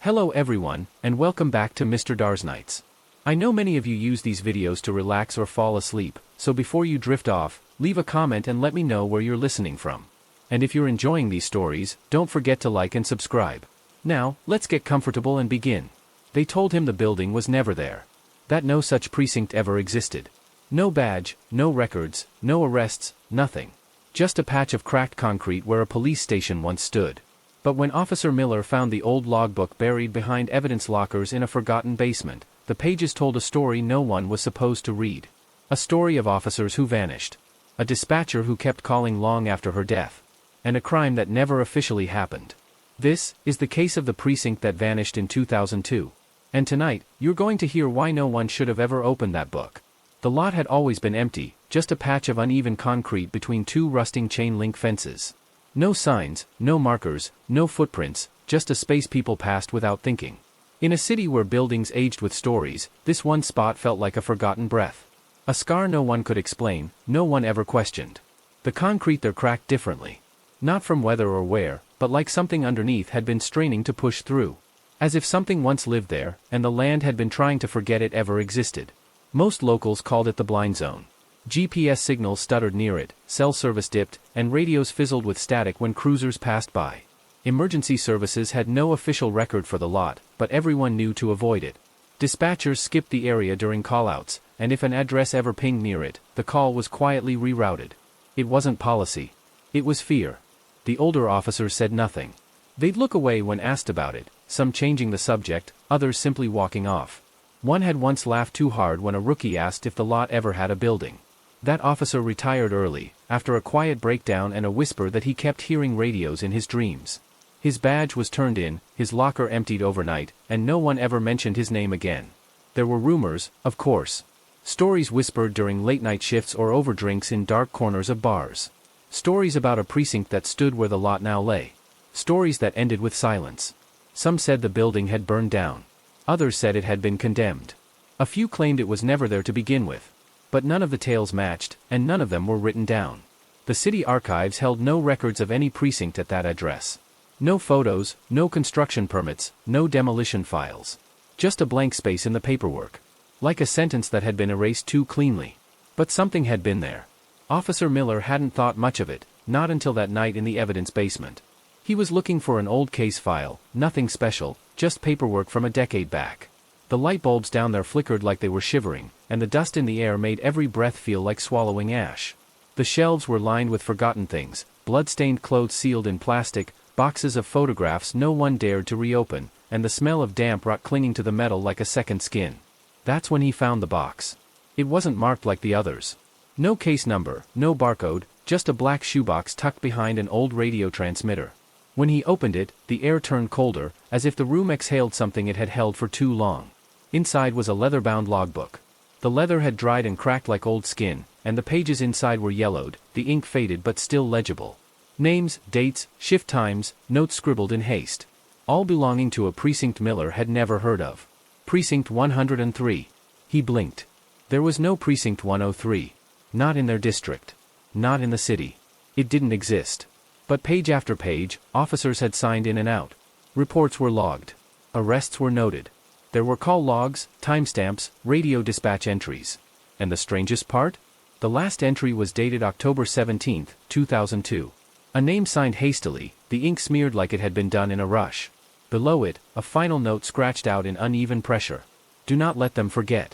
Hello everyone, and welcome back to Mr. Dar's Nights. I know many of you use these videos to relax or fall asleep, so before you drift off, leave a comment and let me know where you're listening from. And if you're enjoying these stories, don't forget to like and subscribe. Now, let's get comfortable and begin. They told him the building was never there. That no such precinct ever existed. No badge, no records, no arrests, nothing. Just a patch of cracked concrete where a police station once stood. But when Officer Miller found the old logbook buried behind evidence lockers in a forgotten basement, the pages told a story no one was supposed to read. A story of officers who vanished. A dispatcher who kept calling long after her death. And a crime that never officially happened. This is the case of the precinct that vanished in 2002. And tonight, you're going to hear why no one should have ever opened that book. The lot had always been empty, just a patch of uneven concrete between two rusting chain-link fences. No signs, no markers, no footprints, just a space people passed without thinking. In a city where buildings aged with stories, this one spot felt like a forgotten breath. A scar no one could explain, no one ever questioned. The concrete there cracked differently. Not from weather or wear, but like something underneath had been straining to push through. As if something once lived there, and the land had been trying to forget it ever existed. Most locals called it the blind zone. GPS signals stuttered near it, cell service dipped, and radios fizzled with static when cruisers passed by. Emergency services had no official record for the lot, but everyone knew to avoid it. Dispatchers skipped the area during callouts, and if an address ever pinged near it, the call was quietly rerouted. It wasn't policy. It was fear. The older officers said nothing. They'd look away when asked about it, some changing the subject, others simply walking off. One had once laughed too hard when a rookie asked if the lot ever had a building. That officer retired early, after a quiet breakdown and a whisper that he kept hearing radios in his dreams. His badge was turned in, his locker emptied overnight, and no one ever mentioned his name again. There were rumors, of course. Stories whispered during late-night shifts or over drinks in dark corners of bars. Stories about a precinct that stood where the lot now lay. Stories that ended with silence. Some said the building had burned down. Others said it had been condemned. A few claimed it was never there to begin with. But none of the tales matched, and none of them were written down. The city archives held no records of any precinct at that address. No photos, no construction permits, no demolition files. Just a blank space in the paperwork. Like a sentence that had been erased too cleanly. But something had been there. Officer Miller hadn't thought much of it, not until that night in the evidence basement. He was looking for an old case file, nothing special, just paperwork from a decade back. The light bulbs down there flickered like they were shivering, and the dust in the air made every breath feel like swallowing ash. The shelves were lined with forgotten things, blood-stained clothes sealed in plastic, boxes of photographs no one dared to reopen, and the smell of damp rot clinging to the metal like a second skin. That's when he found the box. It wasn't marked like the others. No case number, no barcode, just a black shoebox tucked behind an old radio transmitter. When he opened it, the air turned colder, as if the room exhaled something it had held for too long. Inside was a leather-bound logbook. The leather had dried and cracked like old skin, and the pages inside were yellowed, the ink faded but still legible. Names, dates, shift times, notes scribbled in haste. All belonging to a precinct Miller had never heard of. Precinct 103. He blinked. There was no Precinct 103. Not in their district. Not in the city. It didn't exist. But page after page, officers had signed in and out. Reports were logged. Arrests were noted. There were call logs, timestamps, radio dispatch entries. And the strangest part? The last entry was dated October 17, 2002. A name signed hastily, the ink smeared like it had been done in a rush. Below it, a final note scratched out in uneven pressure. Do not let them forget.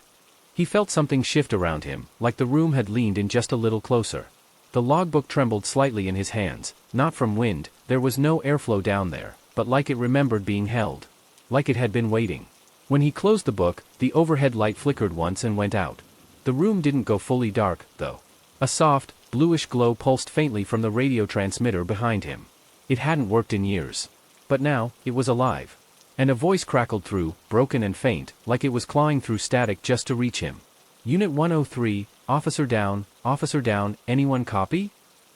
He felt something shift around him, like the room had leaned in just a little closer. The logbook trembled slightly in his hands, not from wind, there was no airflow down there, but like it remembered being held. Like it had been waiting. When he closed the book, the overhead light flickered once and went out. The room didn't go fully dark, though. A soft, bluish glow pulsed faintly from the radio transmitter behind him. It hadn't worked in years. But now, it was alive. And a voice crackled through, broken and faint, like it was clawing through static just to reach him. Unit 103, officer down, anyone copy?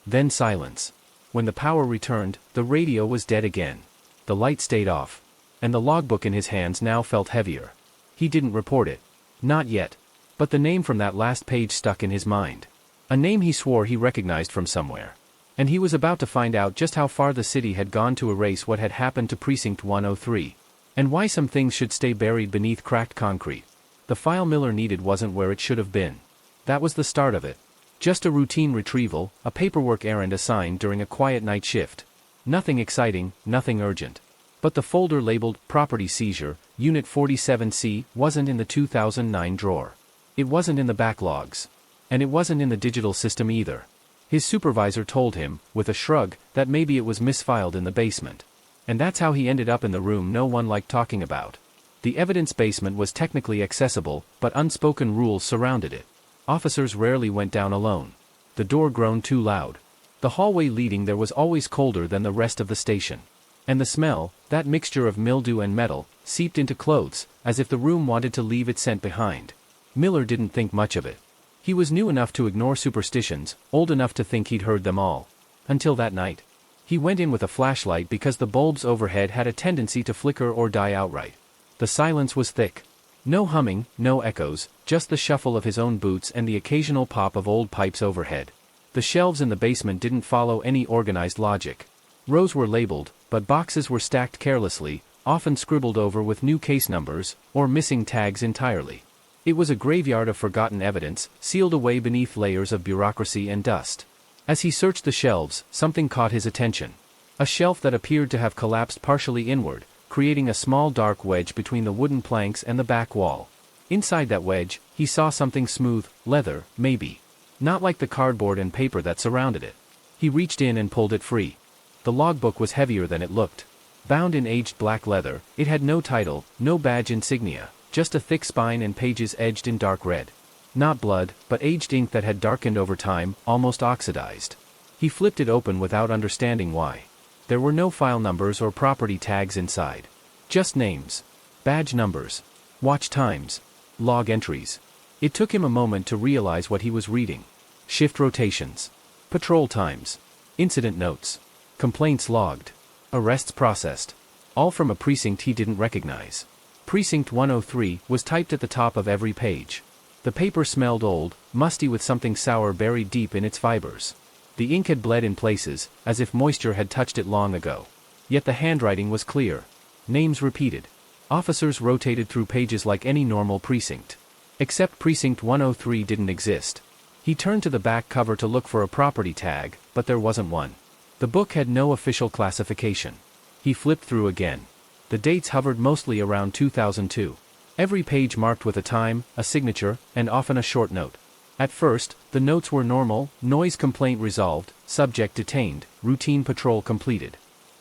Then silence. When the power returned, the radio was dead again. The light stayed off. And the logbook in his hands now felt heavier. He didn't report it. Not yet. But the name from that last page stuck in his mind. A name he swore he recognized from somewhere. And he was about to find out just how far the city had gone to erase what had happened to Precinct 103. And why some things should stay buried beneath cracked concrete. The file Miller needed wasn't where it should have been. That was the start of it. Just a routine retrieval, a paperwork errand assigned during a quiet night shift. Nothing exciting, nothing urgent. But the folder labeled Property Seizure, Unit 47C, wasn't in the 2009 drawer. It wasn't in the backlogs. And it wasn't in the digital system either. His supervisor told him, with a shrug, that maybe it was misfiled in the basement. And that's how he ended up in the room no one liked talking about. The evidence basement was technically accessible, but unspoken rules surrounded it. Officers rarely went down alone. The door groaned too loud. The hallway leading there was always colder than the rest of the station. And the smell, that mixture of mildew and metal, seeped into clothes, as if the room wanted to leave its scent behind. Miller didn't think much of it. He was new enough to ignore superstitions, old enough to think he'd heard them all. Until that night. He went in with a flashlight because the bulbs overhead had a tendency to flicker or die outright. The silence was thick. No humming, no echoes, just the shuffle of his own boots and the occasional pop of old pipes overhead. The shelves in the basement didn't follow any organized logic. Rows were labeled, but boxes were stacked carelessly, often scribbled over with new case numbers, or missing tags entirely. It was a graveyard of forgotten evidence, sealed away beneath layers of bureaucracy and dust. As he searched the shelves, something caught his attention. A shelf that appeared to have collapsed partially inward, creating a small dark wedge between the wooden planks and the back wall. Inside that wedge, he saw something smooth, leather, maybe. Not like the cardboard and paper that surrounded it. He reached in and pulled it free. The logbook was heavier than it looked. Bound in aged black leather, it had no title, no badge insignia, just a thick spine and pages edged in dark red. Not blood, but aged ink that had darkened over time, almost oxidized. He flipped it open without understanding why. There were no file numbers or property tags inside. Just names. Badge numbers. Watch times. Log entries. It took him a moment to realize what he was reading. Shift rotations. Patrol times. Incident notes. Complaints logged. Arrests processed. All from a precinct he didn't recognize. Precinct 103 was typed at the top of every page. The paper smelled old, musty with something sour buried deep in its fibers. The ink had bled in places, as if moisture had touched it long ago. Yet the handwriting was clear. Names repeated. Officers rotated through pages like any normal precinct. Except Precinct 103 didn't exist. He turned to the back cover to look for a property tag, but there wasn't one. The book had no official classification. He flipped through again. The dates hovered mostly around 2002. Every page marked with a time, a signature, and often a short note. At first, the notes were normal: noise complaint resolved, subject detained, routine patrol completed.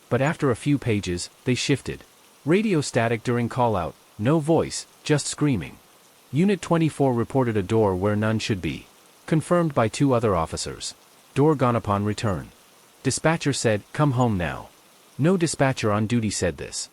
But after a few pages, they shifted. Radio static during call-out, no voice, just screaming. Unit 24 reported a door where none should be. Confirmed by 2 other officers. Door gone upon return. Dispatcher said, "Come home now." No dispatcher on duty said this.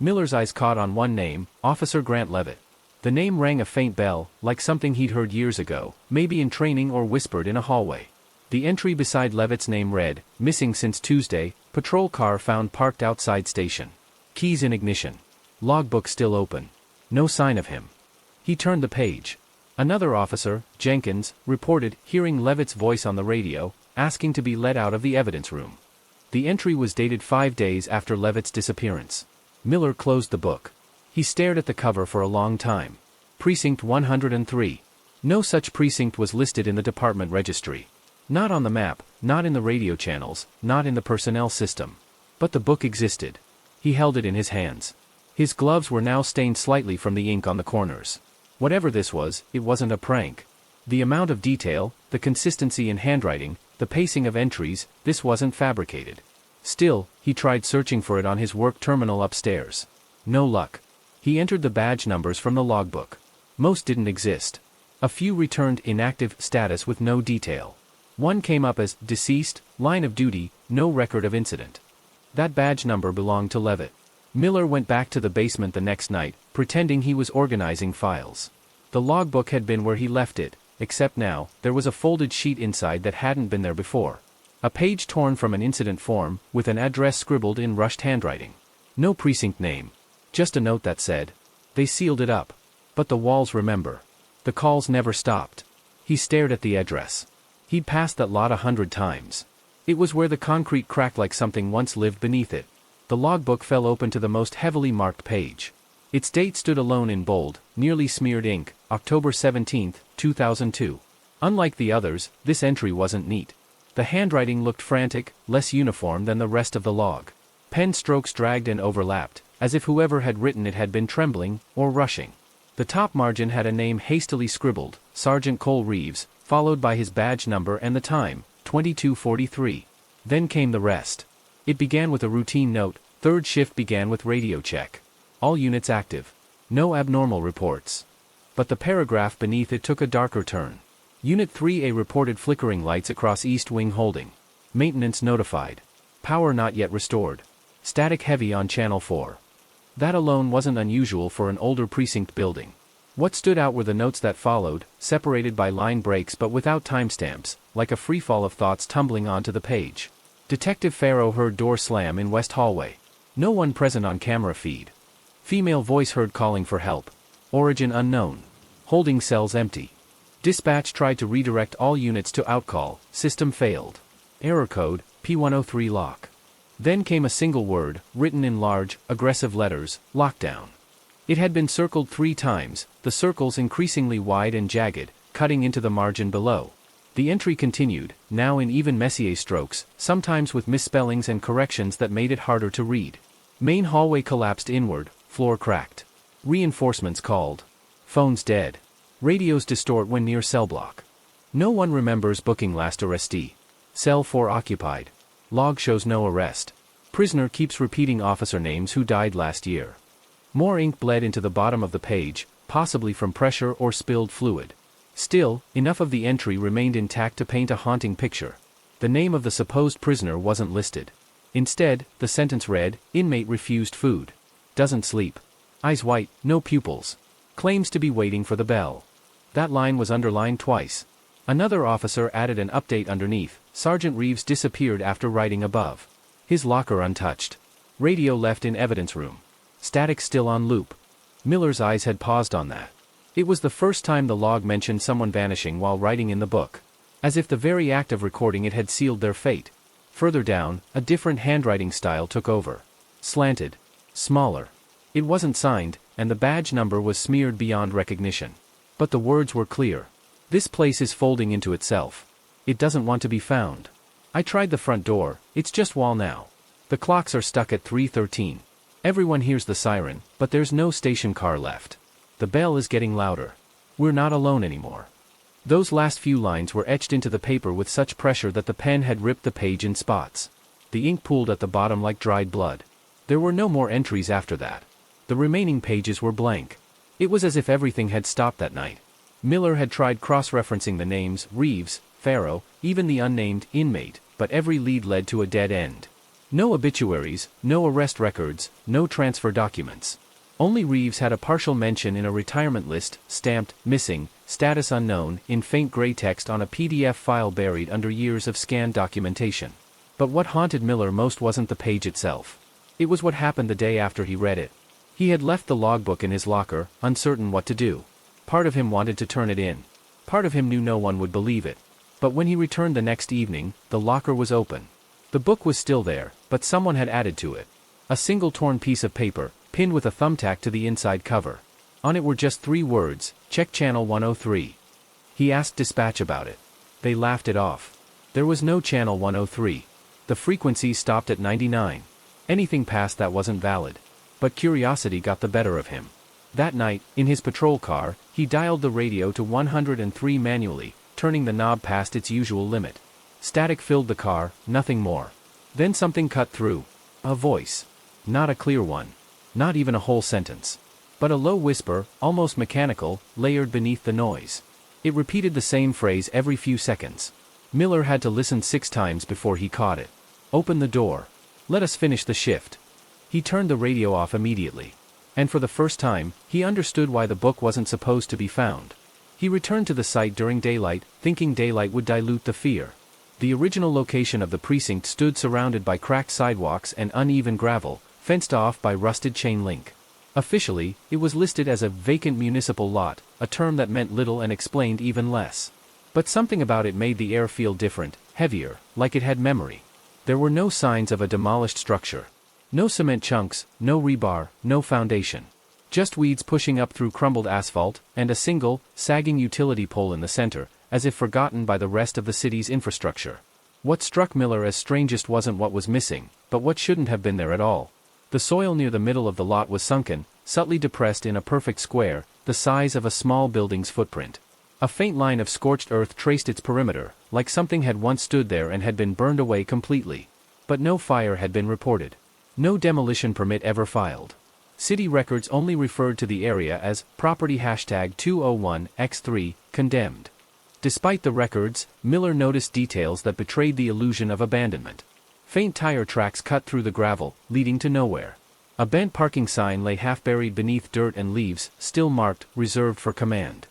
Miller's eyes caught on one name, Officer Grant Levitt. The name rang a faint bell, like something he'd heard years ago, maybe in training or whispered in a hallway. The entry beside Levitt's name read, "Missing since Tuesday, patrol car found parked outside station. Keys in ignition. Logbook still open. No sign of him." He turned the page. Another officer, Jenkins, reported hearing Levitt's voice on the radio, asking to be let out of the evidence room. The entry was dated 5 days after Levitt's disappearance. Miller closed the book. He stared at the cover for a long time. Precinct 103. No such precinct was listed in the department registry. Not on the map, not in the radio channels, not in the personnel system. But the book existed. He held it in his hands. His gloves were now stained slightly from the ink on the corners. Whatever this was, it wasn't a prank. The amount of detail, the consistency in handwriting, the pacing of entries, this wasn't fabricated. Still, he tried searching for it on his work terminal upstairs. No luck. He entered the badge numbers from the logbook. Most didn't exist. A few returned inactive status with no detail. One came up as deceased, line of duty, no record of incident. That badge number belonged to Levitt. Miller went back to the basement the next night, pretending he was organizing files. The logbook had been where he left it, except now, there was a folded sheet inside that hadn't been there before. A page torn from an incident form, with an address scribbled in rushed handwriting. No precinct name. Just a note that said. They sealed it up. But the walls remember. The calls never stopped. He stared at the address. He'd passed that lot 100 times. It was where the concrete cracked like something once lived beneath it. The logbook fell open to the most heavily marked page. Its date stood alone in bold, nearly smeared ink, October 17, 2002. Unlike the others, this entry wasn't neat. The handwriting looked frantic, less uniform than the rest of the log. Pen strokes dragged and overlapped, as if whoever had written it had been trembling, or rushing. The top margin had a name hastily scribbled, Sergeant Cole Reeves, followed by his badge number and the time, 22:43. Then came the rest. It began with a routine note, third shift began with radio check. All units active. No abnormal reports. But the paragraph beneath it took a darker turn. Unit 3A reported flickering lights across East Wing Holding. Maintenance notified. Power not yet restored. Static heavy on Channel 4. That alone wasn't unusual for an older precinct building. What stood out were the notes that followed, separated by line breaks but without timestamps, like a freefall of thoughts tumbling onto the page. Detective Farrow heard door slam in West Hallway. No one present on camera feed. Female voice heard calling for help. Origin unknown. Holding cells empty. Dispatch tried to redirect all units to outcall, system failed. Error code, P103 lock. Then came a single word, written in large, aggressive letters, lockdown. It had been circled 3 times, the circles increasingly wide and jagged, cutting into the margin below. The entry continued, now in even Messier strokes, sometimes with misspellings and corrections that made it harder to read. Main hallway collapsed inward, floor cracked. Reinforcements called. Phones dead. Radios distort when near cell block. No one remembers booking last arrestee. Cell 4 occupied. Log shows no arrest. Prisoner keeps repeating officer names who died last year. More ink bled into the bottom of the page, possibly from pressure or spilled fluid. Still, enough of the entry remained intact to paint a haunting picture. The name of the supposed prisoner wasn't listed. Instead, the sentence read, inmate refused food. Doesn't sleep. Eyes white, no pupils. Claims to be waiting for the bell. That line was underlined twice. Another officer added an update underneath, Sergeant Reeves disappeared after writing above. His locker untouched. Radio left in evidence room. Static still on loop. Miller's eyes had paused on that. It was the first time the log mentioned someone vanishing while writing in the book. As if the very act of recording it had sealed their fate. Further down, a different handwriting style took over. Slanted. Smaller. It wasn't signed, and the badge number was smeared beyond recognition. But the words were clear. This place is folding into itself. It doesn't want to be found. I tried the front door, it's just wall now. The clocks are stuck at 3:13. Everyone hears the siren, but there's no station car left. The bell is getting louder. We're not alone anymore. Those last few lines were etched into the paper with such pressure that the pen had ripped the page in spots. The ink pooled at the bottom like dried blood. There were no more entries after that. The remaining pages were blank. It was as if everything had stopped that night. Miller had tried cross-referencing the names, Reeves, Farrow, even the unnamed inmate, but every lead led to a dead end. No obituaries, no arrest records, no transfer documents. Only Reeves had a partial mention in a retirement list, stamped, missing, status unknown, in faint gray text on a PDF file buried under years of scanned documentation. But what haunted Miller most wasn't the page itself. It was what happened the day after he read it. He had left the logbook in his locker, uncertain what to do. Part of him wanted to turn it in. Part of him knew no one would believe it. But when he returned the next evening, the locker was open. The book was still there, but someone had added to it. A single torn piece of paper, pinned with a thumbtack to the inside cover. On it were just 3 words, check channel 103. He asked dispatch about it. They laughed it off. There was no channel 103. The frequency stopped at 99. Anything past that wasn't valid. But curiosity got the better of him. That night, in his patrol car, he dialed the radio to 103 manually, turning the knob past its usual limit. Static filled the car, nothing more. Then something cut through. A voice. Not a clear one. Not even a whole sentence. But a low whisper, almost mechanical, layered beneath the noise. It repeated the same phrase every few seconds. Miller had to listen 6 times before he caught it. Open the door. Let us finish the shift. He turned the radio off immediately. And for the first time, he understood why the book wasn't supposed to be found. He returned to the site during daylight, thinking daylight would dilute the fear. The original location of the precinct stood surrounded by cracked sidewalks and uneven gravel, fenced off by rusted chain link. Officially, it was listed as a vacant municipal lot, a term that meant little and explained even less. But something about it made the air feel different, heavier, like it had memory. There were no signs of a demolished structure. No cement chunks, no rebar, no foundation. Just weeds pushing up through crumbled asphalt, and a single, sagging utility pole in the center, as if forgotten by the rest of the city's infrastructure. What struck Miller as strangest wasn't what was missing, but what shouldn't have been there at all. The soil near the middle of the lot was sunken, subtly depressed in a perfect square, the size of a small building's footprint. A faint line of scorched earth traced its perimeter, like something had once stood there and had been burned away completely. But no fire had been reported. No demolition permit ever filed. City records only referred to the area as property #201x3, condemned. Despite the records, Miller noticed details that betrayed the illusion of abandonment. Faint tire tracks cut through the gravel, leading to nowhere. A bent parking sign lay half buried beneath dirt and leaves, still marked, reserved for command.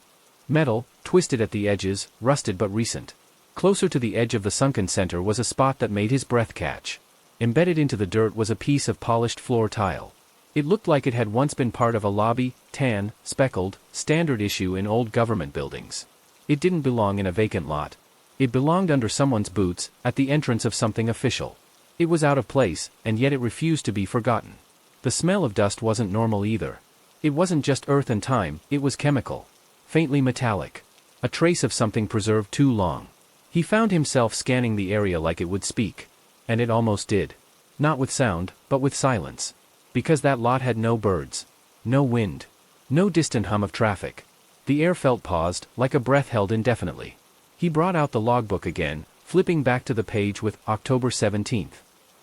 Metal, twisted at the edges, rusted but recent. Closer to the edge of the sunken center was a spot that made his breath catch. Embedded into the dirt was a piece of polished floor tile. It looked like it had once been part of a lobby, tan, speckled, standard issue in old government buildings. It didn't belong in a vacant lot. It belonged under someone's boots, at the entrance of something official. It was out of place, and yet it refused to be forgotten. The smell of dust wasn't normal either. It wasn't just earth and time, it was chemical. Faintly metallic. A trace of something preserved too long. He found himself scanning the area like it would speak. And it almost did. Not with sound, but with silence. Because that lot had no birds. No wind. No distant hum of traffic. The air felt paused, like a breath held indefinitely. He brought out the logbook again, flipping back to the page with October 17th.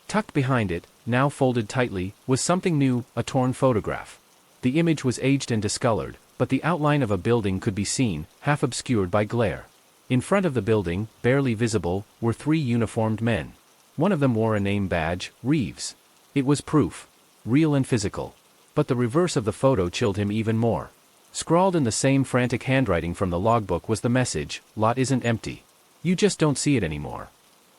Tucked behind it, now folded tightly, was something new, a torn photograph. The image was aged and discolored, but the outline of a building could be seen, half obscured by glare. In front of the building, barely visible, were 3 uniformed men. One of them wore a name badge, Reeves. It was proof. Real and physical. But the reverse of the photo chilled him even more. Scrawled in the same frantic handwriting from the logbook was the message, "Lot isn't empty. You just don't see it anymore."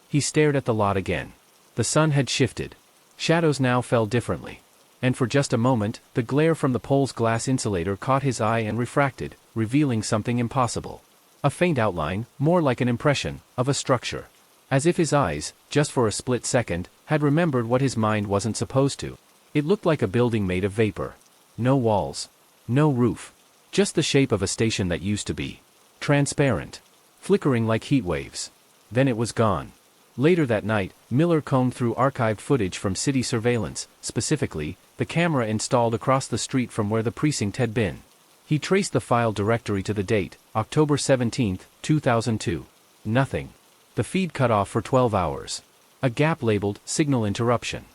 He stared at the lot again. The sun had shifted. Shadows now fell differently. And for just a moment, the glare from the pole's glass insulator caught his eye and refracted, revealing something impossible. A faint outline, more like an impression, of a structure. As if his eyes, just for a split second, had remembered what his mind wasn't supposed to. It looked like a building made of vapor. No walls. No roof. Just the shape of a station that used to be. Transparent. Flickering like heat waves. Then it was gone. Later that night, Miller combed through archived footage from city surveillance, specifically, the camera installed across the street from where the precinct had been. He traced the file directory to the date, October 17, 2002. Nothing. The feed cut off for 12 hours. A gap labeled, signal interruption.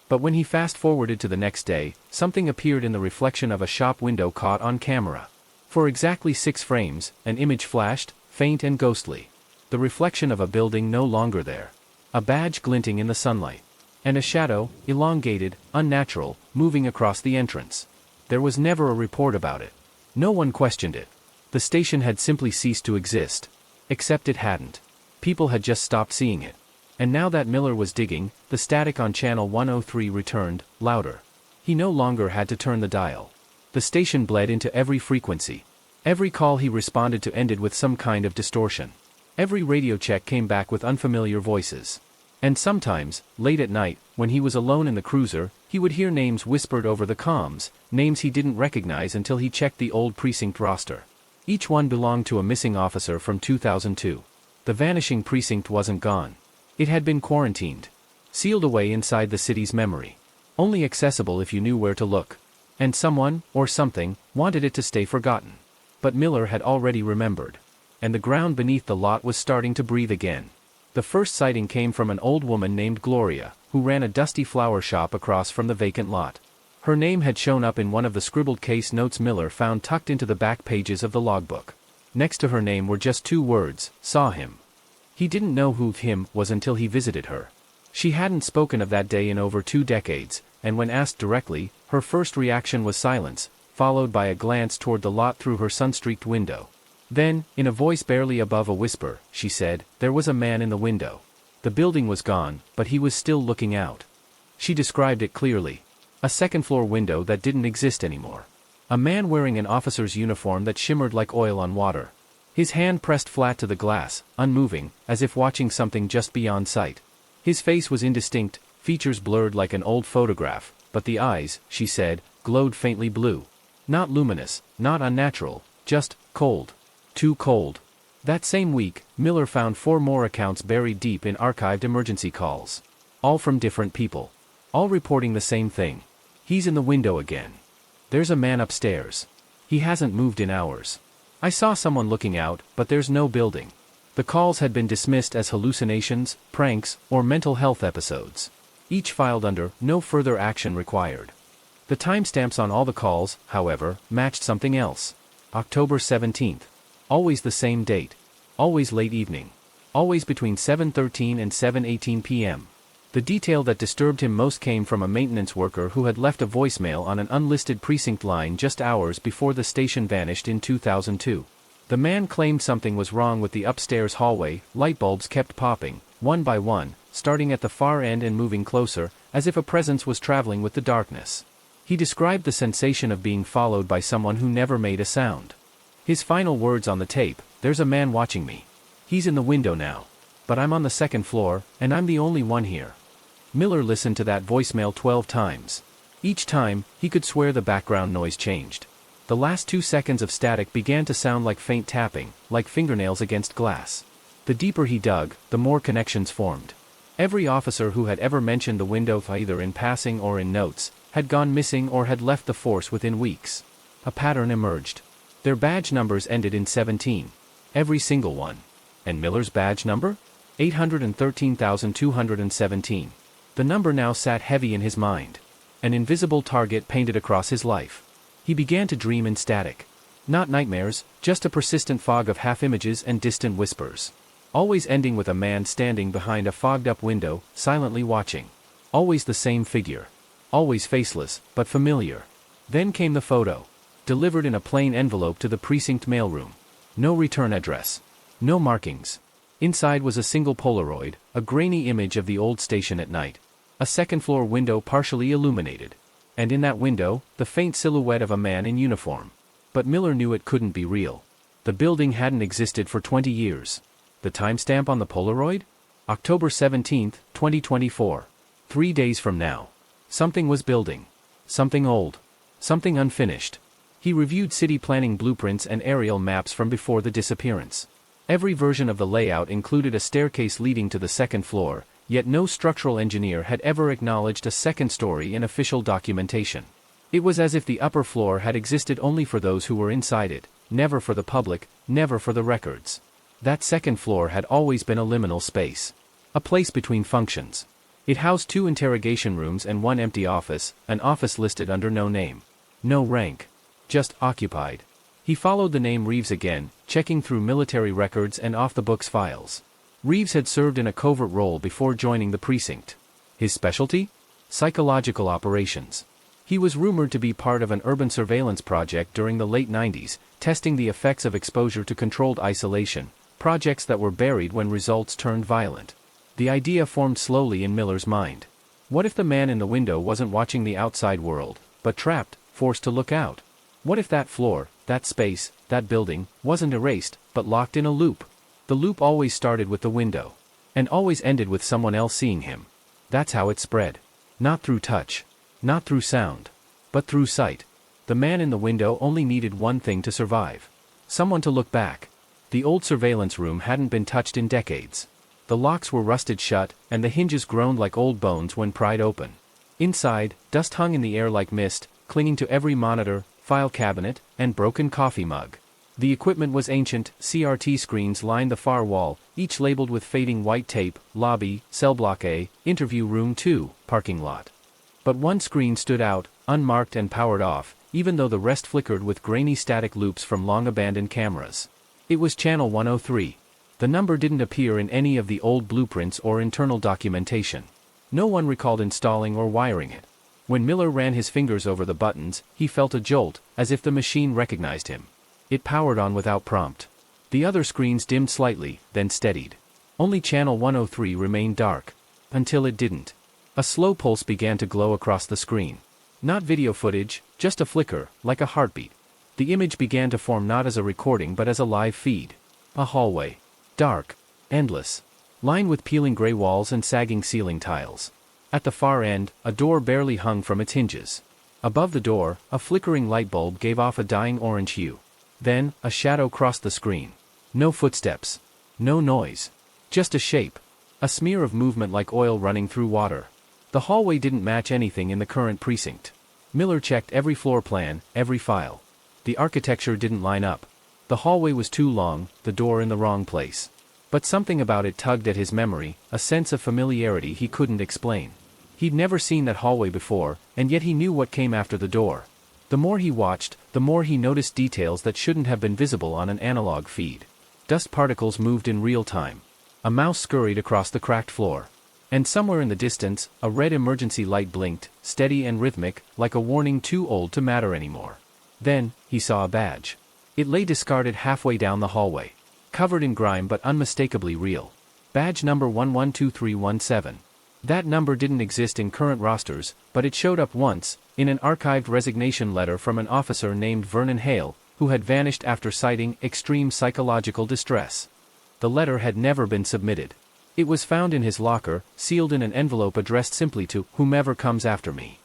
But when he fast-forwarded to the next day, something appeared in the reflection of a shop window caught on camera. For exactly 6 frames, an image flashed, faint and ghostly. The reflection of a building no longer there. A badge glinting in the sunlight. And a shadow, elongated, unnatural, moving across the entrance. There was never a report about it. No one questioned it. The station had simply ceased to exist. Except it hadn't. People had just stopped seeing it. And now that Miller was digging, the static on channel 103 returned, louder. He no longer had to turn the dial. The station bled into every frequency. Every call he responded to ended with some kind of distortion. Every radio check came back with unfamiliar voices. And sometimes, late at night, when he was alone in the cruiser, he would hear names whispered over the comms, names he didn't recognize until he checked the old precinct roster. Each one belonged to a missing officer from 2002. The vanishing precinct wasn't gone. It had been quarantined. Sealed away inside the city's memory. Only accessible if you knew where to look. And someone, or something, wanted it to stay forgotten. But Miller had already remembered. And the ground beneath the lot was starting to breathe again. The first sighting came from an old woman named Gloria, who ran a dusty flower shop across from the vacant lot. Her name had shown up in one of the scribbled case notes Miller found tucked into the back pages of the logbook. Next to her name were just 2 words, "Saw him." He didn't know who him was until he visited her. She hadn't spoken of that day in over 2 decades, and when asked directly, her first reaction was silence, followed by a glance toward the lot through her sun-streaked window. Then, in a voice barely above a whisper, she said, "There was a man in the window. The building was gone, but he was still looking out." She described it clearly. A second-floor window that didn't exist anymore. A man wearing an officer's uniform that shimmered like oil on water. His hand pressed flat to the glass, unmoving, as if watching something just beyond sight. His face was indistinct, features blurred like an old photograph, but the eyes, she said, glowed faintly blue. Not luminous, not unnatural, just cold. Too cold. That same week, Miller found 4 more accounts buried deep in archived emergency calls. All from different people. All reporting the same thing. He's in the window again. There's a man upstairs. He hasn't moved in hours. I saw someone looking out, but there's no building. The calls had been dismissed as hallucinations, pranks, or mental health episodes. Each filed under no further action required. The timestamps on all the calls, however, matched something else. October 17th. Always the same date. Always late evening. Always between 7:13 and 7:18 p.m. The detail that disturbed him most came from a maintenance worker who had left a voicemail on an unlisted precinct line just hours before the station vanished in 2002. The man claimed something was wrong with the upstairs hallway. Light bulbs kept popping, one by one, starting at the far end and moving closer, as if a presence was traveling with the darkness. He described the sensation of being followed by someone who never made a sound. His final words on the tape: "There's a man watching me. He's in the window now. But I'm on the 2nd floor, and I'm the only one here." Miller listened to that voicemail 12 times. Each time, he could swear the background noise changed. The last 2 seconds of static began to sound like faint tapping, like fingernails against glass. The deeper he dug, the more connections formed. Every officer who had ever mentioned the window, either in passing or in notes, had gone missing or had left the force within weeks. A pattern emerged. Their badge numbers ended in 17. Every single one. And Miller's badge number? 813,217. The number now sat heavy in his mind. An invisible target painted across his life. He began to dream in static. Not nightmares, just a persistent fog of half-images and distant whispers. Always ending with a man standing behind a fogged-up window, silently watching. Always the same figure. Always faceless, but familiar. Then came the photo. Delivered in a plain envelope to the precinct mailroom. No return address. No markings. Inside was a single Polaroid, a grainy image of the old station at night. A 2nd-floor window partially illuminated. And in that window, the faint silhouette of a man in uniform. But Miller knew it couldn't be real. The building hadn't existed for 20 years. The timestamp on the Polaroid? October 17, 2024. 3 days from now. Something was building. Something old. Something unfinished. He reviewed city planning blueprints and aerial maps from before the disappearance. Every version of the layout included a staircase leading to the 2nd floor, yet no structural engineer had ever acknowledged a 2nd story in official documentation. It was as if the upper floor had existed only for those who were inside it, never for the public, never for the records. That 2nd floor had always been a liminal space. A place between functions. It housed 2 interrogation rooms and 1 empty office, an office listed under no name. No rank. Just occupied. He followed the name Reeves again, checking through military records and off-the-books files. Reeves had served in a covert role before joining the precinct. His specialty? Psychological operations. He was rumored to be part of an urban surveillance project during the late 90s, testing the effects of exposure to controlled isolation, projects that were buried when results turned violent. The idea formed slowly in Miller's mind. What if the man in the window wasn't watching the outside world, but trapped, forced to look out? What if that floor, that space, that building, wasn't erased, but locked in a loop? The loop always started with the window. And always ended with someone else seeing him. That's how it spread. Not through touch. Not through sound. But through sight. The man in the window only needed one thing to survive. Someone to look back. The old surveillance room hadn't been touched in decades. The locks were rusted shut, and the hinges groaned like old bones when pried open. Inside, dust hung in the air like mist, clinging to every monitor, file cabinet, and broken coffee mug. The equipment was ancient. CRT screens lined the far wall, each labeled with fading white tape: lobby, cell block A, interview room 2, parking lot. But one screen stood out, unmarked and powered off, even though the rest flickered with grainy static loops from long-abandoned cameras. It was channel 103. The number didn't appear in any of the old blueprints or internal documentation. No one recalled installing or wiring it. When Miller ran his fingers over the buttons, he felt a jolt, as if the machine recognized him. It powered on without prompt. The other screens dimmed slightly, then steadied. Only channel 103 remained dark. Until it didn't. A slow pulse began to glow across the screen. Not video footage, just a flicker, like a heartbeat. The image began to form not as a recording but as a live feed. A hallway. Dark. Endless. Lined with peeling gray walls and sagging ceiling tiles. At the far end, a door barely hung from its hinges. Above the door, a flickering light bulb gave off a dying orange hue. Then, a shadow crossed the screen. No footsteps. No noise. Just a shape. A smear of movement like oil running through water. The hallway didn't match anything in the current precinct. Miller checked every floor plan, every file. The architecture didn't line up. The hallway was too long, the door in the wrong place. But something about it tugged at his memory, a sense of familiarity he couldn't explain. He'd never seen that hallway before, and yet he knew what came after the door. The more he watched, the more he noticed details that shouldn't have been visible on an analog feed. Dust particles moved in real time. A mouse scurried across the cracked floor. And somewhere in the distance, a red emergency light blinked, steady and rhythmic, like a warning too old to matter anymore. Then, he saw a badge. It lay discarded halfway down the hallway. Covered in grime but unmistakably real. Badge number 112317. That number didn't exist in current rosters, but it showed up once, in an archived resignation letter from an officer named Vernon Hale, who had vanished after citing extreme psychological distress. The letter had never been submitted. It was found in his locker, sealed in an envelope addressed simply to whomever comes after me.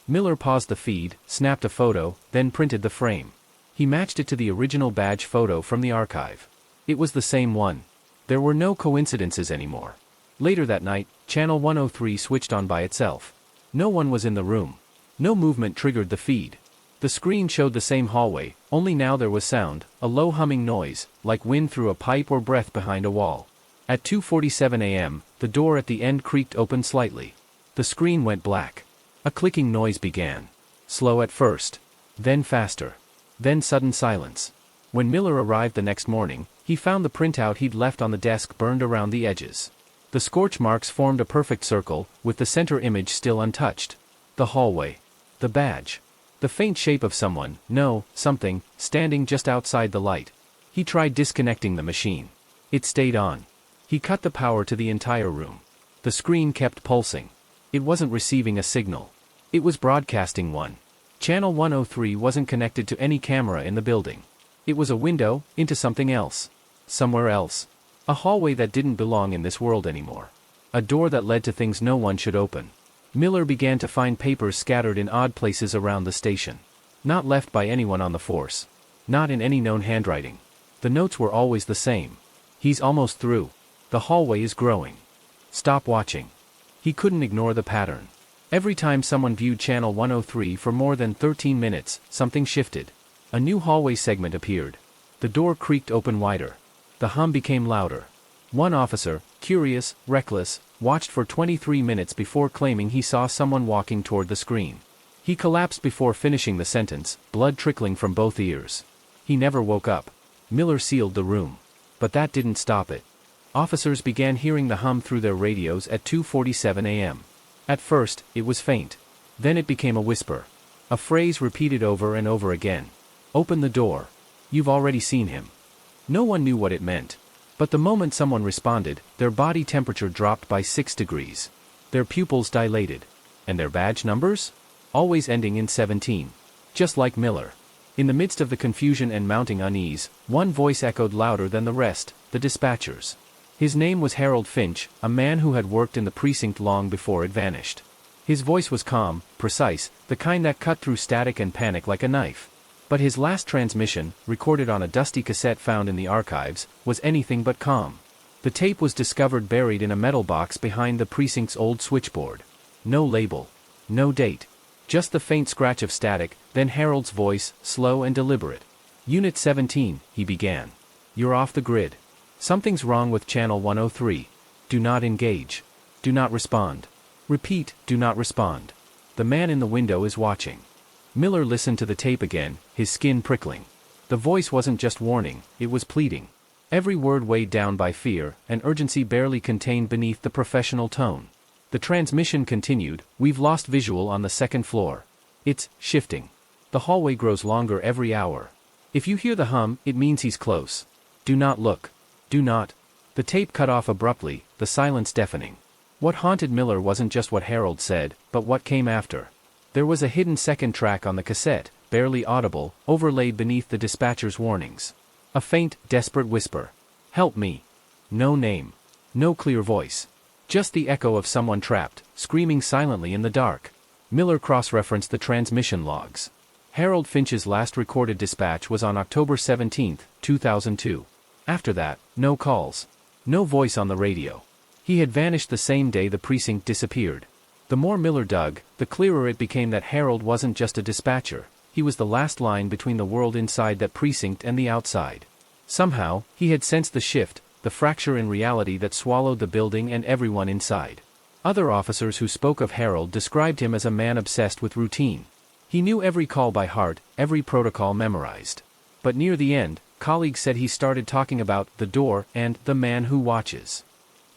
Miller paused the feed, snapped a photo, then printed the frame. He matched it to the original badge photo from the archive. It was the same one. There were no coincidences anymore. Later that night, Channel 103 switched on by itself. No one was in the room. No movement triggered the feed. The screen showed the same hallway, only now there was sound, a low humming noise, like wind through a pipe or breath behind a wall. At 2:47 a.m., the door at the end creaked open slightly. The screen went black. A clicking noise began. Slow at first. Then faster. Then sudden silence. When Miller arrived the next morning, he found the printout he'd left on the desk burned around the edges. The scorch marks formed a perfect circle, with the center image still untouched. The hallway. The badge. The faint shape of someone, no, something, standing just outside the light. He tried disconnecting the machine. It stayed on. He cut the power to the entire room. The screen kept pulsing. It wasn't receiving a signal. It was broadcasting one. Channel 103 wasn't connected to any camera in the building. It was a window, into something else. Somewhere else. A hallway that didn't belong in this world anymore. A door that led to things no one should open. Miller began to find papers scattered in odd places around the station. Not left by anyone on the force. Not in any known handwriting. The notes were always the same. He's almost through. The hallway is growing. Stop watching. He couldn't ignore the pattern. Every time someone viewed Channel 103 for more than 13 minutes, something shifted. A new hallway segment appeared. The door creaked open wider. The hum became louder. One officer, curious, reckless, watched for 23 minutes before claiming he saw someone walking toward the screen. He collapsed before finishing the sentence, blood trickling from both ears. He never woke up. Miller sealed the room. But that didn't stop it. Officers began hearing the hum through their radios at 2:47 a.m. At first, it was faint. Then it became a whisper. A phrase repeated over and over again. Open the door. You've already seen him. No one knew what it meant. But the moment someone responded, their body temperature dropped by 6 degrees. Their pupils dilated. And their badge numbers? Always ending in 17. Just like Miller. In the midst of the confusion and mounting unease, one voice echoed louder than the rest, the dispatcher's. His name was Harold Finch, a man who had worked in the precinct long before it vanished. His voice was calm, precise, the kind that cut through static and panic like a knife. But his last transmission, recorded on a dusty cassette found in the archives, was anything but calm. The tape was discovered buried in a metal box behind the precinct's old switchboard. No label. No date. Just the faint scratch of static, then Harold's voice, slow and deliberate. Unit 17, he began. You're off the grid. Something's wrong with Channel 103. Do not engage. Do not respond. Repeat, do not respond. The man in the window is watching. Miller listened to the tape again, his skin prickling. The voice wasn't just warning, it was pleading. Every word weighed down by fear, an urgency barely contained beneath the professional tone. The transmission continued, we've lost visual on the second floor. It's shifting. The hallway grows longer every hour. If you hear the hum, it means he's close. Do not look. Do not. The tape cut off abruptly, the silence deafening. What haunted Miller wasn't just what Harold said, but what came after. There was a hidden second track on the cassette, barely audible, overlaid beneath the dispatcher's warnings. A faint, desperate whisper. Help me. No name. No clear voice. Just the echo of someone trapped, screaming silently in the dark. Miller cross-referenced the transmission logs. Harold Finch's last recorded dispatch was on October 17, 2002. After that, no calls. No voice on the radio. He had vanished the same day the precinct disappeared. The more Miller dug, the clearer it became that Harold wasn't just a dispatcher, he was the last line between the world inside that precinct and the outside. Somehow, he had sensed the shift, the fracture in reality that swallowed the building and everyone inside. Other officers who spoke of Harold described him as a man obsessed with routine. He knew every call by heart, every protocol memorized. But near the end, colleagues said he started talking about the door and the man who watches.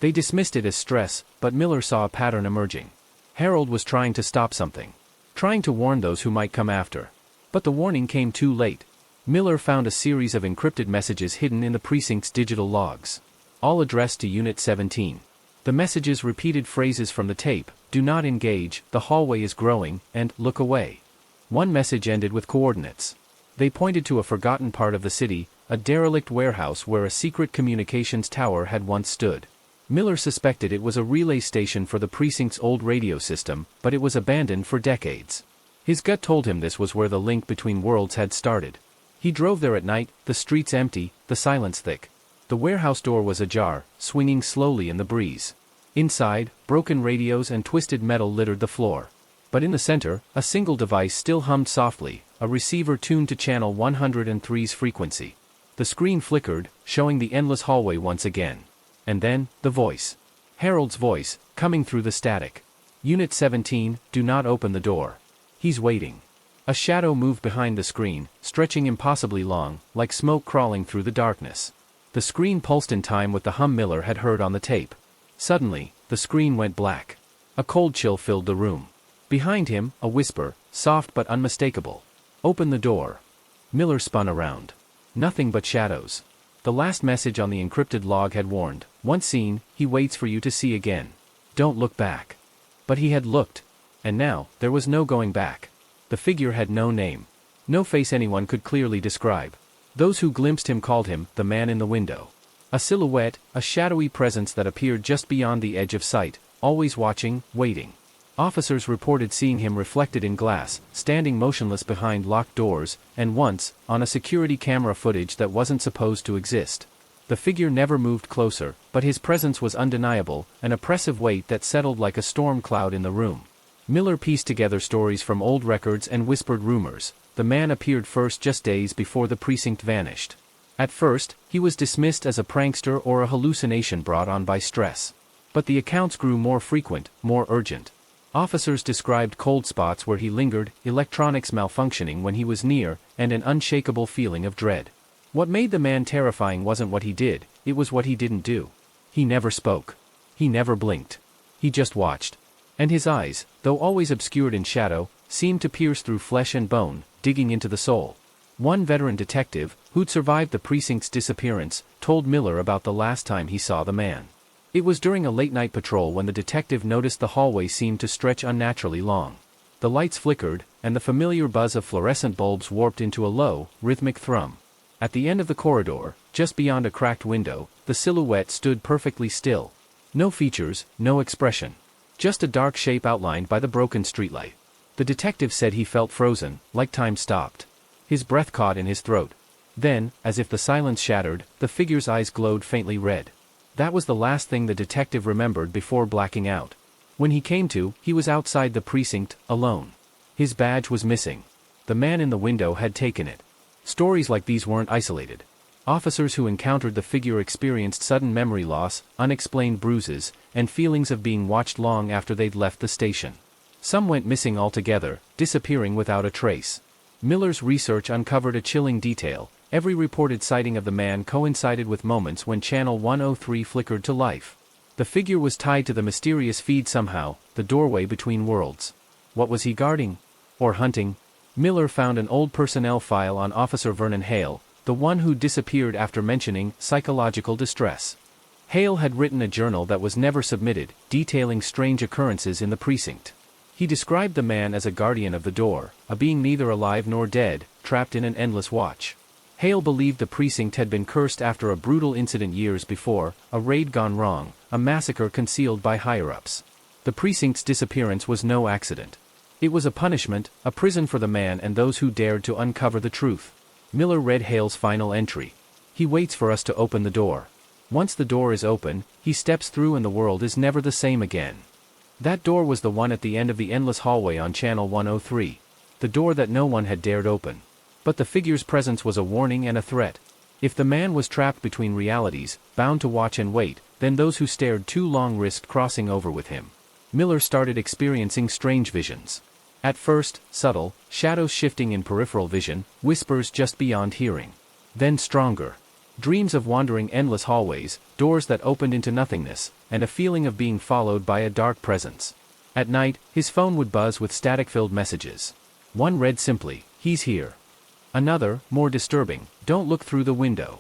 They dismissed it as stress, but Miller saw a pattern emerging. Harold was trying to stop something. Trying to warn those who might come after. But the warning came too late. Miller found a series of encrypted messages hidden in the precinct's digital logs. All addressed to Unit 17. The messages repeated phrases from the tape: "Do not engage, the hallway is growing," and "look away." One message ended with coordinates. They pointed to a forgotten part of the city, a derelict warehouse where a secret communications tower had once stood. Miller suspected it was a relay station for the precinct's old radio system, but it was abandoned for decades. His gut told him this was where the link between worlds had started. He drove there at night, the streets empty, the silence thick. The warehouse door was ajar, swinging slowly in the breeze. Inside, broken radios and twisted metal littered the floor. But in the center, a single device still hummed softly, a receiver tuned to channel 103's frequency. The screen flickered, showing the endless hallway once again. And then, the voice. Harold's voice, coming through the static. "Unit 17, do not open the door. He's waiting." A shadow moved behind the screen, stretching impossibly long, like smoke crawling through the darkness. The screen pulsed in time with the hum Miller had heard on the tape. Suddenly, the screen went black. A cold chill filled the room. Behind him, a whisper, soft but unmistakable. "Open the door." Miller spun around. Nothing but shadows. The last message on the encrypted log had warned, "Once seen, he waits for you to see again. Don't look back." But he had looked. And now, there was no going back. The figure had no name. No face anyone could clearly describe. Those who glimpsed him called him the man in the window. A silhouette, a shadowy presence that appeared just beyond the edge of sight, always watching, waiting. Officers reported seeing him reflected in glass, standing motionless behind locked doors, and once, on a security camera footage that wasn't supposed to exist. The figure never moved closer, but his presence was undeniable, an oppressive weight that settled like a storm cloud in the room. Miller pieced together stories from old records and whispered rumors. The man appeared first just days before the precinct vanished. At first, he was dismissed as a prankster or a hallucination brought on by stress. But the accounts grew more frequent, more urgent. Officers described cold spots where he lingered, electronics malfunctioning when he was near, and an unshakable feeling of dread. What made the man terrifying wasn't what he did, it was what he didn't do. He never spoke. He never blinked. He just watched. And his eyes, though always obscured in shadow, seemed to pierce through flesh and bone, digging into the soul. One veteran detective, who'd survived the precinct's disappearance, told Miller about the last time he saw the man. It was during a late-night patrol when the detective noticed the hallway seemed to stretch unnaturally long. The lights flickered, and the familiar buzz of fluorescent bulbs warped into a low, rhythmic thrum. At the end of the corridor, just beyond a cracked window, the silhouette stood perfectly still. No features, no expression. Just a dark shape outlined by the broken streetlight. The detective said he felt frozen, like time stopped. His breath caught in his throat. Then, as if the silence shattered, the figure's eyes glowed faintly red. That was the last thing the detective remembered before blacking out. When he came to, he was outside the precinct, alone. His badge was missing. The man in the window had taken it. Stories like these weren't isolated. Officers who encountered the figure experienced sudden memory loss, unexplained bruises, and feelings of being watched long after they'd left the station. Some went missing altogether, disappearing without a trace. Miller's research uncovered a chilling detail. Every reported sighting of the man coincided with moments when Channel 103 flickered to life. The figure was tied to the mysterious feed somehow, the doorway between worlds. What was he guarding? Or hunting? Miller found an old personnel file on Officer Vernon Hale, the one who disappeared after mentioning psychological distress. Hale had written a journal that was never submitted, detailing strange occurrences in the precinct. He described the man as a guardian of the door, a being neither alive nor dead, trapped in an endless watch. Hale believed the precinct had been cursed after a brutal incident years before, a raid gone wrong, a massacre concealed by higher-ups. The precinct's disappearance was no accident. It was a punishment, a prison for the man and those who dared to uncover the truth. Miller read Hale's final entry. He waits for us to open the door. Once the door is open, he steps through and the world is never the same again. That door was the one at the end of the endless hallway on Channel 103. The door that no one had dared open. But the figure's presence was a warning and a threat. If the man was trapped between realities, bound to watch and wait, then those who stared too long risked crossing over with him. Miller started experiencing strange visions. At first, subtle, shadows shifting in peripheral vision, whispers just beyond hearing. Then stronger. Dreams of wandering endless hallways, doors that opened into nothingness, and a feeling of being followed by a dark presence. At night, his phone would buzz with static-filled messages. One read simply, "He's here." Another, more disturbing, "Don't look through the window."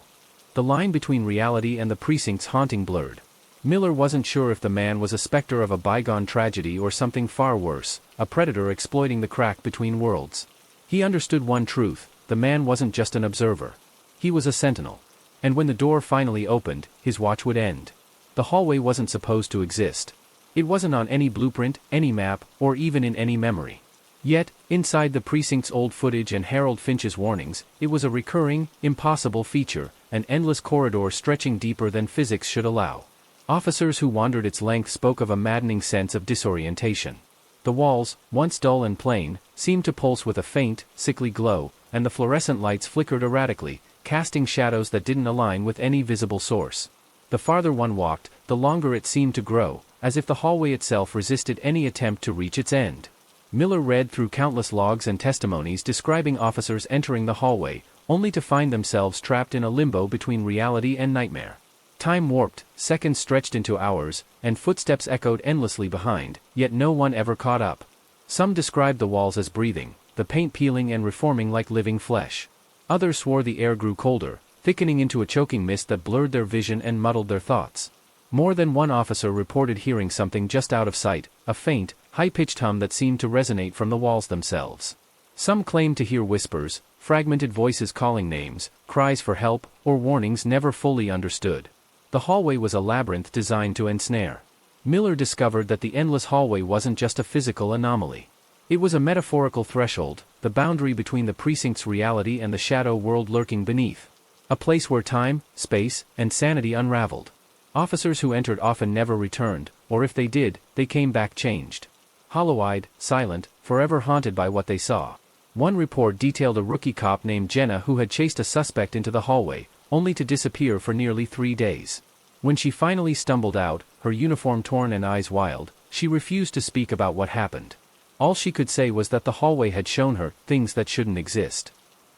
The line between reality and the precinct's haunting blurred. Miller wasn't sure if the man was a specter of a bygone tragedy or something far worse, a predator exploiting the crack between worlds. He understood one truth: the man wasn't just an observer. He was a sentinel. And when the door finally opened, his watch would end. The hallway wasn't supposed to exist. It wasn't on any blueprint, any map, or even in any memory. Yet, inside the precinct's old footage and Harold Finch's warnings, it was a recurring, impossible feature, an endless corridor stretching deeper than physics should allow. Officers who wandered its length spoke of a maddening sense of disorientation. The walls, once dull and plain, seemed to pulse with a faint, sickly glow, and the fluorescent lights flickered erratically, casting shadows that didn't align with any visible source. The farther one walked, the longer it seemed to grow, as if the hallway itself resisted any attempt to reach its end. Miller read through countless logs and testimonies describing officers entering the hallway, only to find themselves trapped in a limbo between reality and nightmare. Time warped, seconds stretched into hours, and footsteps echoed endlessly behind, yet no one ever caught up. Some described the walls as breathing, the paint peeling and reforming like living flesh. Others swore the air grew colder, thickening into a choking mist that blurred their vision and muddled their thoughts. More than one officer reported hearing something just out of sight, a faint, high-pitched hum that seemed to resonate from the walls themselves. Some claimed to hear whispers, fragmented voices calling names, cries for help, or warnings never fully understood. The hallway was a labyrinth designed to ensnare. Miller discovered that the endless hallway wasn't just a physical anomaly. It was a metaphorical threshold, the boundary between the precinct's reality and the shadow world lurking beneath. A place where time, space, and sanity unraveled. Officers who entered often never returned, or if they did, they came back changed. Hollow-eyed, silent, forever haunted by what they saw. One report detailed a rookie cop named Jenna who had chased a suspect into the hallway, only to disappear for nearly 3 days. When she finally stumbled out, her uniform torn and eyes wild, she refused to speak about what happened. All she could say was that the hallway had shown her things that shouldn't exist.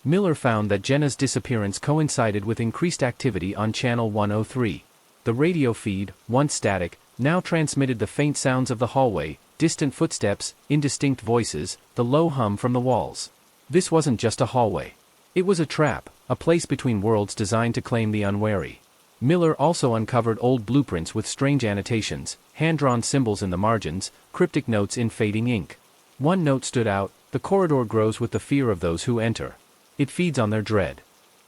Miller found that Jenna's disappearance coincided with increased activity on Channel 103. The radio feed, once static, now transmitted the faint sounds of the hallway, distant footsteps, indistinct voices, the low hum from the walls. This wasn't just a hallway. It was a trap, a place between worlds designed to claim the unwary. Miller also uncovered old blueprints with strange annotations, hand-drawn symbols in the margins, cryptic notes in fading ink. One note stood out: the corridor grows with the fear of those who enter. It feeds on their dread.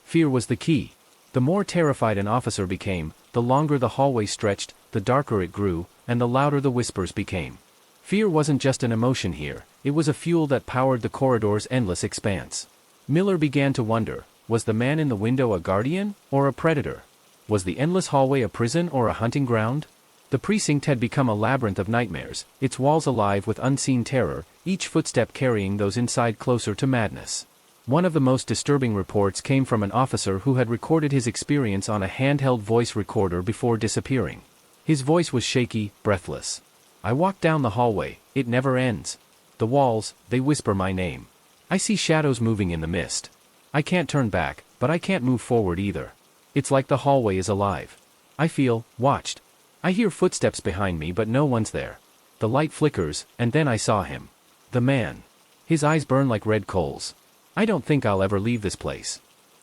Fear was the key. The more terrified an officer became, the longer the hallway stretched, the darker it grew, and the louder the whispers became. Fear wasn't just an emotion here, it was a fuel that powered the corridor's endless expanse. Miller began to wonder, was the man in the window a guardian, or a predator? Was the endless hallway a prison or a hunting ground? The precinct had become a labyrinth of nightmares, its walls alive with unseen terror, each footstep carrying those inside closer to madness. One of the most disturbing reports came from an officer who had recorded his experience on a handheld voice recorder before disappearing. His voice was shaky, breathless. "I walk down the hallway, it never ends. The walls, they whisper my name. I see shadows moving in the mist. I can't turn back, but I can't move forward either. It's like the hallway is alive. I feel watched. I hear footsteps behind me but no one's there. The light flickers, and then I saw him. The man. His eyes burn like red coals. I don't think I'll ever leave this place."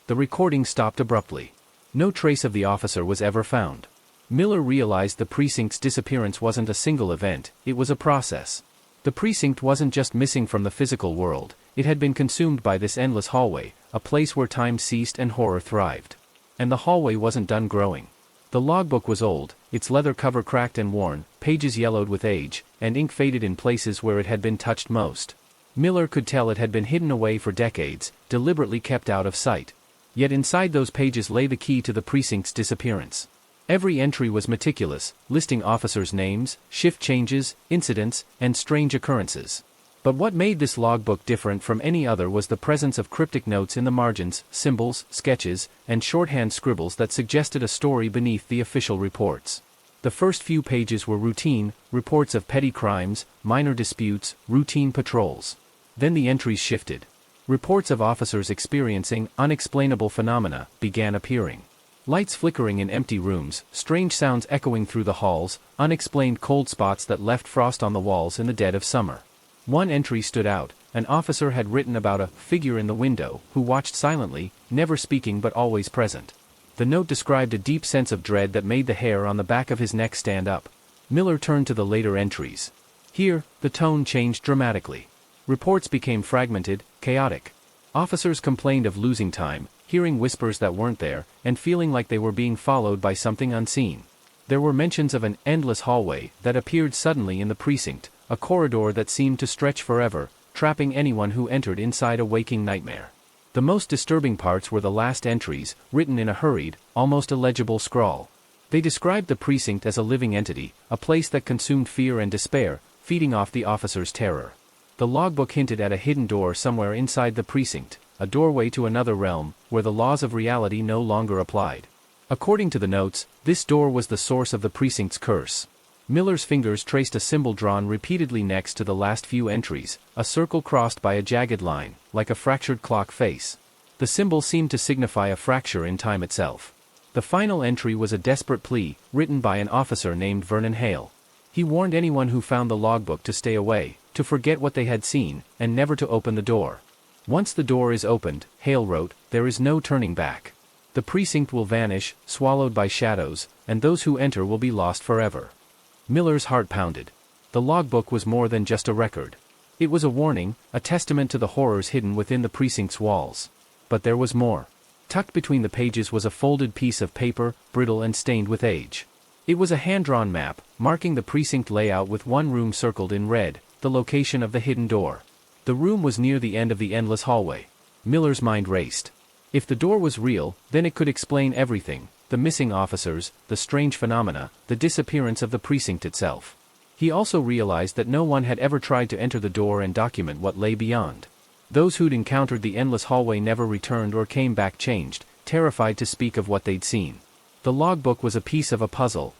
The recording stopped abruptly. No trace of the officer was ever found. Miller realized the precinct's disappearance wasn't a single event, it was a process. The precinct wasn't just missing from the physical world, it had been consumed by this endless hallway, a place where time ceased and horror thrived. And the hallway wasn't done growing. The logbook was old, its leather cover cracked and worn, pages yellowed with age, and ink faded in places where it had been touched most. Miller could tell it had been hidden away for decades, deliberately kept out of sight. Yet inside those pages lay the key to the precinct's disappearance. Every entry was meticulous, listing officers' names, shift changes, incidents, and strange occurrences. But what made this logbook different from any other was the presence of cryptic notes in the margins, symbols, sketches, and shorthand scribbles that suggested a story beneath the official reports. The first few pages were routine, reports of petty crimes, minor disputes, routine patrols. Then the entries shifted. Reports of officers experiencing unexplainable phenomena began appearing. Lights flickering in empty rooms, strange sounds echoing through the halls, unexplained cold spots that left frost on the walls in the dead of summer. One entry stood out. An officer had written about a figure in the window who watched silently, never speaking but always present. The note described a deep sense of dread that made the hair on the back of his neck stand up. Miller turned to the later entries. Here, the tone changed dramatically. Reports became fragmented, chaotic. Officers complained of losing time, hearing whispers that weren't there, and feeling like they were being followed by something unseen. There were mentions of an endless hallway that appeared suddenly in the precinct, a corridor that seemed to stretch forever, trapping anyone who entered inside a waking nightmare. The most disturbing parts were the last entries, written in a hurried, almost illegible scrawl. They described the precinct as a living entity, a place that consumed fear and despair, feeding off the officers' terror. The logbook hinted at a hidden door somewhere inside the precinct, a doorway to another realm, where the laws of reality no longer applied. According to the notes, this door was the source of the precinct's curse. Miller's fingers traced a symbol drawn repeatedly next to the last few entries, a circle crossed by a jagged line, like a fractured clock face. The symbol seemed to signify a fracture in time itself. The final entry was a desperate plea, written by an officer named Vernon Hale. He warned anyone who found the logbook to stay away, to forget what they had seen, and never to open the door. Once the door is opened, Hale wrote, there is no turning back. The precinct will vanish, swallowed by shadows, and those who enter will be lost forever. Miller's heart pounded. The logbook was more than just a record. It was a warning, a testament to the horrors hidden within the precinct's walls. But there was more. Tucked between the pages was a folded piece of paper, brittle and stained with age. It was a hand-drawn map, marking the precinct layout with one room circled in red, the location of the hidden door. The room was near the end of the endless hallway. Miller's mind raced. If the door was real, then it could explain everything. The missing officers, the strange phenomena, the disappearance of the precinct itself. He also realized that no one had ever tried to enter the door and document what lay beyond. Those who'd encountered the endless hallway never returned or came back changed, terrified to speak of what they'd seen. The logbook was a piece of a puzzle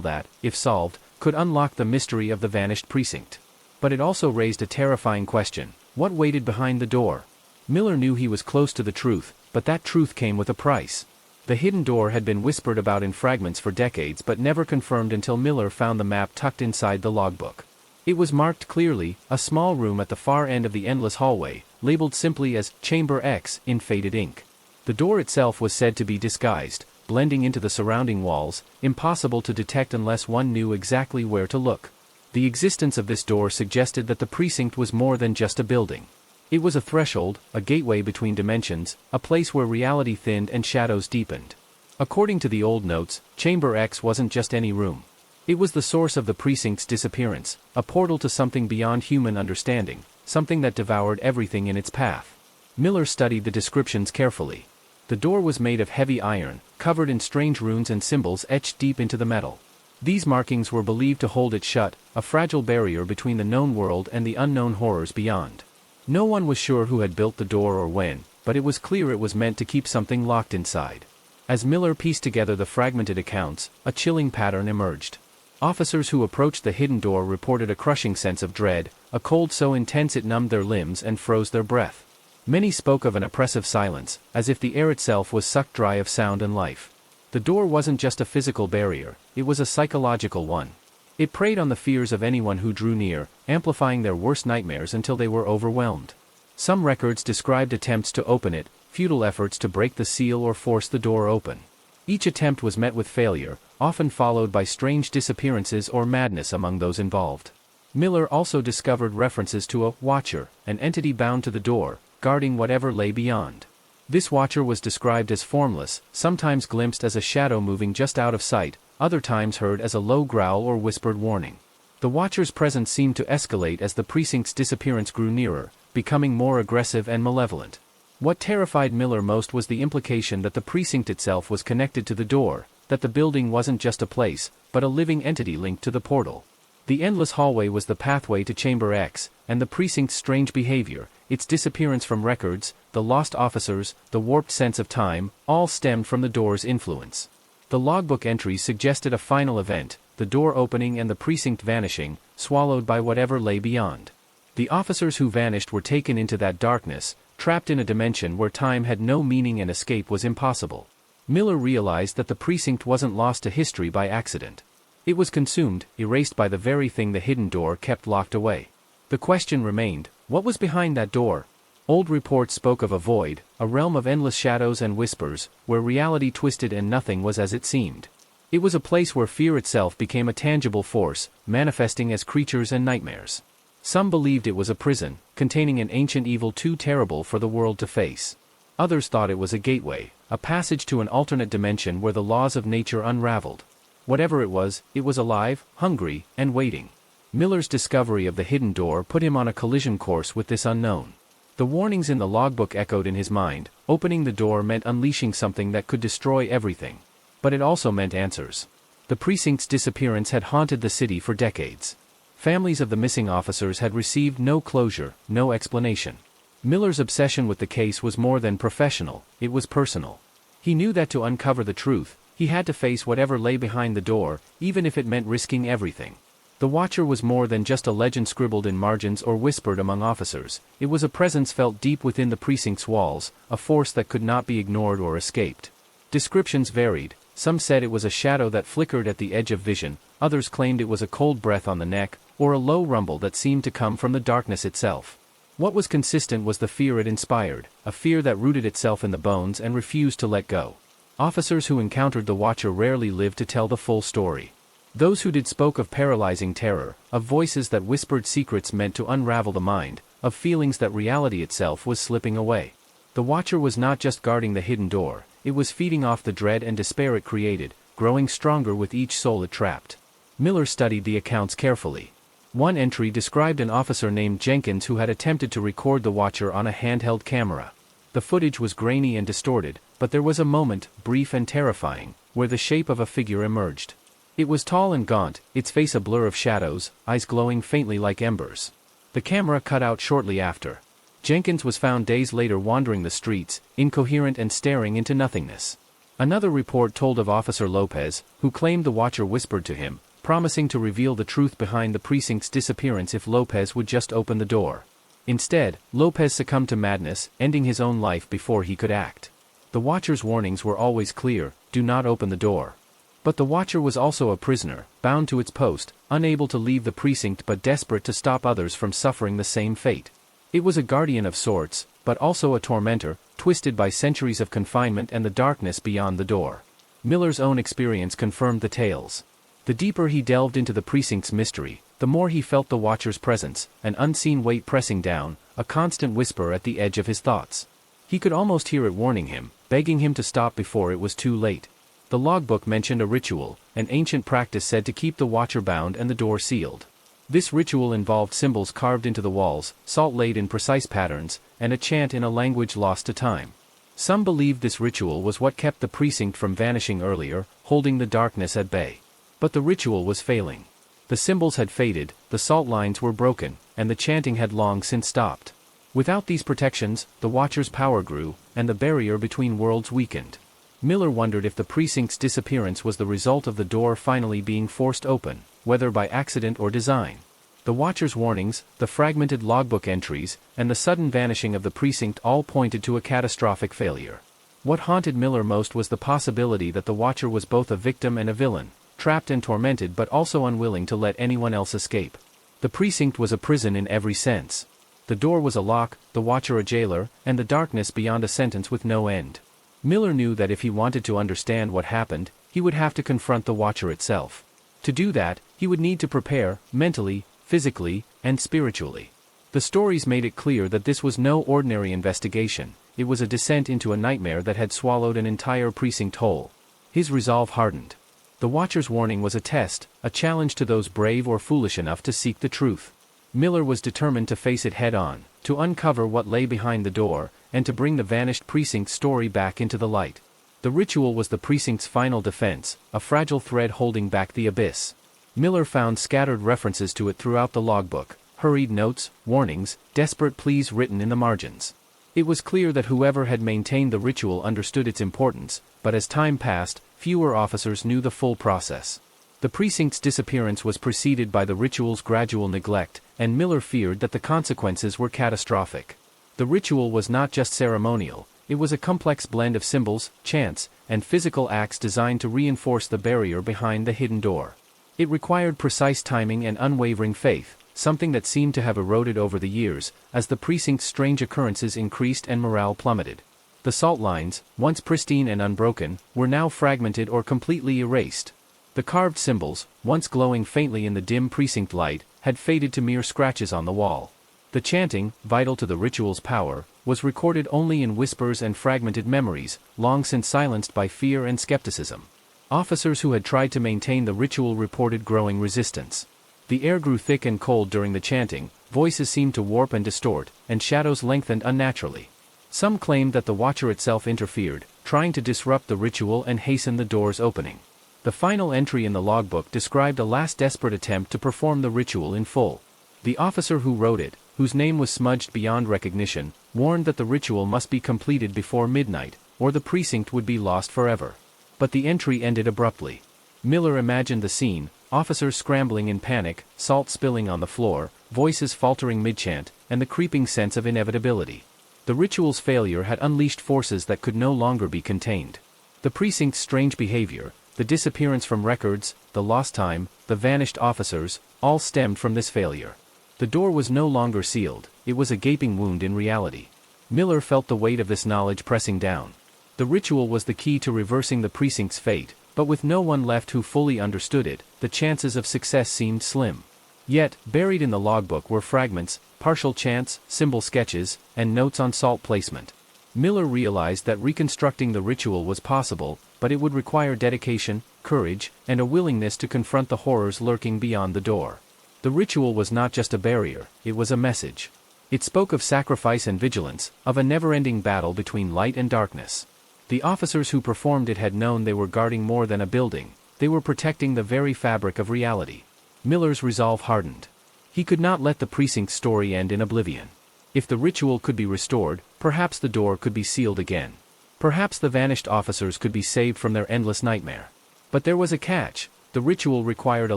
that, if solved, could unlock the mystery of the vanished precinct. But it also raised a terrifying question. What waited behind the door? Miller knew he was close to the truth, but that truth came with a price. The hidden door had been whispered about in fragments for decades but never confirmed until Miller found the map tucked inside the logbook. It was marked clearly, a small room at the far end of the endless hallway, labeled simply as Chamber X in faded ink. The door itself was said to be disguised, blending into the surrounding walls, impossible to detect unless one knew exactly where to look. The existence of this door suggested that the precinct was more than just a building. It was a threshold, a gateway between dimensions, a place where reality thinned and shadows deepened. According to the old notes, Chamber X wasn't just any room. It was the source of the precinct's disappearance, a portal to something beyond human understanding, something that devoured everything in its path. Miller studied the descriptions carefully. The door was made of heavy iron, covered in strange runes and symbols etched deep into the metal. These markings were believed to hold it shut, a fragile barrier between the known world and the unknown horrors beyond. No one was sure who had built the door or when, but it was clear it was meant to keep something locked inside. As Miller pieced together the fragmented accounts, a chilling pattern emerged. Officers who approached the hidden door reported a crushing sense of dread, a cold so intense it numbed their limbs and froze their breath. Many spoke of an oppressive silence, as if the air itself was sucked dry of sound and life. The door wasn't just a physical barrier, it was a psychological one. It preyed on the fears of anyone who drew near, amplifying their worst nightmares until they were overwhelmed. Some records described attempts to open it, futile efforts to break the seal or force the door open. Each attempt was met with failure, often followed by strange disappearances or madness among those involved. Miller also discovered references to a watcher, an entity bound to the door, guarding whatever lay beyond. This watcher was described as formless, sometimes glimpsed as a shadow moving just out of sight, other times heard as a low growl or whispered warning. The watcher's presence seemed to escalate as the precinct's disappearance grew nearer, becoming more aggressive and malevolent. What terrified Miller most was the implication that the precinct itself was connected to the door, that the building wasn't just a place, but a living entity linked to the portal. The endless hallway was the pathway to Chamber X, and the precinct's strange behavior, its disappearance from records, the lost officers, the warped sense of time, all stemmed from the door's influence. The logbook entries suggested a final event, the door opening and the precinct vanishing, swallowed by whatever lay beyond. The officers who vanished were taken into that darkness, trapped in a dimension where time had no meaning and escape was impossible. Miller realized that the precinct wasn't lost to history by accident. It was consumed, erased by the very thing the hidden door kept locked away. The question remained, what was behind that door? Old reports spoke of a void, a realm of endless shadows and whispers, where reality twisted and nothing was as it seemed. It was a place where fear itself became a tangible force, manifesting as creatures and nightmares. Some believed it was a prison, containing an ancient evil too terrible for the world to face. Others thought it was a gateway, a passage to an alternate dimension where the laws of nature unraveled. Whatever it was alive, hungry, and waiting. Miller's discovery of the hidden door put him on a collision course with this unknown. The warnings in the logbook echoed in his mind. Opening the door meant unleashing something that could destroy everything. But it also meant answers. The precinct's disappearance had haunted the city for decades. Families of the missing officers had received no closure, no explanation. Miller's obsession with the case was more than professional, it was personal. He knew that to uncover the truth, he had to face whatever lay behind the door, even if it meant risking everything. The Watcher was more than just a legend scribbled in margins or whispered among officers. It was a presence felt deep within the precinct's walls, a force that could not be ignored or escaped. Descriptions varied. Some said it was a shadow that flickered at the edge of vision, others claimed it was a cold breath on the neck, or a low rumble that seemed to come from the darkness itself. What was consistent was the fear it inspired, a fear that rooted itself in the bones and refused to let go. Officers who encountered the Watcher rarely lived to tell the full story. Those who did spoke of paralyzing terror, of voices that whispered secrets meant to unravel the mind, of feelings that reality itself was slipping away. The Watcher was not just guarding the hidden door, it was feeding off the dread and despair it created, growing stronger with each soul it trapped. Miller studied the accounts carefully. One entry described an officer named Jenkins who had attempted to record the Watcher on a handheld camera. The footage was grainy and distorted, but there was a moment, brief and terrifying, where the shape of a figure emerged. It was tall and gaunt, its face a blur of shadows, eyes glowing faintly like embers. The camera cut out shortly after. Jenkins was found days later wandering the streets, incoherent and staring into nothingness. Another report told of Officer Lopez, who claimed the Watcher whispered to him, promising to reveal the truth behind the precinct's disappearance if Lopez would just open the door. Instead, Lopez succumbed to madness, ending his own life before he could act. The Watcher's warnings were always clear: do not open the door. But the Watcher was also a prisoner, bound to its post, unable to leave the precinct but desperate to stop others from suffering the same fate. It was a guardian of sorts, but also a tormentor, twisted by centuries of confinement and the darkness beyond the door. Miller's own experience confirmed the tales. The deeper he delved into the precinct's mystery, the more he felt the Watcher's presence, an unseen weight pressing down, a constant whisper at the edge of his thoughts. He could almost hear it warning him, begging him to stop before it was too late. The logbook mentioned a ritual, an ancient practice said to keep the Watcher bound and the door sealed. This ritual involved symbols carved into the walls, salt laid in precise patterns, and a chant in a language lost to time. Some believed this ritual was what kept the precinct from vanishing earlier, holding the darkness at bay. But the ritual was failing. The symbols had faded, the salt lines were broken, and the chanting had long since stopped. Without these protections, the Watcher's power grew, and the barrier between worlds weakened. Miller wondered if the precinct's disappearance was the result of the door finally being forced open, whether by accident or design. The Watcher's warnings, the fragmented logbook entries, and the sudden vanishing of the precinct all pointed to a catastrophic failure. What haunted Miller most was the possibility that the Watcher was both a victim and a villain, trapped and tormented but also unwilling to let anyone else escape. The precinct was a prison in every sense. The door was a lock, the Watcher a jailer, and the darkness beyond a sentence with no end. Miller knew that if he wanted to understand what happened, he would have to confront the Watcher itself. To do that, he would need to prepare, mentally, physically, and spiritually. The stories made it clear that this was no ordinary investigation. it was a descent into a nightmare that had swallowed an entire precinct whole. His resolve hardened. The Watcher's warning was a test, a challenge to those brave or foolish enough to seek the truth. Miller was determined to face it head-on, to uncover what lay behind the door, and to bring the vanished precinct's story back into the light. The ritual was the precinct's final defense, a fragile thread holding back the abyss. Miller found scattered references to it throughout the logbook, hurried notes, warnings, desperate pleas written in the margins. It was clear that whoever had maintained the ritual understood its importance, but as time passed, fewer officers knew the full process. The precinct's disappearance was preceded by the ritual's gradual neglect, and Miller feared that the consequences were catastrophic. The ritual was not just ceremonial, it was a complex blend of symbols, chants, and physical acts designed to reinforce the barrier behind the hidden door. It required precise timing and unwavering faith, something that seemed to have eroded over the years, as the precinct's strange occurrences increased and morale plummeted. The salt lines, once pristine and unbroken, were now fragmented or completely erased. The carved symbols, once glowing faintly in the dim precinct light, had faded to mere scratches on the wall. The chanting, vital to the ritual's power, was recorded only in whispers and fragmented memories, long since silenced by fear and skepticism. Officers who had tried to maintain the ritual reported growing resistance. The air grew thick and cold during the chanting, voices seemed to warp and distort, and shadows lengthened unnaturally. Some claimed that the Watcher itself interfered, trying to disrupt the ritual and hasten the door's opening. The final entry in the logbook described a last desperate attempt to perform the ritual in full. The officer who wrote it, whose name was smudged beyond recognition, warned that the ritual must be completed before midnight, or the precinct would be lost forever. But the entry ended abruptly. Miller imagined the scene, officers scrambling in panic, salt spilling on the floor, voices faltering mid-chant, and the creeping sense of inevitability. The ritual's failure had unleashed forces that could no longer be contained. The precinct's strange behavior, the disappearance from records, the lost time, the vanished officers, all stemmed from this failure. The door was no longer sealed, it was a gaping wound in reality. Miller felt the weight of this knowledge pressing down. The ritual was the key to reversing the precinct's fate, but with no one left who fully understood it, the chances of success seemed slim. Yet, buried in the logbook were fragments, partial chants, symbol sketches, and notes on salt placement. Miller realized that reconstructing the ritual was possible, but it would require dedication, courage, and a willingness to confront the horrors lurking beyond the door. The ritual was not just a barrier, it was a message. It spoke of sacrifice and vigilance, of a never-ending battle between light and darkness. The officers who performed it had known they were guarding more than a building, they were protecting the very fabric of reality. Miller's resolve hardened. He could not let the precinct's story end in oblivion. If the ritual could be restored, perhaps the door could be sealed again. Perhaps the vanished officers could be saved from their endless nightmare. But there was a catch. The ritual required a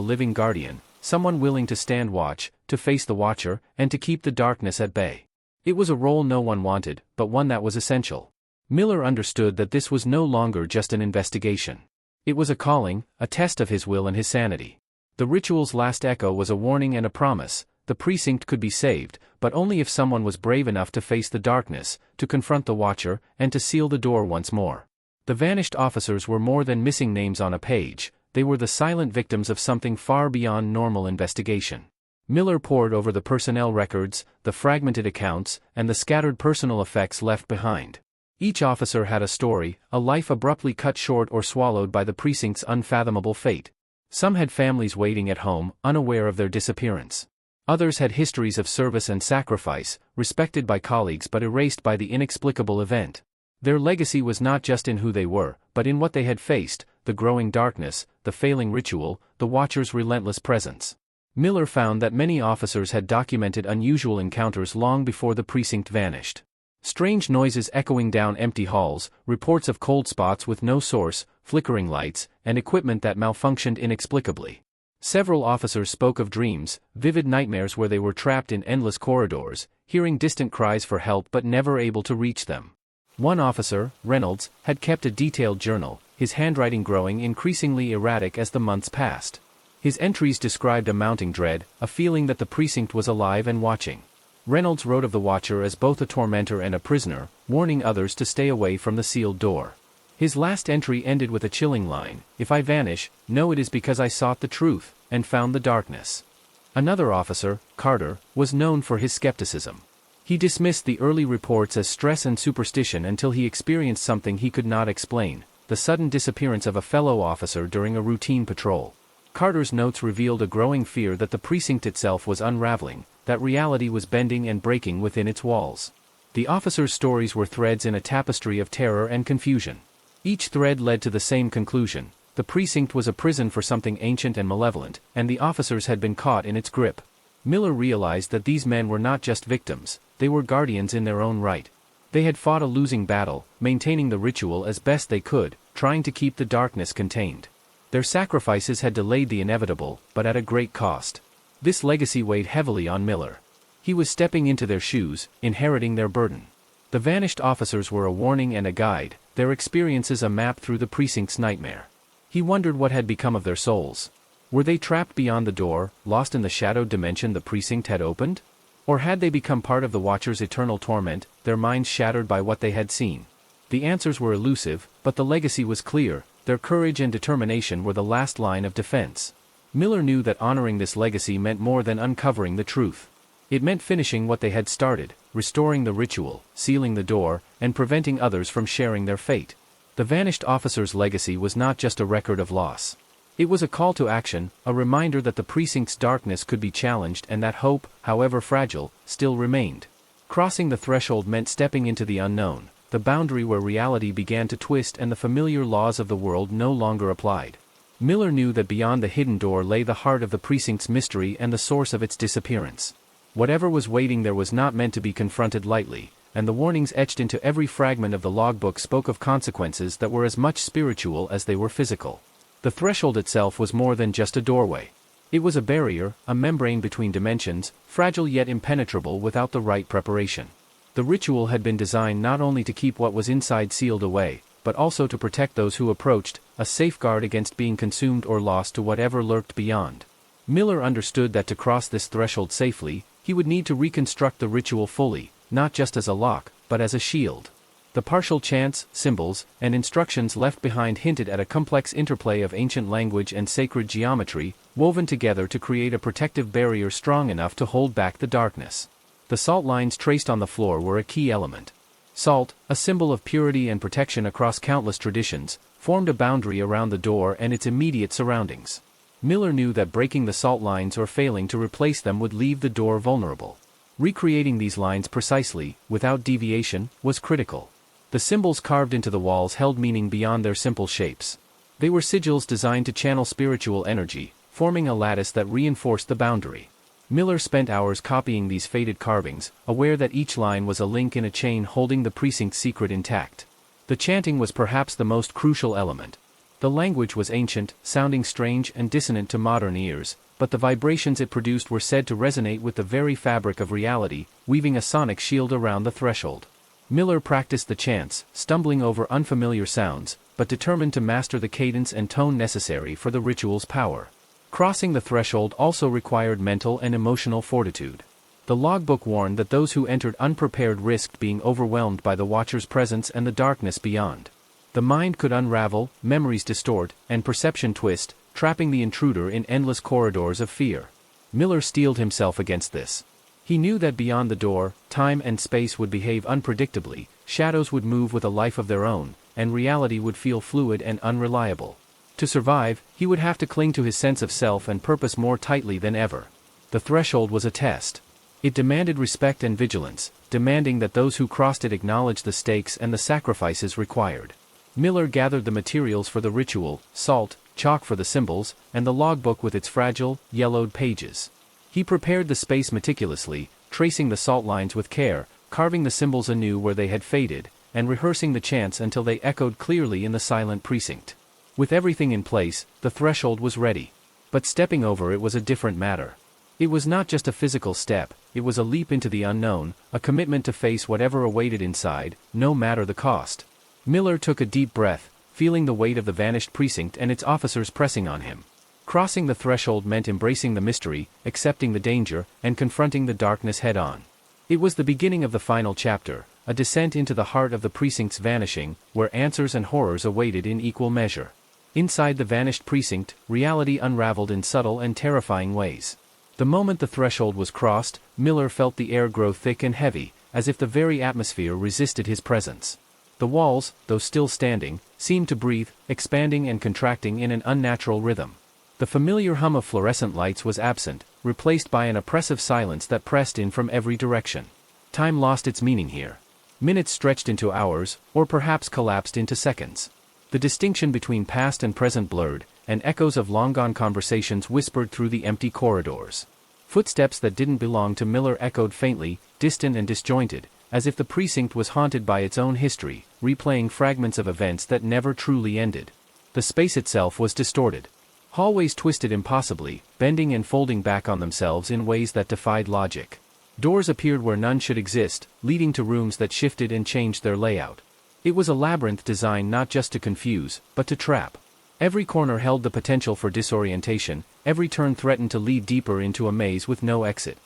living guardian, someone willing to stand watch, to face the Watcher, and to keep the darkness at bay. It was a role no one wanted, but one that was essential. Miller understood that this was no longer just an investigation. It was a calling, a test of his will and his sanity. The ritual's last echo was a warning and a promise. The precinct could be saved, but only if someone was brave enough to face the darkness, to confront the Watcher, and to seal the door once more. The vanished officers were more than missing names on a page, they were the silent victims of something far beyond normal investigation. Miller pored over the personnel records, the fragmented accounts, and the scattered personal effects left behind. Each officer had a story, a life abruptly cut short or swallowed by the precinct's unfathomable fate. Some had families waiting at home, unaware of their disappearance. Others had histories of service and sacrifice, respected by colleagues but erased by the inexplicable event. Their legacy was not just in who they were, but in what they had faced, the growing darkness, the failing ritual, the Watcher's relentless presence. Miller found that many officers had documented unusual encounters long before the precinct vanished. Strange noises echoing down empty halls, reports of cold spots with no source, flickering lights, and equipment that malfunctioned inexplicably. Several officers spoke of dreams, vivid nightmares where they were trapped in endless corridors, hearing distant cries for help but never able to reach them. One officer, Reynolds, had kept a detailed journal, his handwriting growing increasingly erratic as the months passed. His entries described a mounting dread, a feeling that the precinct was alive and watching. Reynolds wrote of the Watcher as both a tormentor and a prisoner, warning others to stay away from the sealed door. His last entry ended with a chilling line, "If I vanish, know it is because I sought the truth, and found the darkness." Another officer, Carter, was known for his skepticism. He dismissed the early reports as stress and superstition until he experienced something he could not explain: the sudden disappearance of a fellow officer during a routine patrol. Carter's notes revealed a growing fear that the precinct itself was unraveling, that reality was bending and breaking within its walls. The officers' stories were threads in a tapestry of terror and confusion. Each thread led to the same conclusion: the precinct was a prison for something ancient and malevolent, and the officers had been caught in its grip. Miller realized that these men were not just victims, they were guardians in their own right. They had fought a losing battle, maintaining the ritual as best they could, trying to keep the darkness contained. Their sacrifices had delayed the inevitable, but at a great cost. This legacy weighed heavily on Miller. He was stepping into their shoes, inheriting their burden. The vanished officers were a warning and a guide, their experiences a map through the precinct's nightmare. He wondered what had become of their souls. Were they trapped beyond the door, lost in the shadowed dimension the precinct had opened? Or had they become part of the Watcher's eternal torment, their minds shattered by what they had seen? The answers were elusive, but the legacy was clear: their courage and determination were the last line of defense. Miller knew that honoring this legacy meant more than uncovering the truth. It meant finishing what they had started, restoring the ritual, sealing the door, and preventing others from sharing their fate. The vanished officer's legacy was not just a record of loss. It was a call to action, a reminder that the precinct's darkness could be challenged and that hope, however fragile, still remained. Crossing the threshold meant stepping into the unknown, the boundary where reality began to twist and the familiar laws of the world no longer applied. Miller knew that beyond the hidden door lay the heart of the precinct's mystery and the source of its disappearance. Whatever was waiting there was not meant to be confronted lightly, and the warnings etched into every fragment of the logbook spoke of consequences that were as much spiritual as they were physical. The threshold itself was more than just a doorway. It was a barrier, a membrane between dimensions, fragile yet impenetrable without the right preparation. The ritual had been designed not only to keep what was inside sealed away, but also to protect those who approached, a safeguard against being consumed or lost to whatever lurked beyond. Miller understood that to cross this threshold safely, he would need to reconstruct the ritual fully, not just as a lock, but as a shield. The partial chants, symbols, and instructions left behind hinted at a complex interplay of ancient language and sacred geometry, woven together to create a protective barrier strong enough to hold back the darkness. The salt lines traced on the floor were a key element. Salt, a symbol of purity and protection across countless traditions, formed a boundary around the door and its immediate surroundings. Miller knew that breaking the salt lines or failing to replace them would leave the door vulnerable. Recreating these lines precisely, without deviation, was critical. The symbols carved into the walls held meaning beyond their simple shapes. They were sigils designed to channel spiritual energy, forming a lattice that reinforced the boundary. Miller spent hours copying these faded carvings, aware that each line was a link in a chain holding the precinct's secret intact. The chanting was perhaps the most crucial element. The language was ancient, sounding strange and dissonant to modern ears, but the vibrations it produced were said to resonate with the very fabric of reality, weaving a sonic shield around the threshold. Miller practiced the chants, stumbling over unfamiliar sounds, but determined to master the cadence and tone necessary for the ritual's power. Crossing the threshold also required mental and emotional fortitude. The logbook warned that those who entered unprepared risked being overwhelmed by the Watcher's presence and the darkness beyond. The mind could unravel, memories distort, and perception twist, trapping the intruder in endless corridors of fear. Miller steeled himself against this. He knew that beyond the door, time and space would behave unpredictably, shadows would move with a life of their own, and reality would feel fluid and unreliable. To survive, he would have to cling to his sense of self and purpose more tightly than ever. The threshold was a test. It demanded respect and vigilance, demanding that those who crossed it acknowledge the stakes and the sacrifices required. Miller gathered the materials for the ritual: salt, chalk for the symbols, and the logbook with its fragile, yellowed pages. He prepared the space meticulously, tracing the salt lines with care, carving the symbols anew where they had faded, and rehearsing the chants until they echoed clearly in the silent precinct. With everything in place, the threshold was ready. But stepping over it was a different matter. It was not just a physical step, it was a leap into the unknown, a commitment to face whatever awaited inside, no matter the cost. Miller took a deep breath, feeling the weight of the vanished precinct and its officers pressing on him. Crossing the threshold meant embracing the mystery, accepting the danger, and confronting the darkness head-on. It was the beginning of the final chapter, a descent into the heart of the precinct's vanishing, where answers and horrors awaited in equal measure. Inside the vanished precinct, reality unraveled in subtle and terrifying ways. The moment the threshold was crossed, Miller felt the air grow thick and heavy, as if the very atmosphere resisted his presence. The walls, though still standing, seemed to breathe, expanding and contracting in an unnatural rhythm. The familiar hum of fluorescent lights was absent, replaced by an oppressive silence that pressed in from every direction. Time lost its meaning here. Minutes stretched into hours, or perhaps collapsed into seconds. The distinction between past and present blurred, and echoes of long-gone conversations whispered through the empty corridors. Footsteps that didn't belong to Miller echoed faintly, distant and disjointed, as if the precinct was haunted by its own history, replaying fragments of events that never truly ended. The space itself was distorted. Hallways twisted impossibly, bending and folding back on themselves in ways that defied logic. Doors appeared where none should exist, leading to rooms that shifted and changed their layout. It was a labyrinth designed not just to confuse, but to trap. Every corner held the potential for disorientation, every turn threatened to lead deeper into a maze with no exit.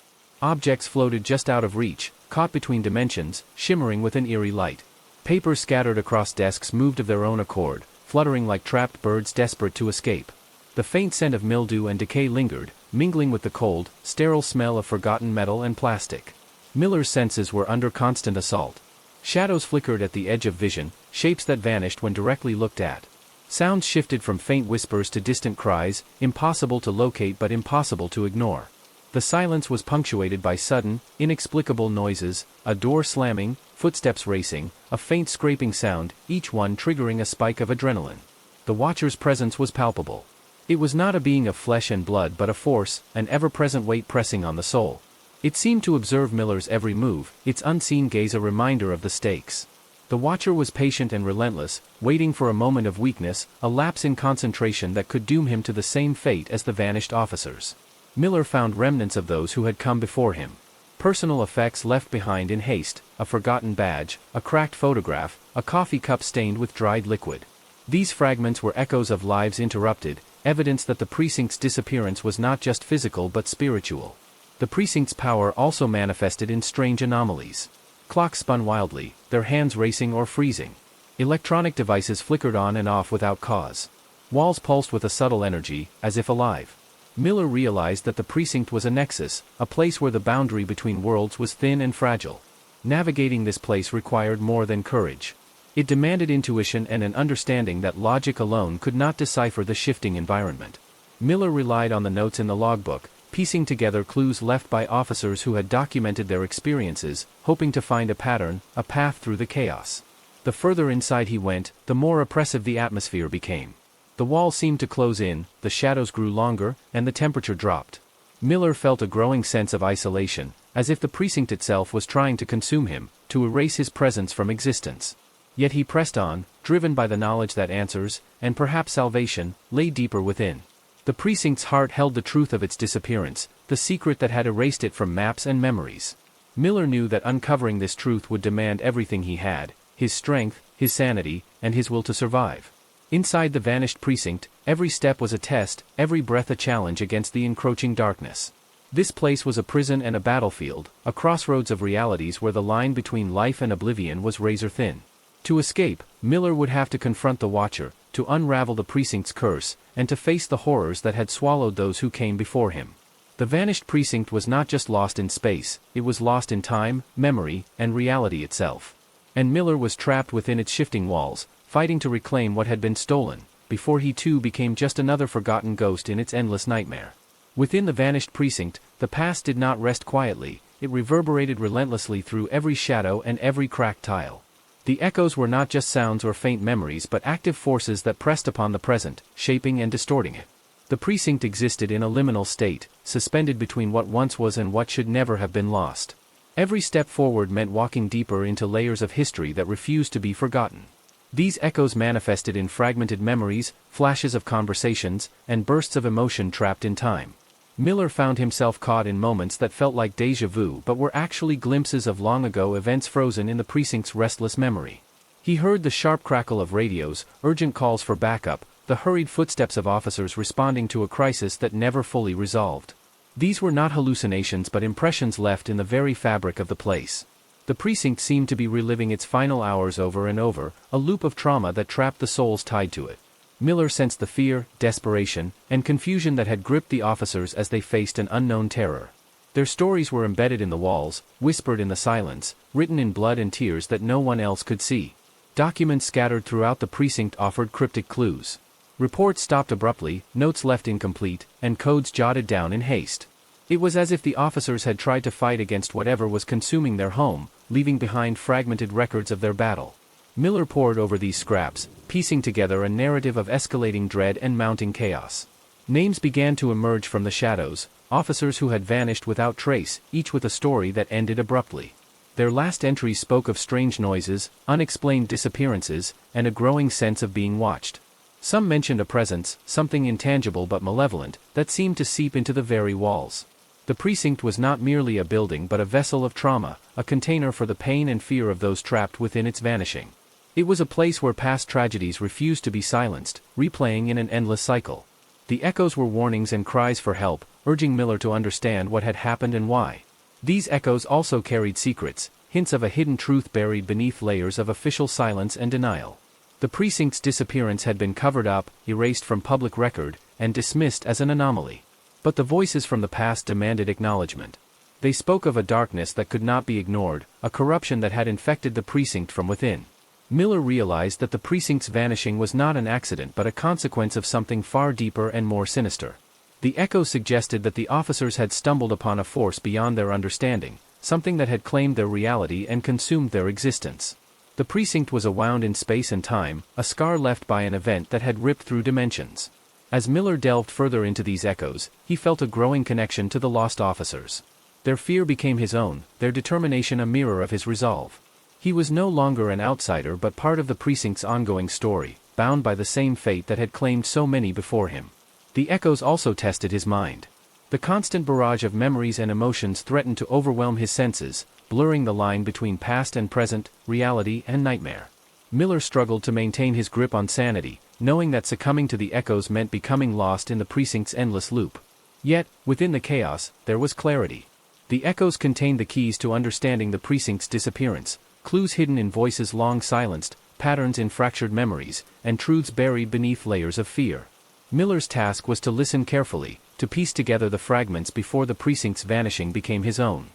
Objects floated just out of reach, caught between dimensions, shimmering with an eerie light. Papers scattered across desks moved of their own accord, fluttering like trapped birds desperate to escape. The faint scent of mildew and decay lingered, mingling with the cold, sterile smell of forgotten metal and plastic. Miller's senses were under constant assault. Shadows flickered at the edge of vision, shapes that vanished when directly looked at. Sounds shifted from faint whispers to distant cries, impossible to locate but impossible to ignore. The silence was punctuated by sudden, inexplicable noises, a door slamming, footsteps racing, a faint scraping sound, each one triggering a spike of adrenaline. The watcher's presence was palpable. It was not a being of flesh and blood but a force, an ever-present weight pressing on the soul. It seemed to observe Miller's every move, its unseen gaze a reminder of the stakes. The watcher was patient and relentless, waiting for a moment of weakness, a lapse in concentration that could doom him to the same fate as the vanished officers. Miller found remnants of those who had come before him. Personal effects left behind in haste, a forgotten badge, a cracked photograph, a coffee cup stained with dried liquid. These fragments were echoes of lives interrupted, evidence that the precinct's disappearance was not just physical but spiritual. The precinct's power also manifested in strange anomalies. Clocks spun wildly, their hands racing or freezing. Electronic devices flickered on and off without cause. Walls pulsed with a subtle energy, as if alive. Miller realized that the precinct was a nexus, a place where the boundary between worlds was thin and fragile. Navigating this place required more than courage. It demanded intuition and an understanding that logic alone could not decipher the shifting environment. Miller relied on the notes in the logbook, piecing together clues left by officers who had documented their experiences, hoping to find a pattern, a path through the chaos. The further inside he went, the more oppressive the atmosphere became. The walls seemed to close in, the shadows grew longer, and the temperature dropped. Miller felt a growing sense of isolation, as if the precinct itself was trying to consume him, to erase his presence from existence. Yet he pressed on, driven by the knowledge that answers, and perhaps salvation, lay deeper within. The precinct's heart held the truth of its disappearance, the secret that had erased it from maps and memories. Miller knew that uncovering this truth would demand everything he had, his strength, his sanity, and his will to survive. Inside the vanished precinct, every step was a test, every breath a challenge against the encroaching darkness. This place was a prison and a battlefield, a crossroads of realities where the line between life and oblivion was razor-thin. To escape, Miller would have to confront the Watcher, to unravel the precinct's curse, and to face the horrors that had swallowed those who came before him. The vanished precinct was not just lost in space, it was lost in time, memory, and reality itself. And Miller was trapped within its shifting walls, fighting to reclaim what had been stolen, before he too became just another forgotten ghost in its endless nightmare. Within the vanished precinct, the past did not rest quietly, it reverberated relentlessly through every shadow and every cracked tile. The echoes were not just sounds or faint memories but active forces that pressed upon the present, shaping and distorting it. The precinct existed in a liminal state, suspended between what once was and what should never have been lost. Every step forward meant walking deeper into layers of history that refused to be forgotten. These echoes manifested in fragmented memories, flashes of conversations, and bursts of emotion trapped in time. Miller found himself caught in moments that felt like déjà vu but were actually glimpses of long-ago events frozen in the precinct's restless memory. He heard the sharp crackle of radios, urgent calls for backup, the hurried footsteps of officers responding to a crisis that never fully resolved. These were not hallucinations but impressions left in the very fabric of the place. The precinct seemed to be reliving its final hours over and over, a loop of trauma that trapped the souls tied to it. Miller sensed the fear, desperation, and confusion that had gripped the officers as they faced an unknown terror. Their stories were embedded in the walls, whispered in the silence, written in blood and tears that no one else could see. Documents scattered throughout the precinct offered cryptic clues. Reports stopped abruptly, notes left incomplete, and codes jotted down in haste. It was as if the officers had tried to fight against whatever was consuming their home, leaving behind fragmented records of their battle. Miller pored over these scraps, piecing together a narrative of escalating dread and mounting chaos. Names began to emerge from the shadows, officers who had vanished without trace, each with a story that ended abruptly. Their last entries spoke of strange noises, unexplained disappearances, and a growing sense of being watched. Some mentioned a presence, something intangible but malevolent, that seemed to seep into the very walls. The precinct was not merely a building but a vessel of trauma, a container for the pain and fear of those trapped within its vanishing. It was a place where past tragedies refused to be silenced, replaying in an endless cycle. The echoes were warnings and cries for help, urging Miller to understand what had happened and why. These echoes also carried secrets, hints of a hidden truth buried beneath layers of official silence and denial. The precinct's disappearance had been covered up, erased from public record, and dismissed as an anomaly. But the voices from the past demanded acknowledgement. They spoke of a darkness that could not be ignored, a corruption that had infected the precinct from within. Miller realized that the precinct's vanishing was not an accident but a consequence of something far deeper and more sinister. The echoes suggested that the officers had stumbled upon a force beyond their understanding, something that had claimed their reality and consumed their existence. The precinct was a wound in space and time, a scar left by an event that had ripped through dimensions. As Miller delved further into these echoes, he felt a growing connection to the lost officers. Their fear became his own, their determination a mirror of his resolve. He was no longer an outsider but part of the precinct's ongoing story, bound by the same fate that had claimed so many before him. The echoes also tested his mind. The constant barrage of memories and emotions threatened to overwhelm his senses, blurring the line between past and present, reality and nightmare. Miller struggled to maintain his grip on sanity, knowing that succumbing to the echoes meant becoming lost in the precinct's endless loop. Yet, within the chaos, there was clarity. The echoes contained the keys to understanding the precinct's disappearance, clues hidden in voices long silenced, patterns in fractured memories, and truths buried beneath layers of fear. Miller's task was to listen carefully, to piece together the fragments before the precinct's vanishing became his own.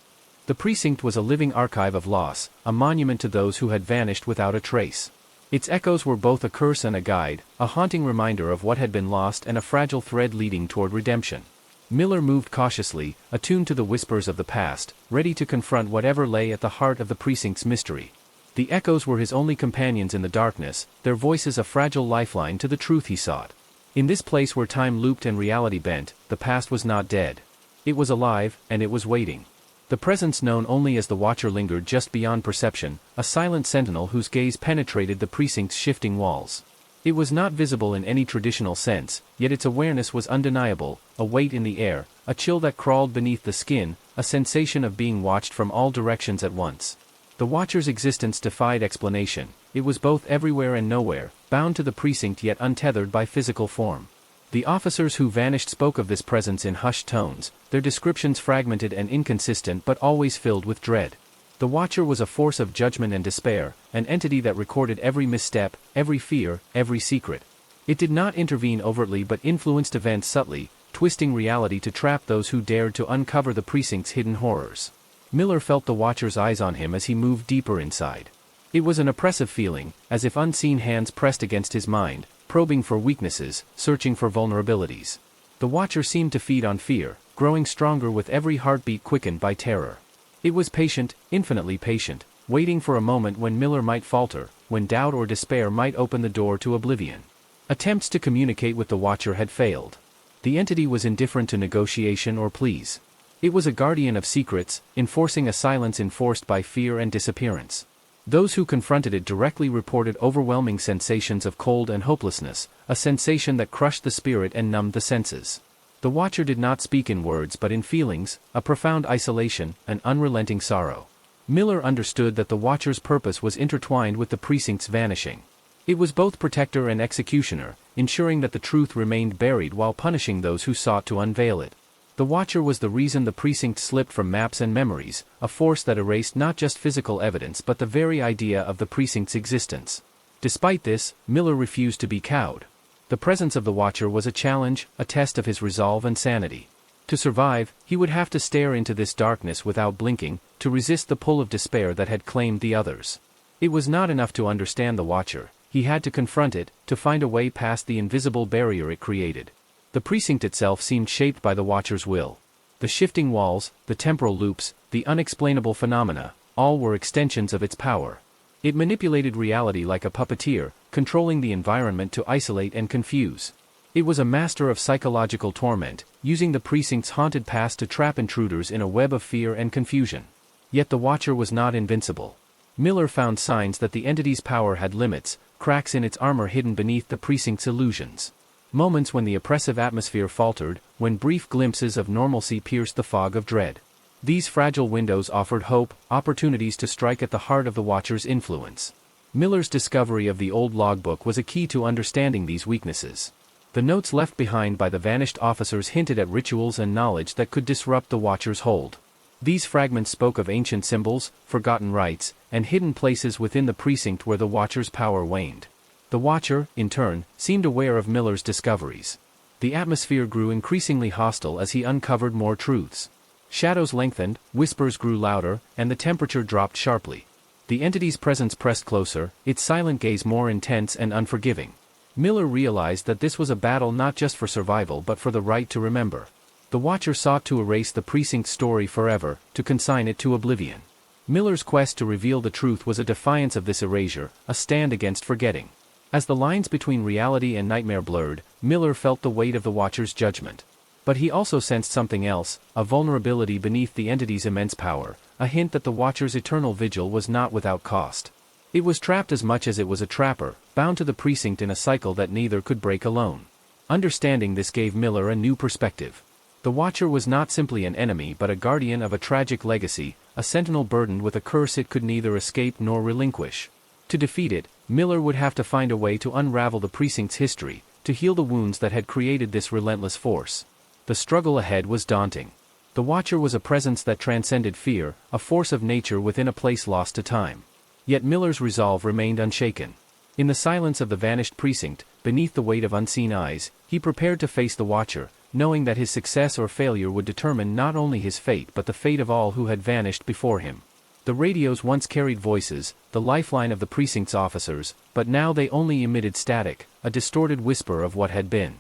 The precinct was a living archive of loss, a monument to those who had vanished without a trace. Its echoes were both a curse and a guide, a haunting reminder of what had been lost and a fragile thread leading toward redemption. Miller moved cautiously, attuned to the whispers of the past, ready to confront whatever lay at the heart of the precinct's mystery. The echoes were his only companions in the darkness, their voices a fragile lifeline to the truth he sought. In this place where time looped and reality bent, the past was not dead. It was alive, and it was waiting. The presence known only as the Watcher lingered just beyond perception, a silent sentinel whose gaze penetrated the precinct's shifting walls. It was not visible in any traditional sense, yet its awareness was undeniable, a weight in the air, a chill that crawled beneath the skin, a sensation of being watched from all directions at once. The Watcher's existence defied explanation. It was both everywhere and nowhere, bound to the precinct yet untethered by physical form. The officers who vanished spoke of this presence in hushed tones, their descriptions fragmented and inconsistent but always filled with dread. The Watcher was a force of judgment and despair, an entity that recorded every misstep, every fear, every secret. It did not intervene overtly but influenced events subtly, twisting reality to trap those who dared to uncover the precinct's hidden horrors. Miller felt the Watcher's eyes on him as he moved deeper inside. It was an oppressive feeling, as if unseen hands pressed against his mind, probing for weaknesses, searching for vulnerabilities. The Watcher seemed to feed on fear, growing stronger with every heartbeat quickened by terror. It was patient, infinitely patient, waiting for a moment when Miller might falter, when doubt or despair might open the door to oblivion. Attempts to communicate with the Watcher had failed. The entity was indifferent to negotiation or pleas. It was a guardian of secrets, enforcing a silence enforced by fear and disappearance. Those who confronted it directly reported overwhelming sensations of cold and hopelessness, a sensation that crushed the spirit and numbed the senses. The Watcher did not speak in words but in feelings, a profound isolation, an unrelenting sorrow. Miller understood that the Watcher's purpose was intertwined with the precinct's vanishing. It was both protector and executioner, ensuring that the truth remained buried while punishing those who sought to unveil it. The Watcher was the reason the precinct slipped from maps and memories, a force that erased not just physical evidence but the very idea of the precinct's existence. Despite this, Miller refused to be cowed. The presence of the Watcher was a challenge, a test of his resolve and sanity. To survive, he would have to stare into this darkness without blinking, to resist the pull of despair that had claimed the others. It was not enough to understand the Watcher, he had to confront it, to find a way past the invisible barrier it created. The precinct itself seemed shaped by the Watcher's will. The shifting walls, the temporal loops, the unexplainable phenomena, all were extensions of its power. It manipulated reality like a puppeteer, controlling the environment to isolate and confuse. It was a master of psychological torment, using the precinct's haunted past to trap intruders in a web of fear and confusion. Yet the Watcher was not invincible. Miller found signs that the entity's power had limits, cracks in its armor hidden beneath the precinct's illusions. Moments when the oppressive atmosphere faltered, when brief glimpses of normalcy pierced the fog of dread. These fragile windows offered hope, opportunities to strike at the heart of the Watcher's influence. Miller's discovery of the old logbook was a key to understanding these weaknesses. The notes left behind by the vanished officers hinted at rituals and knowledge that could disrupt the Watcher's hold. These fragments spoke of ancient symbols, forgotten rites, and hidden places within the precinct where the Watcher's power waned. The Watcher, in turn, seemed aware of Miller's discoveries. The atmosphere grew increasingly hostile as he uncovered more truths. Shadows lengthened, whispers grew louder, and the temperature dropped sharply. The entity's presence pressed closer, its silent gaze more intense and unforgiving. Miller realized that this was a battle not just for survival but for the right to remember. The Watcher sought to erase the precinct's story forever, to consign it to oblivion. Miller's quest to reveal the truth was a defiance of this erasure, a stand against forgetting. As the lines between reality and nightmare blurred, Miller felt the weight of the Watcher's judgment. But he also sensed something else, a vulnerability beneath the entity's immense power, a hint that the Watcher's eternal vigil was not without cost. It was trapped as much as it was a trapper, bound to the precinct in a cycle that neither could break alone. Understanding this gave Miller a new perspective. The Watcher was not simply an enemy but a guardian of a tragic legacy, a sentinel burdened with a curse it could neither escape nor relinquish. To defeat it, Miller would have to find a way to unravel the precinct's history, to heal the wounds that had created this relentless force. The struggle ahead was daunting. The Watcher was a presence that transcended fear, a force of nature within a place lost to time. Yet Miller's resolve remained unshaken. In the silence of the vanished precinct, beneath the weight of unseen eyes, he prepared to face the Watcher, knowing that his success or failure would determine not only his fate but the fate of all who had vanished before him. The radios once carried voices, the lifeline of the precinct's officers, but now they only emitted static, a distorted whisper of what had been.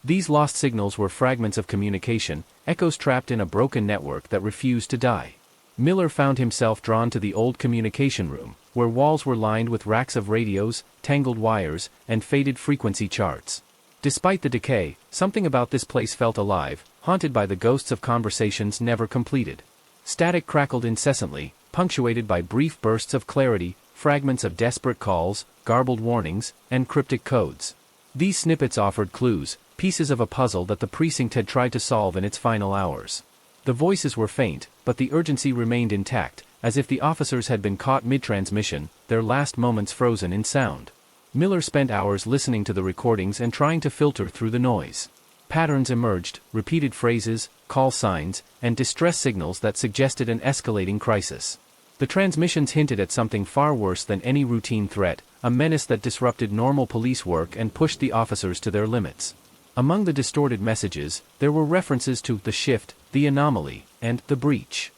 These lost signals were fragments of communication, echoes trapped in a broken network that refused to die. Miller found himself drawn to the old communication room, where walls were lined with racks of radios, tangled wires, and faded frequency charts. Despite the decay, something about this place felt alive, haunted by the ghosts of conversations never completed. Static crackled incessantly, punctuated by brief bursts of clarity, fragments of desperate calls, garbled warnings, and cryptic codes. These snippets offered clues, pieces of a puzzle that the precinct had tried to solve in its final hours. The voices were faint, but the urgency remained intact, as if the officers had been caught mid-transmission, their last moments frozen in sound. Miller spent hours listening to the recordings and trying to filter through the noise. Patterns emerged, repeated phrases, call signs, and distress signals that suggested an escalating crisis. The transmissions hinted at something far worse than any routine threat, a menace that disrupted normal police work and pushed the officers to their limits. Among the distorted messages, there were references to the shift, the anomaly, and the breach.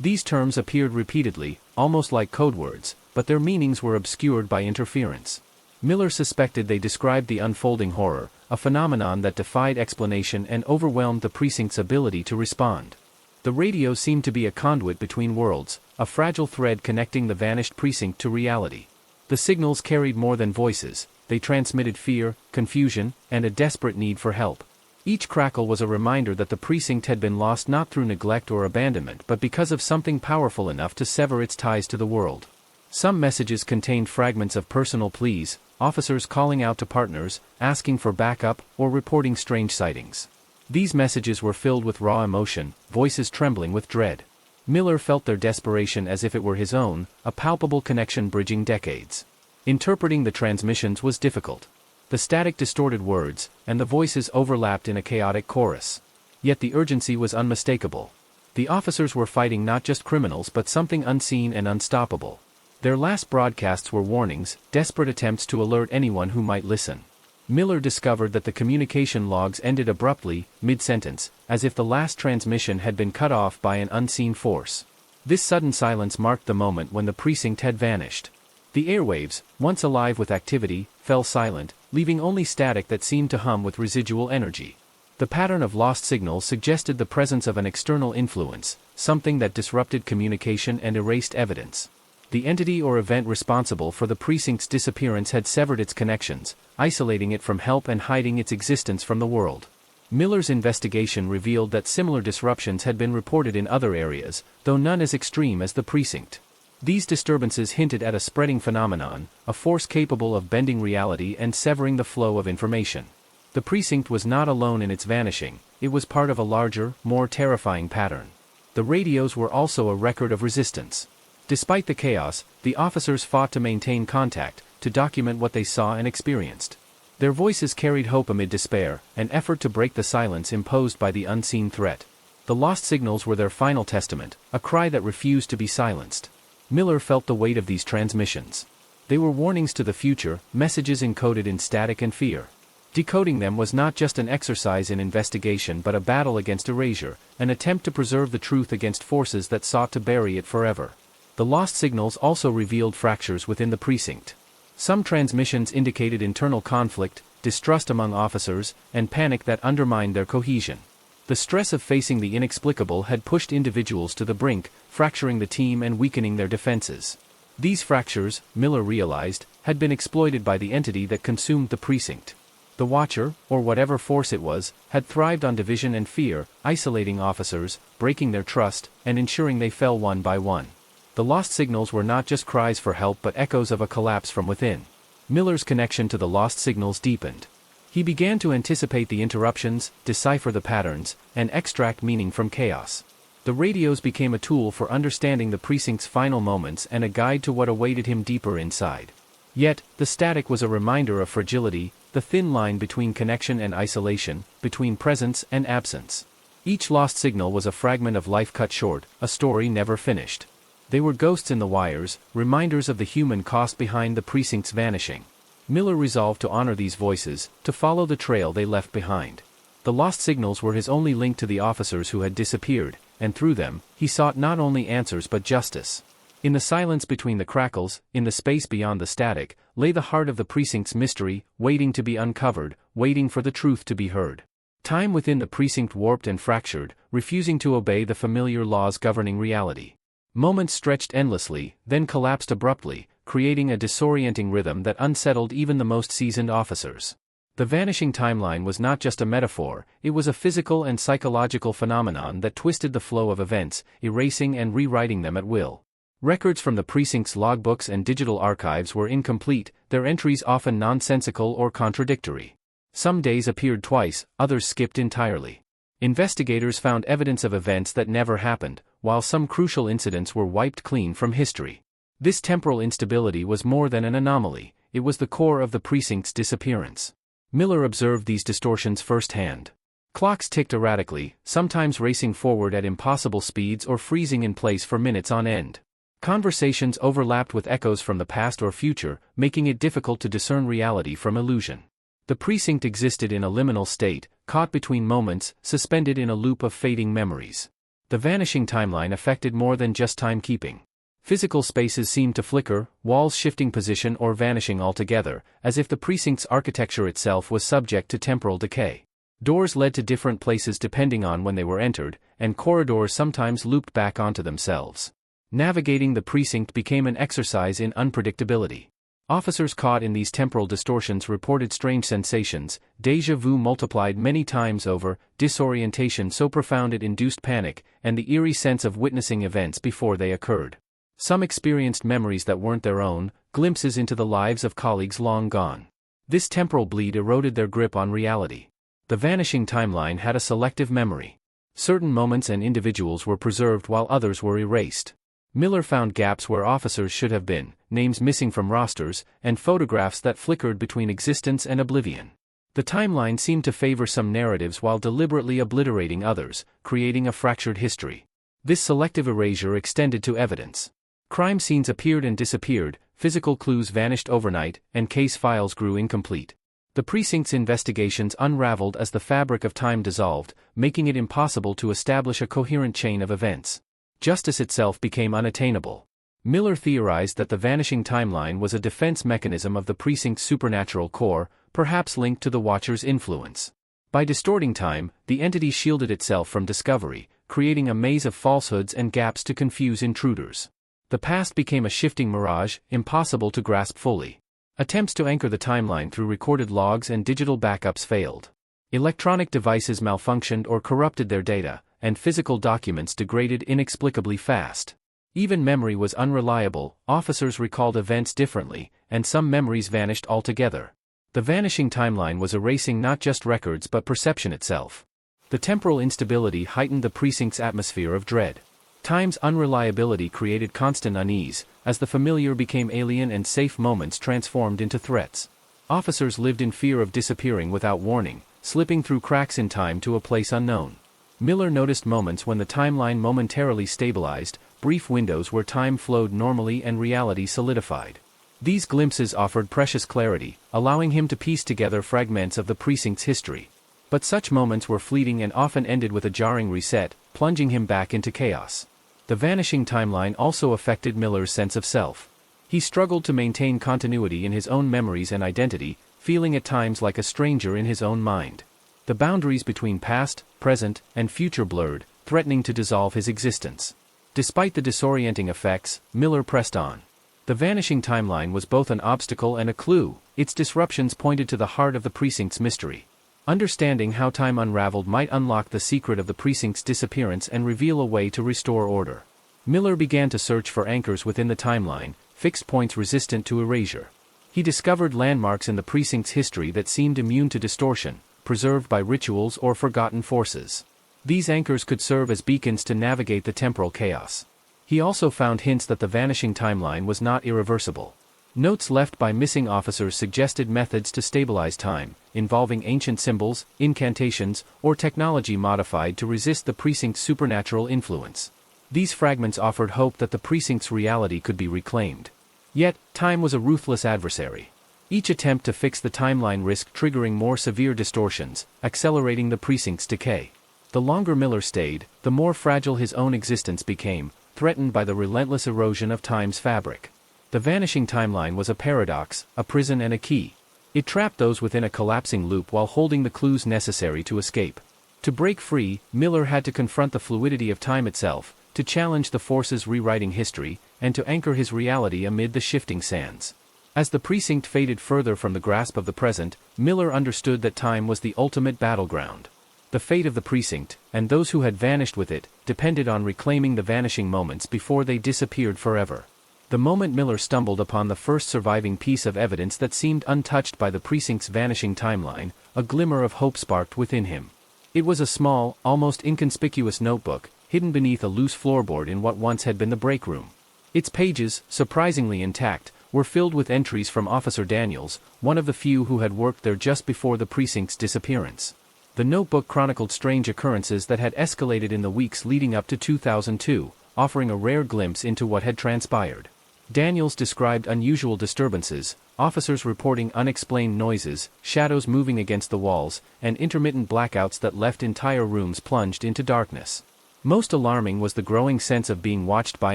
These terms appeared repeatedly, almost like code words, but their meanings were obscured by interference. Miller suspected they described the unfolding horror, a phenomenon that defied explanation and overwhelmed the precinct's ability to respond. The radio seemed to be a conduit between worlds, a fragile thread connecting the vanished precinct to reality. The signals carried more than voices, they transmitted fear, confusion, and a desperate need for help. Each crackle was a reminder that the precinct had been lost not through neglect or abandonment but because of something powerful enough to sever its ties to the world. Some messages contained fragments of personal pleas, officers calling out to partners, asking for backup, or reporting strange sightings. These messages were filled with raw emotion, voices trembling with dread. Miller felt their desperation as if it were his own, a palpable connection bridging decades. Interpreting the transmissions was difficult. The static distorted words, and the voices overlapped in a chaotic chorus. Yet the urgency was unmistakable. The officers were fighting not just criminals but something unseen and unstoppable. Their last broadcasts were warnings, desperate attempts to alert anyone who might listen. Miller discovered that the communication logs ended abruptly, mid-sentence, as if the last transmission had been cut off by an unseen force. This sudden silence marked the moment when the precinct had vanished. The airwaves, once alive with activity, fell silent, leaving only static that seemed to hum with residual energy. The pattern of lost signals suggested the presence of an external influence, something that disrupted communication and erased evidence. The entity or event responsible for the precinct's disappearance had severed its connections, isolating it from help and hiding its existence from the world. Miller's investigation revealed that similar disruptions had been reported in other areas, though none as extreme as the precinct. These disturbances hinted at a spreading phenomenon, a force capable of bending reality and severing the flow of information. The precinct was not alone in its vanishing, it was part of a larger, more terrifying pattern. The radios were also a record of resistance. Despite the chaos, the officers fought to maintain contact, to document what they saw and experienced. Their voices carried hope amid despair, an effort to break the silence imposed by the unseen threat. The lost signals were their final testament, a cry that refused to be silenced. Miller felt the weight of these transmissions. They were warnings to the future, messages encoded in static and fear. Decoding them was not just an exercise in investigation but a battle against erasure, an attempt to preserve the truth against forces that sought to bury it forever. The lost signals also revealed fractures within the precinct. Some transmissions indicated internal conflict, distrust among officers, and panic that undermined their cohesion. The stress of facing the inexplicable had pushed individuals to the brink, fracturing the team and weakening their defenses. These fractures, Miller realized, had been exploited by the entity that consumed the precinct. The Watcher, or whatever force it was, had thrived on division and fear, isolating officers, breaking their trust, and ensuring they fell one by one. The lost signals were not just cries for help but echoes of a collapse from within. Miller's connection to the lost signals deepened. He began to anticipate the interruptions, decipher the patterns, and extract meaning from chaos. The radios became a tool for understanding the precinct's final moments and a guide to what awaited him deeper inside. Yet, the static was a reminder of fragility, the thin line between connection and isolation, between presence and absence. Each lost signal was a fragment of life cut short, a story never finished. They were ghosts in the wires, reminders of the human cost behind the precinct's vanishing. Miller resolved to honor these voices, to follow the trail they left behind. The lost signals were his only link to the officers who had disappeared, and through them, he sought not only answers but justice. In the silence between the crackles, in the space beyond the static, lay the heart of the precinct's mystery, waiting to be uncovered, waiting for the truth to be heard. Time within the precinct warped and fractured, refusing to obey the familiar laws governing reality. Moments stretched endlessly, then collapsed abruptly, creating a disorienting rhythm that unsettled even the most seasoned officers. The vanishing timeline was not just a metaphor, it was a physical and psychological phenomenon that twisted the flow of events, erasing and rewriting them at will. Records from the precinct's logbooks and digital archives were incomplete, their entries often nonsensical or contradictory. Some days appeared twice, others skipped entirely. Investigators found evidence of events that never happened, while some crucial incidents were wiped clean from history. This temporal instability was more than an anomaly, it was the core of the precinct's disappearance. Miller observed these distortions firsthand. Clocks ticked erratically, sometimes racing forward at impossible speeds or freezing in place for minutes on end. Conversations overlapped with echoes from the past or future, making it difficult to discern reality from illusion. The precinct existed in a liminal state, caught between moments, suspended in a loop of fading memories. The vanishing timeline affected more than just timekeeping. Physical spaces seemed to flicker, walls shifting position or vanishing altogether, as if the precinct's architecture itself was subject to temporal decay. Doors led to different places depending on when they were entered, and corridors sometimes looped back onto themselves. Navigating the precinct became an exercise in unpredictability. Officers caught in these temporal distortions reported strange sensations, déjà vu multiplied many times over, disorientation so profound it induced panic, and the eerie sense of witnessing events before they occurred. Some experienced memories that weren't their own, glimpses into the lives of colleagues long gone. This temporal bleed eroded their grip on reality. The vanishing timeline had a selective memory. Certain moments and individuals were preserved while others were erased. Miller found gaps where officers should have been, names missing from rosters, and photographs that flickered between existence and oblivion. The timeline seemed to favor some narratives while deliberately obliterating others, creating a fractured history. This selective erasure extended to evidence. Crime scenes appeared and disappeared, physical clues vanished overnight, and case files grew incomplete. The precinct's investigations unraveled as the fabric of time dissolved, making it impossible to establish a coherent chain of events. Justice itself became unattainable. Miller theorized that the vanishing timeline was a defense mechanism of the precinct's supernatural core, perhaps linked to the Watcher's influence. By distorting time, the entity shielded itself from discovery, creating a maze of falsehoods and gaps to confuse intruders. The past became a shifting mirage, impossible to grasp fully. Attempts to anchor the timeline through recorded logs and digital backups failed. Electronic devices malfunctioned or corrupted their data, and physical documents degraded inexplicably fast. Even memory was unreliable, officers recalled events differently, and some memories vanished altogether. The vanishing timeline was erasing not just records but perception itself. The temporal instability heightened the precinct's atmosphere of dread. Time's unreliability created constant unease, as the familiar became alien and safe moments transformed into threats. Officers lived in fear of disappearing without warning, slipping through cracks in time to a place unknown. Miller noticed moments when the timeline momentarily stabilized, brief windows where time flowed normally and reality solidified. These glimpses offered precious clarity, allowing him to piece together fragments of the precinct's history. But such moments were fleeting and often ended with a jarring reset, plunging him back into chaos. The vanishing timeline also affected Miller's sense of self. He struggled to maintain continuity in his own memories and identity, feeling at times like a stranger in his own mind. The boundaries between past, present, and future blurred, threatening to dissolve his existence. Despite the disorienting effects, Miller pressed on. The vanishing timeline was both an obstacle and a clue. Its disruptions pointed to the heart of the precinct's mystery. Understanding how time unraveled might unlock the secret of the precinct's disappearance and reveal a way to restore order. Miller began to search for anchors within the timeline, fixed points resistant to erasure. He discovered landmarks in the precinct's history that seemed immune to distortion, preserved by rituals or forgotten forces. These anchors could serve as beacons to navigate the temporal chaos. He also found hints that the vanishing timeline was not irreversible. Notes left by missing officers suggested methods to stabilize time, involving ancient symbols, incantations, or technology modified to resist the precinct's supernatural influence. These fragments offered hope that the precinct's reality could be reclaimed. Yet, time was a ruthless adversary. Each attempt to fix the timeline risked triggering more severe distortions, accelerating the precinct's decay. The longer Miller stayed, the more fragile his own existence became, threatened by the relentless erosion of time's fabric. The vanishing timeline was a paradox, a prison and a key. It trapped those within a collapsing loop while holding the clues necessary to escape. To break free, Miller had to confront the fluidity of time itself, to challenge the forces rewriting history, and to anchor his reality amid the shifting sands. As the precinct faded further from the grasp of the present, Miller understood that time was the ultimate battleground. The fate of the precinct, and those who had vanished with it, depended on reclaiming the vanishing moments before they disappeared forever. The moment Miller stumbled upon the first surviving piece of evidence that seemed untouched by the precinct's vanishing timeline, a glimmer of hope sparked within him. It was a small, almost inconspicuous notebook, hidden beneath a loose floorboard in what once had been the break room. Its pages, surprisingly intact, were filled with entries from Officer Daniels, one of the few who had worked there just before the precinct's disappearance. The notebook chronicled strange occurrences that had escalated in the weeks leading up to 2002, offering a rare glimpse into what had transpired. Daniels described unusual disturbances, officers reporting unexplained noises, shadows moving against the walls, and intermittent blackouts that left entire rooms plunged into darkness. Most alarming was the growing sense of being watched by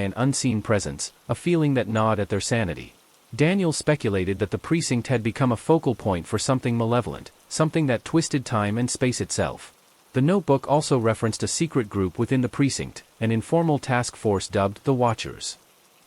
an unseen presence, a feeling that gnawed at their sanity. Daniels speculated that the precinct had become a focal point for something malevolent, something that twisted time and space itself. The notebook also referenced a secret group within the precinct, an informal task force dubbed the Watchers.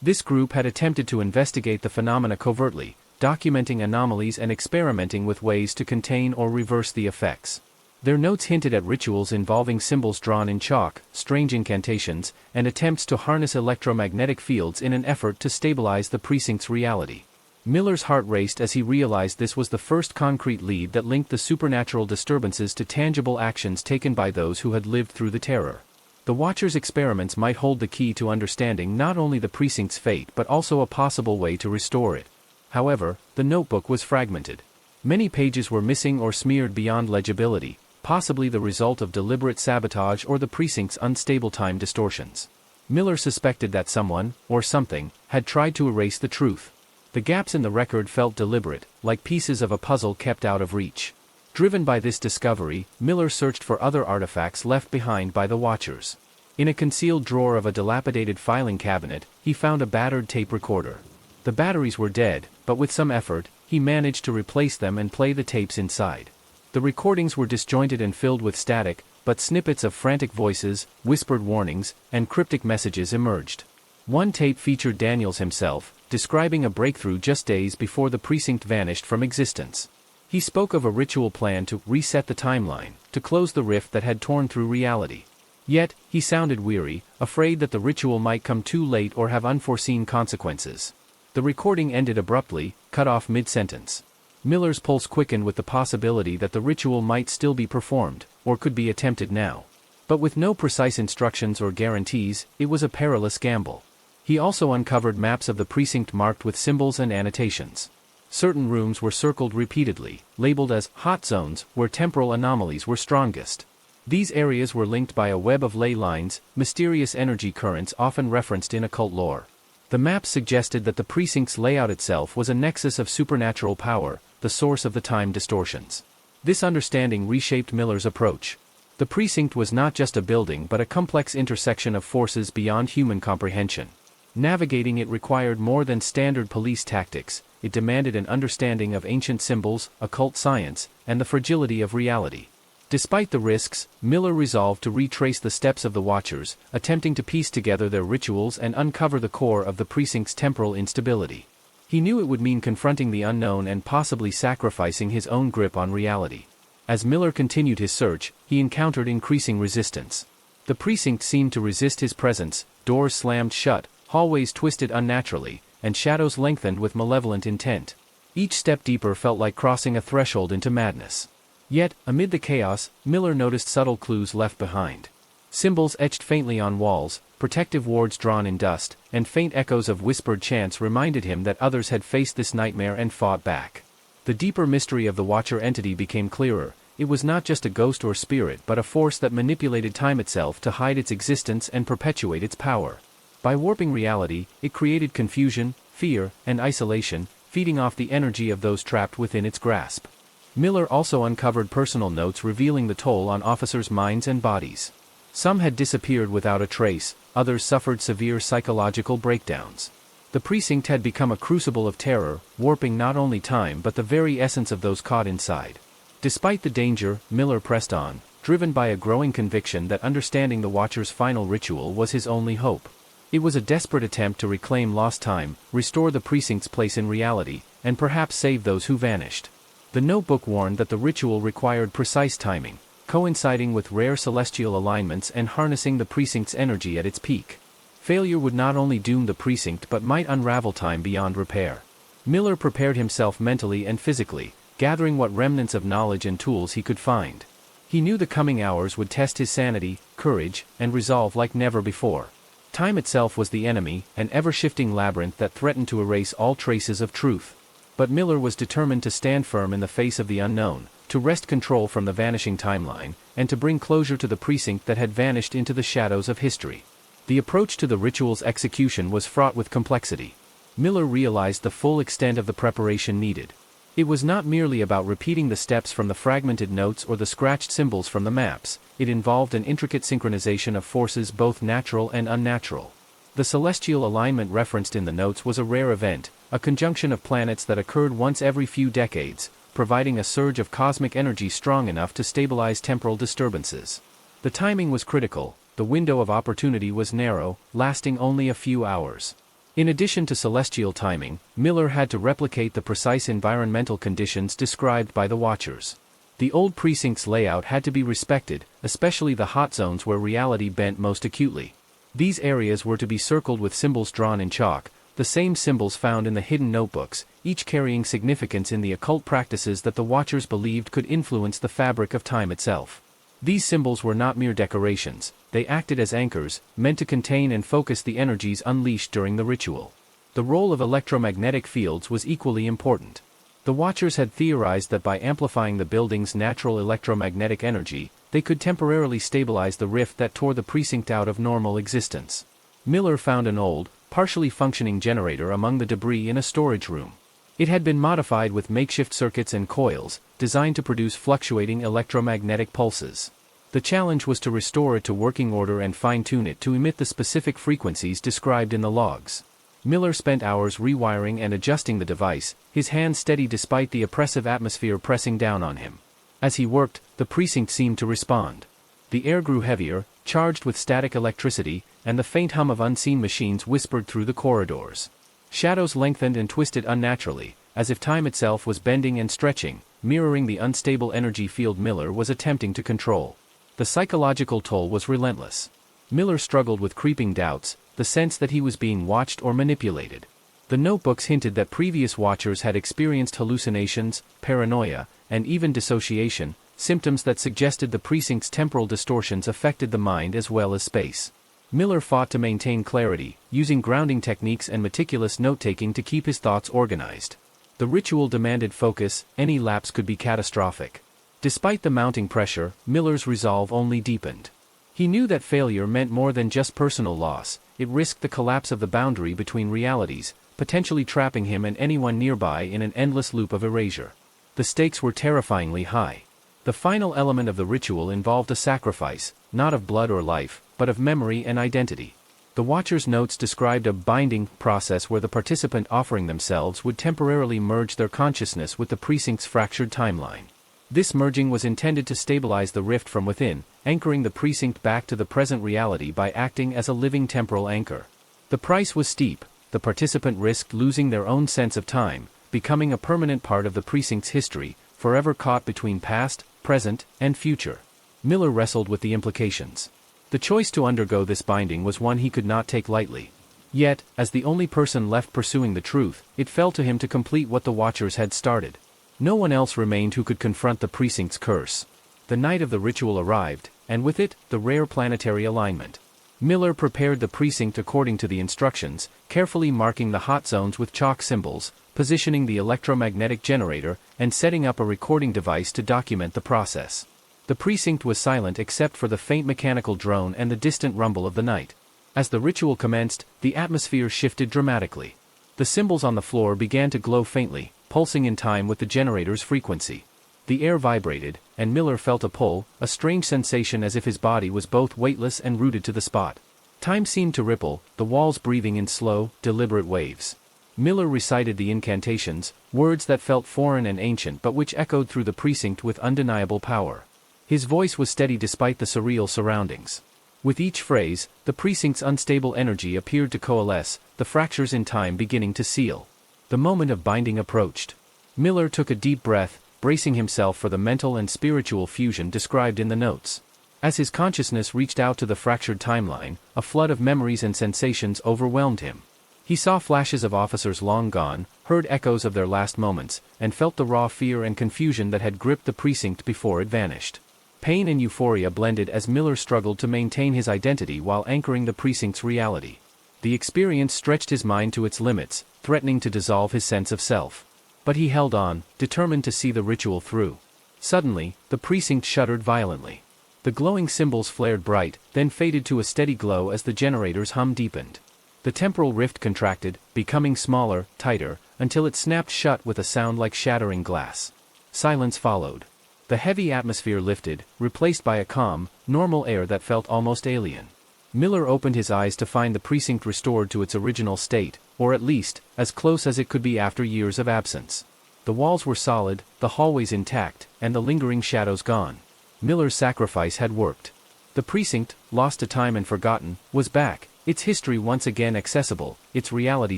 This group had attempted to investigate the phenomena covertly, documenting anomalies and experimenting with ways to contain or reverse the effects. Their notes hinted at rituals involving symbols drawn in chalk, strange incantations, and attempts to harness electromagnetic fields in an effort to stabilize the precinct's reality. Miller's heart raced as he realized this was the first concrete lead that linked the supernatural disturbances to tangible actions taken by those who had lived through the terror. The Watchers' experiments might hold the key to understanding not only the precinct's fate but also a possible way to restore it. However, the notebook was fragmented. Many pages were missing or smeared beyond legibility, possibly the result of deliberate sabotage or the precinct's unstable time distortions. Miller suspected that someone, or something, had tried to erase the truth. The gaps in the record felt deliberate, like pieces of a puzzle kept out of reach. Driven by this discovery, Miller searched for other artifacts left behind by the Watchers. In a concealed drawer of a dilapidated filing cabinet, he found a battered tape recorder. The batteries were dead, but with some effort, he managed to replace them and play the tapes inside. The recordings were disjointed and filled with static, but snippets of frantic voices, whispered warnings, and cryptic messages emerged. One tape featured Daniels himself, describing a breakthrough just days before the precinct vanished from existence. He spoke of a ritual plan to reset the timeline, to close the rift that had torn through reality. Yet, he sounded weary, afraid that the ritual might come too late or have unforeseen consequences. The recording ended abruptly, cut off mid-sentence. Miller's pulse quickened with the possibility that the ritual might still be performed, or could be attempted now. But with no precise instructions or guarantees, it was a perilous gamble. He also uncovered maps of the precinct marked with symbols and annotations. Certain rooms were circled repeatedly, labeled as hot zones, where temporal anomalies were strongest. These areas were linked by a web of ley lines, mysterious energy currents often referenced in occult lore. The maps suggested that the precinct's layout itself was a nexus of supernatural power, the source of the time distortions. This understanding reshaped Miller's approach. The precinct was not just a building but a complex intersection of forces beyond human comprehension. Navigating it required more than standard police tactics. It demanded an understanding of ancient symbols, occult science, and the fragility of reality. Despite the risks, Miller resolved to retrace the steps of the Watchers, attempting to piece together their rituals and uncover the core of the precinct's temporal instability. He knew it would mean confronting the unknown and possibly sacrificing his own grip on reality. As Miller continued his search, he encountered increasing resistance. The precinct seemed to resist his presence, doors slammed shut, hallways twisted unnaturally, and shadows lengthened with malevolent intent. Each step deeper felt like crossing a threshold into madness. Yet, amid the chaos, Miller noticed subtle clues left behind. Symbols etched faintly on walls, protective wards drawn in dust, and faint echoes of whispered chants reminded him that others had faced this nightmare and fought back. The deeper mystery of the Watcher entity became clearer. It was not just a ghost or spirit but a force that manipulated time itself to hide its existence and perpetuate its power. By warping reality, it created confusion, fear, and isolation, feeding off the energy of those trapped within its grasp. Miller also uncovered personal notes revealing the toll on officers' minds and bodies. Some had disappeared without a trace, others suffered severe psychological breakdowns. The precinct had become a crucible of terror, warping not only time but the very essence of those caught inside. Despite the danger, Miller pressed on, driven by a growing conviction that understanding the Watcher's final ritual was his only hope. It was a desperate attempt to reclaim lost time, restore the precinct's place in reality, and perhaps save those who vanished. The notebook warned that the ritual required precise timing, coinciding with rare celestial alignments and harnessing the precinct's energy at its peak. Failure would not only doom the precinct but might unravel time beyond repair. Miller prepared himself mentally and physically, gathering what remnants of knowledge and tools he could find. He knew the coming hours would test his sanity, courage, and resolve like never before. Time itself was the enemy, an ever-shifting labyrinth that threatened to erase all traces of truth. But Miller was determined to stand firm in the face of the unknown, to wrest control from the vanishing timeline, and to bring closure to the precinct that had vanished into the shadows of history. The approach to the ritual's execution was fraught with complexity. Miller realized the full extent of the preparation needed. It was not merely about repeating the steps from the fragmented notes or the scratched symbols from the maps. It involved an intricate synchronization of forces both natural and unnatural. The celestial alignment referenced in the notes was a rare event, a conjunction of planets that occurred once every few decades, providing a surge of cosmic energy strong enough to stabilize temporal disturbances. The timing was critical. The window of opportunity was narrow, lasting only a few hours. In addition to celestial timing, Miller had to replicate the precise environmental conditions described by the Watchers. The old precinct's layout had to be respected, especially the hot zones where reality bent most acutely. These areas were to be circled with symbols drawn in chalk, the same symbols found in the hidden notebooks, each carrying significance in the occult practices that the Watchers believed could influence the fabric of time itself. These symbols were not mere decorations. They acted as anchors, meant to contain and focus the energies unleashed during the ritual. The role of electromagnetic fields was equally important. The Watchers had theorized that by amplifying the building's natural electromagnetic energy, they could temporarily stabilize the rift that tore the precinct out of normal existence. Miller found an old, partially functioning generator among the debris in a storage room. It had been modified with makeshift circuits and coils, designed to produce fluctuating electromagnetic pulses. The challenge was to restore it to working order and fine-tune it to emit the specific frequencies described in the logs. Miller spent hours rewiring and adjusting the device, his hands steady despite the oppressive atmosphere pressing down on him. As he worked, the precinct seemed to respond. The air grew heavier, charged with static electricity, and the faint hum of unseen machines whispered through the corridors. Shadows lengthened and twisted unnaturally, as if time itself was bending and stretching, mirroring the unstable energy field Miller was attempting to control. The psychological toll was relentless. Miller struggled with creeping doubts, the sense that he was being watched or manipulated. The notebooks hinted that previous watchers had experienced hallucinations, paranoia, and even dissociation, symptoms that suggested the precinct's temporal distortions affected the mind as well as space. Miller fought to maintain clarity, using grounding techniques and meticulous note-taking to keep his thoughts organized. The ritual demanded focus, any lapse could be catastrophic. Despite the mounting pressure, Miller's resolve only deepened. He knew that failure meant more than just personal loss, it risked the collapse of the boundary between realities, potentially trapping him and anyone nearby in an endless loop of erasure. The stakes were terrifyingly high. The final element of the ritual involved a sacrifice, not of blood or life, but of memory and identity. The Watcher's notes described a binding process where the participant offering themselves would temporarily merge their consciousness with the precinct's fractured timeline. This merging was intended to stabilize the rift from within, anchoring the precinct back to the present reality by acting as a living temporal anchor. The price was steep. The participant risked losing their own sense of time, becoming a permanent part of the precinct's history, forever caught between past, present, and future. Miller wrestled with the implications. The choice to undergo this binding was one he could not take lightly. Yet, as the only person left pursuing the truth, it fell to him to complete what the Watchers had started. No one else remained who could confront the precinct's curse. The night of the ritual arrived, and with it, the rare planetary alignment. Miller prepared the precinct according to the instructions, carefully marking the hot zones with chalk symbols, positioning the electromagnetic generator, and setting up a recording device to document the process. The precinct was silent except for the faint mechanical drone and the distant rumble of the night. As the ritual commenced, the atmosphere shifted dramatically. The symbols on the floor began to glow faintly, pulsing in time with the generator's frequency. The air vibrated, and Miller felt a pull, a strange sensation as if his body was both weightless and rooted to the spot. Time seemed to ripple, the walls breathing in slow, deliberate waves. Miller recited the incantations, words that felt foreign and ancient but which echoed through the precinct with undeniable power. His voice was steady despite the surreal surroundings. With each phrase, the precinct's unstable energy appeared to coalesce, the fractures in time beginning to seal. The moment of binding approached. Miller took a deep breath, bracing himself for the mental and spiritual fusion described in the notes. As his consciousness reached out to the fractured timeline, a flood of memories and sensations overwhelmed him. He saw flashes of officers long gone, heard echoes of their last moments, and felt the raw fear and confusion that had gripped the precinct before it vanished. Pain and euphoria blended as Miller struggled to maintain his identity while anchoring the precinct's reality. The experience stretched his mind to its limits, threatening to dissolve his sense of self. But he held on, determined to see the ritual through. Suddenly, the precinct shuddered violently. The glowing symbols flared bright, then faded to a steady glow as the generator's hum deepened. The temporal rift contracted, becoming smaller, tighter, until it snapped shut with a sound like shattering glass. Silence followed. The heavy atmosphere lifted, replaced by a calm, normal air that felt almost alien. Miller opened his eyes to find the precinct restored to its original state, or at least, as close as it could be after years of absence. The walls were solid, the hallways intact, and the lingering shadows gone. Miller's sacrifice had worked. The precinct, lost to time and forgotten, was back, its history once again accessible, its reality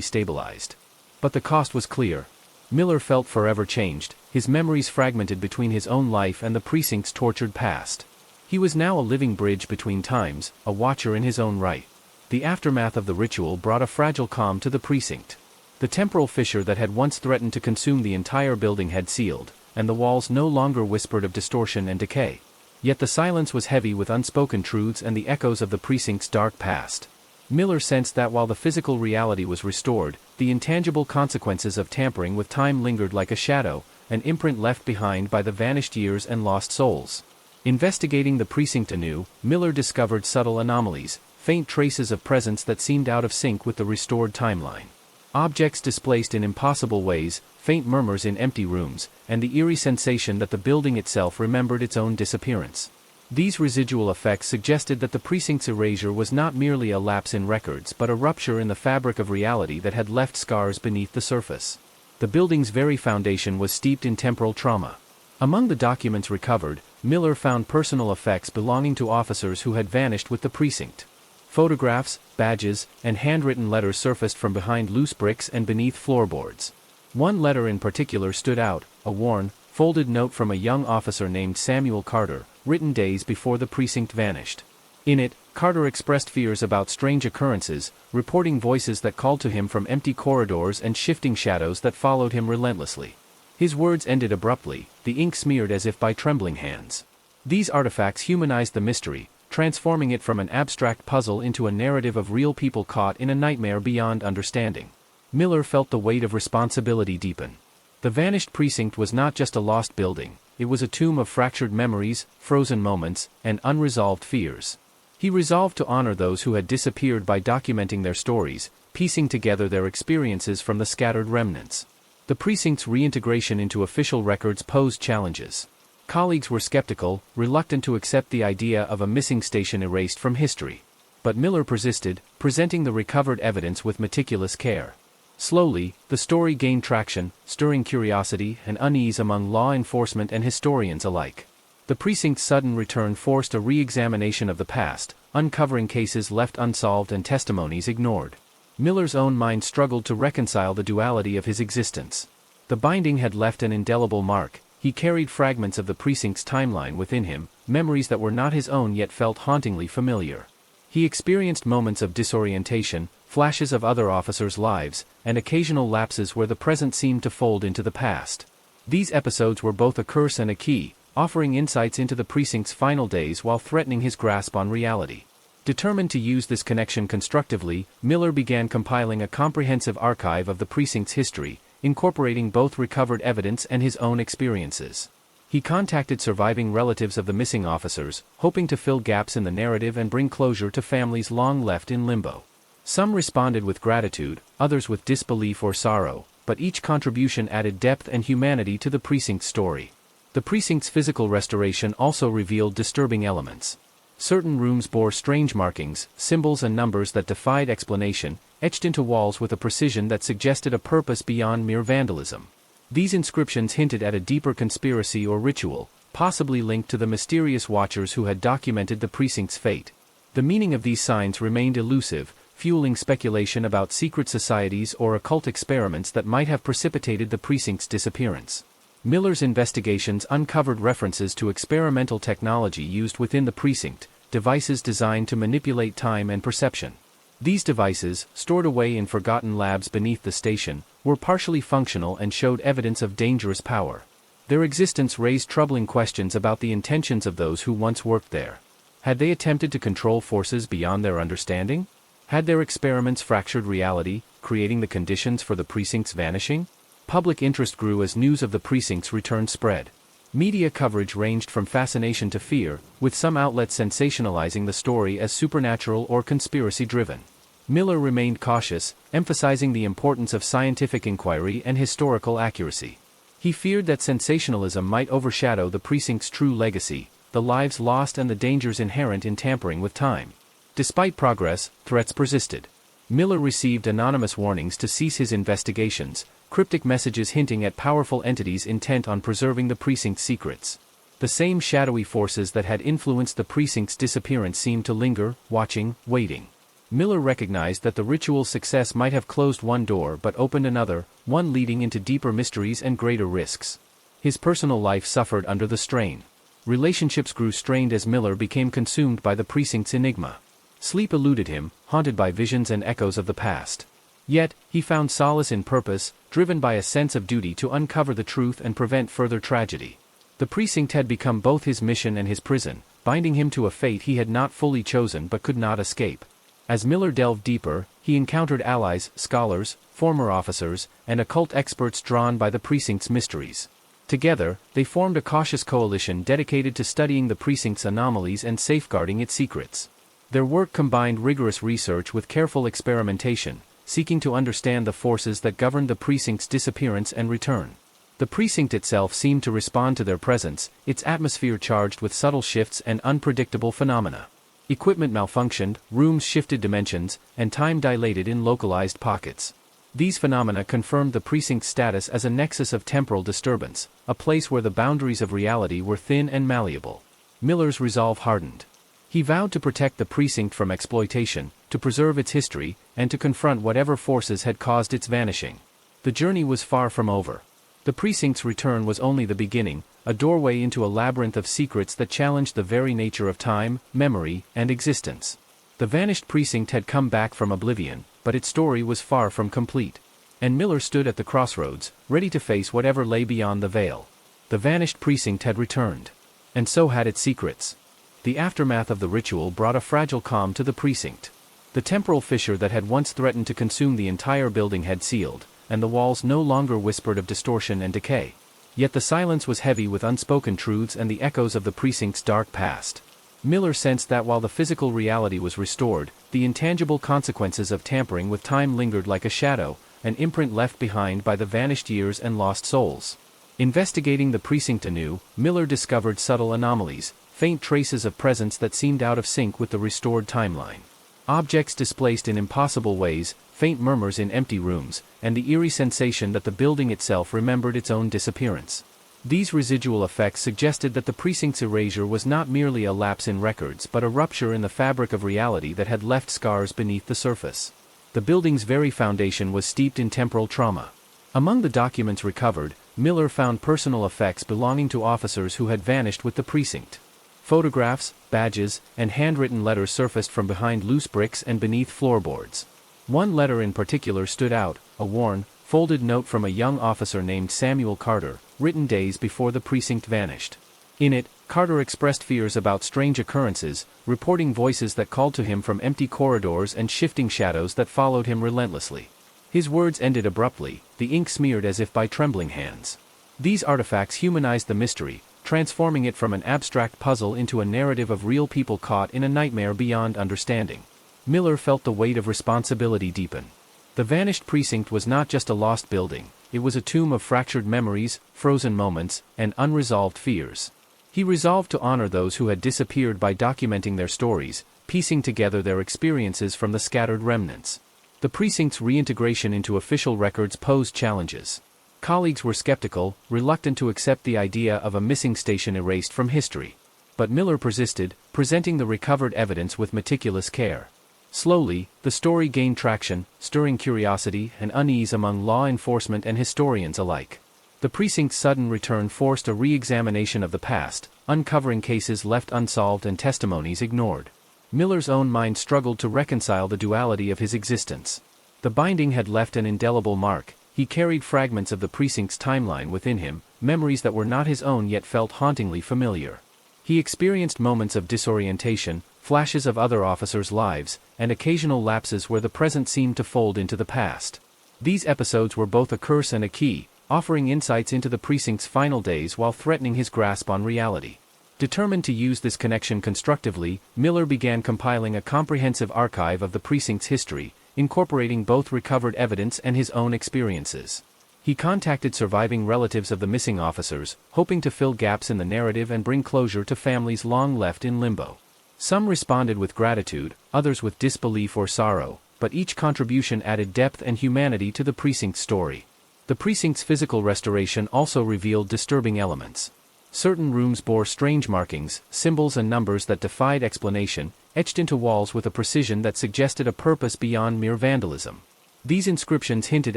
stabilized. But the cost was clear. Miller felt forever changed, his memories fragmented between his own life and the precinct's tortured past. He was now a living bridge between times, a watcher in his own right. The aftermath of the ritual brought a fragile calm to the precinct. The temporal fissure that had once threatened to consume the entire building had sealed, and the walls no longer whispered of distortion and decay. Yet the silence was heavy with unspoken truths and the echoes of the precinct's dark past. Miller sensed that while the physical reality was restored, the intangible consequences of tampering with time lingered like a shadow, an imprint left behind by the vanished years and lost souls. Investigating the precinct anew, Miller discovered subtle anomalies, faint traces of presence that seemed out of sync with the restored timeline. Objects displaced in impossible ways, faint murmurs in empty rooms, and the eerie sensation that the building itself remembered its own disappearance. These residual effects suggested that the precinct's erasure was not merely a lapse in records but a rupture in the fabric of reality that had left scars beneath the surface. The building's very foundation was steeped in temporal trauma. Among the documents recovered, Miller found personal effects belonging to officers who had vanished with the precinct. Photographs, badges, and handwritten letters surfaced from behind loose bricks and beneath floorboards. One letter in particular stood out, a worn, folded note from a young officer named Samuel Carter, written days before the precinct vanished. In it, Carter expressed fears about strange occurrences, reporting voices that called to him from empty corridors and shifting shadows that followed him relentlessly. His words ended abruptly, the ink smeared as if by trembling hands. These artifacts humanized the mystery, transforming it from an abstract puzzle into a narrative of real people caught in a nightmare beyond understanding. Miller felt the weight of responsibility deepen. The vanished precinct was not just a lost building, it was a tomb of fractured memories, frozen moments, and unresolved fears. He resolved to honor those who had disappeared by documenting their stories, piecing together their experiences from the scattered remnants. The precinct's reintegration into official records posed challenges. Colleagues were skeptical, reluctant to accept the idea of a missing station erased from history. But Miller persisted, presenting the recovered evidence with meticulous care. Slowly, the story gained traction, stirring curiosity and unease among law enforcement and historians alike. The precinct's sudden return forced a re-examination of the past, uncovering cases left unsolved and testimonies ignored. Miller's own mind struggled to reconcile the duality of his existence. The binding had left an indelible mark. He carried fragments of the precinct's timeline within him, memories that were not his own yet felt hauntingly familiar. He experienced moments of disorientation, flashes of other officers' lives, and occasional lapses where the present seemed to fold into the past. These episodes were both a curse and a key, offering insights into the precinct's final days while threatening his grasp on reality. Determined to use this connection constructively, Miller began compiling a comprehensive archive of the precinct's history, incorporating both recovered evidence and his own experiences. He contacted surviving relatives of the missing officers, hoping to fill gaps in the narrative and bring closure to families long left in limbo. Some responded with gratitude, others with disbelief or sorrow, but each contribution added depth and humanity to the precinct's story. The precinct's physical restoration also revealed disturbing elements. Certain rooms bore strange markings, symbols and numbers that defied explanation, etched into walls with a precision that suggested a purpose beyond mere vandalism. These inscriptions hinted at a deeper conspiracy or ritual, possibly linked to the mysterious watchers who had documented the precinct's fate. The meaning of these signs remained elusive, fueling speculation about secret societies or occult experiments that might have precipitated the precinct's disappearance. Miller's investigations uncovered references to experimental technology used within the precinct, devices designed to manipulate time and perception. These devices, stored away in forgotten labs beneath the station, were partially functional and showed evidence of dangerous power. Their existence raised troubling questions about the intentions of those who once worked there. Had they attempted to control forces beyond their understanding? Had their experiments fractured reality, creating the conditions for the precinct's vanishing? Public interest grew as news of the precinct's return spread. Media coverage ranged from fascination to fear, with some outlets sensationalizing the story as supernatural or conspiracy-driven. Miller remained cautious, emphasizing the importance of scientific inquiry and historical accuracy. He feared that sensationalism might overshadow the precinct's true legacy, the lives lost and the dangers inherent in tampering with time. Despite progress, threats persisted. Miller received anonymous warnings to cease his investigations, cryptic messages hinting at powerful entities intent on preserving the precinct's secrets. The same shadowy forces that had influenced the precinct's disappearance seemed to linger, watching, waiting. Miller recognized that the ritual's success might have closed one door but opened another, one leading into deeper mysteries and greater risks. His personal life suffered under the strain. Relationships grew strained as Miller became consumed by the precinct's enigma. Sleep eluded him, haunted by visions and echoes of the past. Yet, he found solace in purpose, driven by a sense of duty to uncover the truth and prevent further tragedy. The precinct had become both his mission and his prison, binding him to a fate he had not fully chosen but could not escape. As Miller delved deeper, he encountered allies, scholars, former officers, and occult experts drawn by the precinct's mysteries. Together, they formed a cautious coalition dedicated to studying the precinct's anomalies and safeguarding its secrets. Their work combined rigorous research with careful experimentation, seeking to understand the forces that governed the precinct's disappearance and return. The precinct itself seemed to respond to their presence, its atmosphere charged with subtle shifts and unpredictable phenomena. Equipment malfunctioned, rooms shifted dimensions, and time dilated in localized pockets. These phenomena confirmed the precinct's status as a nexus of temporal disturbance, a place where the boundaries of reality were thin and malleable. Miller's resolve hardened. He vowed to protect the precinct from exploitation, to preserve its history, and to confront whatever forces had caused its vanishing. The journey was far from over. The precinct's return was only the beginning, a doorway into a labyrinth of secrets that challenged the very nature of time, memory, and existence. The vanished precinct had come back from oblivion, but its story was far from complete. And Miller stood at the crossroads, ready to face whatever lay beyond the veil. The vanished precinct had returned. And so had its secrets. The aftermath of the ritual brought a fragile calm to the precinct. The temporal fissure that had once threatened to consume the entire building had sealed, and the walls no longer whispered of distortion and decay. Yet the silence was heavy with unspoken truths and the echoes of the precinct's dark past. Miller sensed that while the physical reality was restored, the intangible consequences of tampering with time lingered like a shadow, an imprint left behind by the vanished years and lost souls. Investigating the precinct anew, Miller discovered subtle anomalies, faint traces of presence that seemed out of sync with the restored timeline. Objects displaced in impossible ways, faint murmurs in empty rooms, and the eerie sensation that the building itself remembered its own disappearance. These residual effects suggested that the precinct's erasure was not merely a lapse in records but a rupture in the fabric of reality that had left scars beneath the surface. The building's very foundation was steeped in temporal trauma. Among the documents recovered, Miller found personal effects belonging to officers who had vanished with the precinct. Photographs, badges, and handwritten letters surfaced from behind loose bricks and beneath floorboards. One letter in particular stood out, a worn, folded note from a young officer named Samuel Carter, written days before the precinct vanished. In it, Carter expressed fears about strange occurrences, reporting voices that called to him from empty corridors and shifting shadows that followed him relentlessly. His words ended abruptly, the ink smeared as if by trembling hands. These artifacts humanized the mystery, transforming it from an abstract puzzle into a narrative of real people caught in a nightmare beyond understanding. Miller felt the weight of responsibility deepen. The vanished precinct was not just a lost building, it was a tomb of fractured memories, frozen moments, and unresolved fears. He resolved to honor those who had disappeared by documenting their stories, piecing together their experiences from the scattered remnants. The precinct's reintegration into official records posed challenges. Colleagues were skeptical, reluctant to accept the idea of a missing station erased from history. But Miller persisted, presenting the recovered evidence with meticulous care. Slowly, the story gained traction, stirring curiosity and unease among law enforcement and historians alike. The precinct's sudden return forced a re-examination of the past, uncovering cases left unsolved and testimonies ignored. Miller's own mind struggled to reconcile the duality of his existence. The binding had left an indelible mark. He carried fragments of the precinct's timeline within him, memories that were not his own yet felt hauntingly familiar. He experienced moments of disorientation, flashes of other officers' lives, and occasional lapses where the present seemed to fold into the past. These episodes were both a curse and a key, offering insights into the precinct's final days while threatening his grasp on reality. Determined to use this connection constructively, Miller began compiling a comprehensive archive of the precinct's history, incorporating both recovered evidence and his own experiences. He contacted surviving relatives of the missing officers, hoping to fill gaps in the narrative and bring closure to families long left in limbo. Some responded with gratitude, others with disbelief or sorrow, but each contribution added depth and humanity to the precinct's story. The precinct's physical restoration also revealed disturbing elements. Certain rooms bore strange markings, symbols and numbers that defied explanation, etched into walls with a precision that suggested a purpose beyond mere vandalism. These inscriptions hinted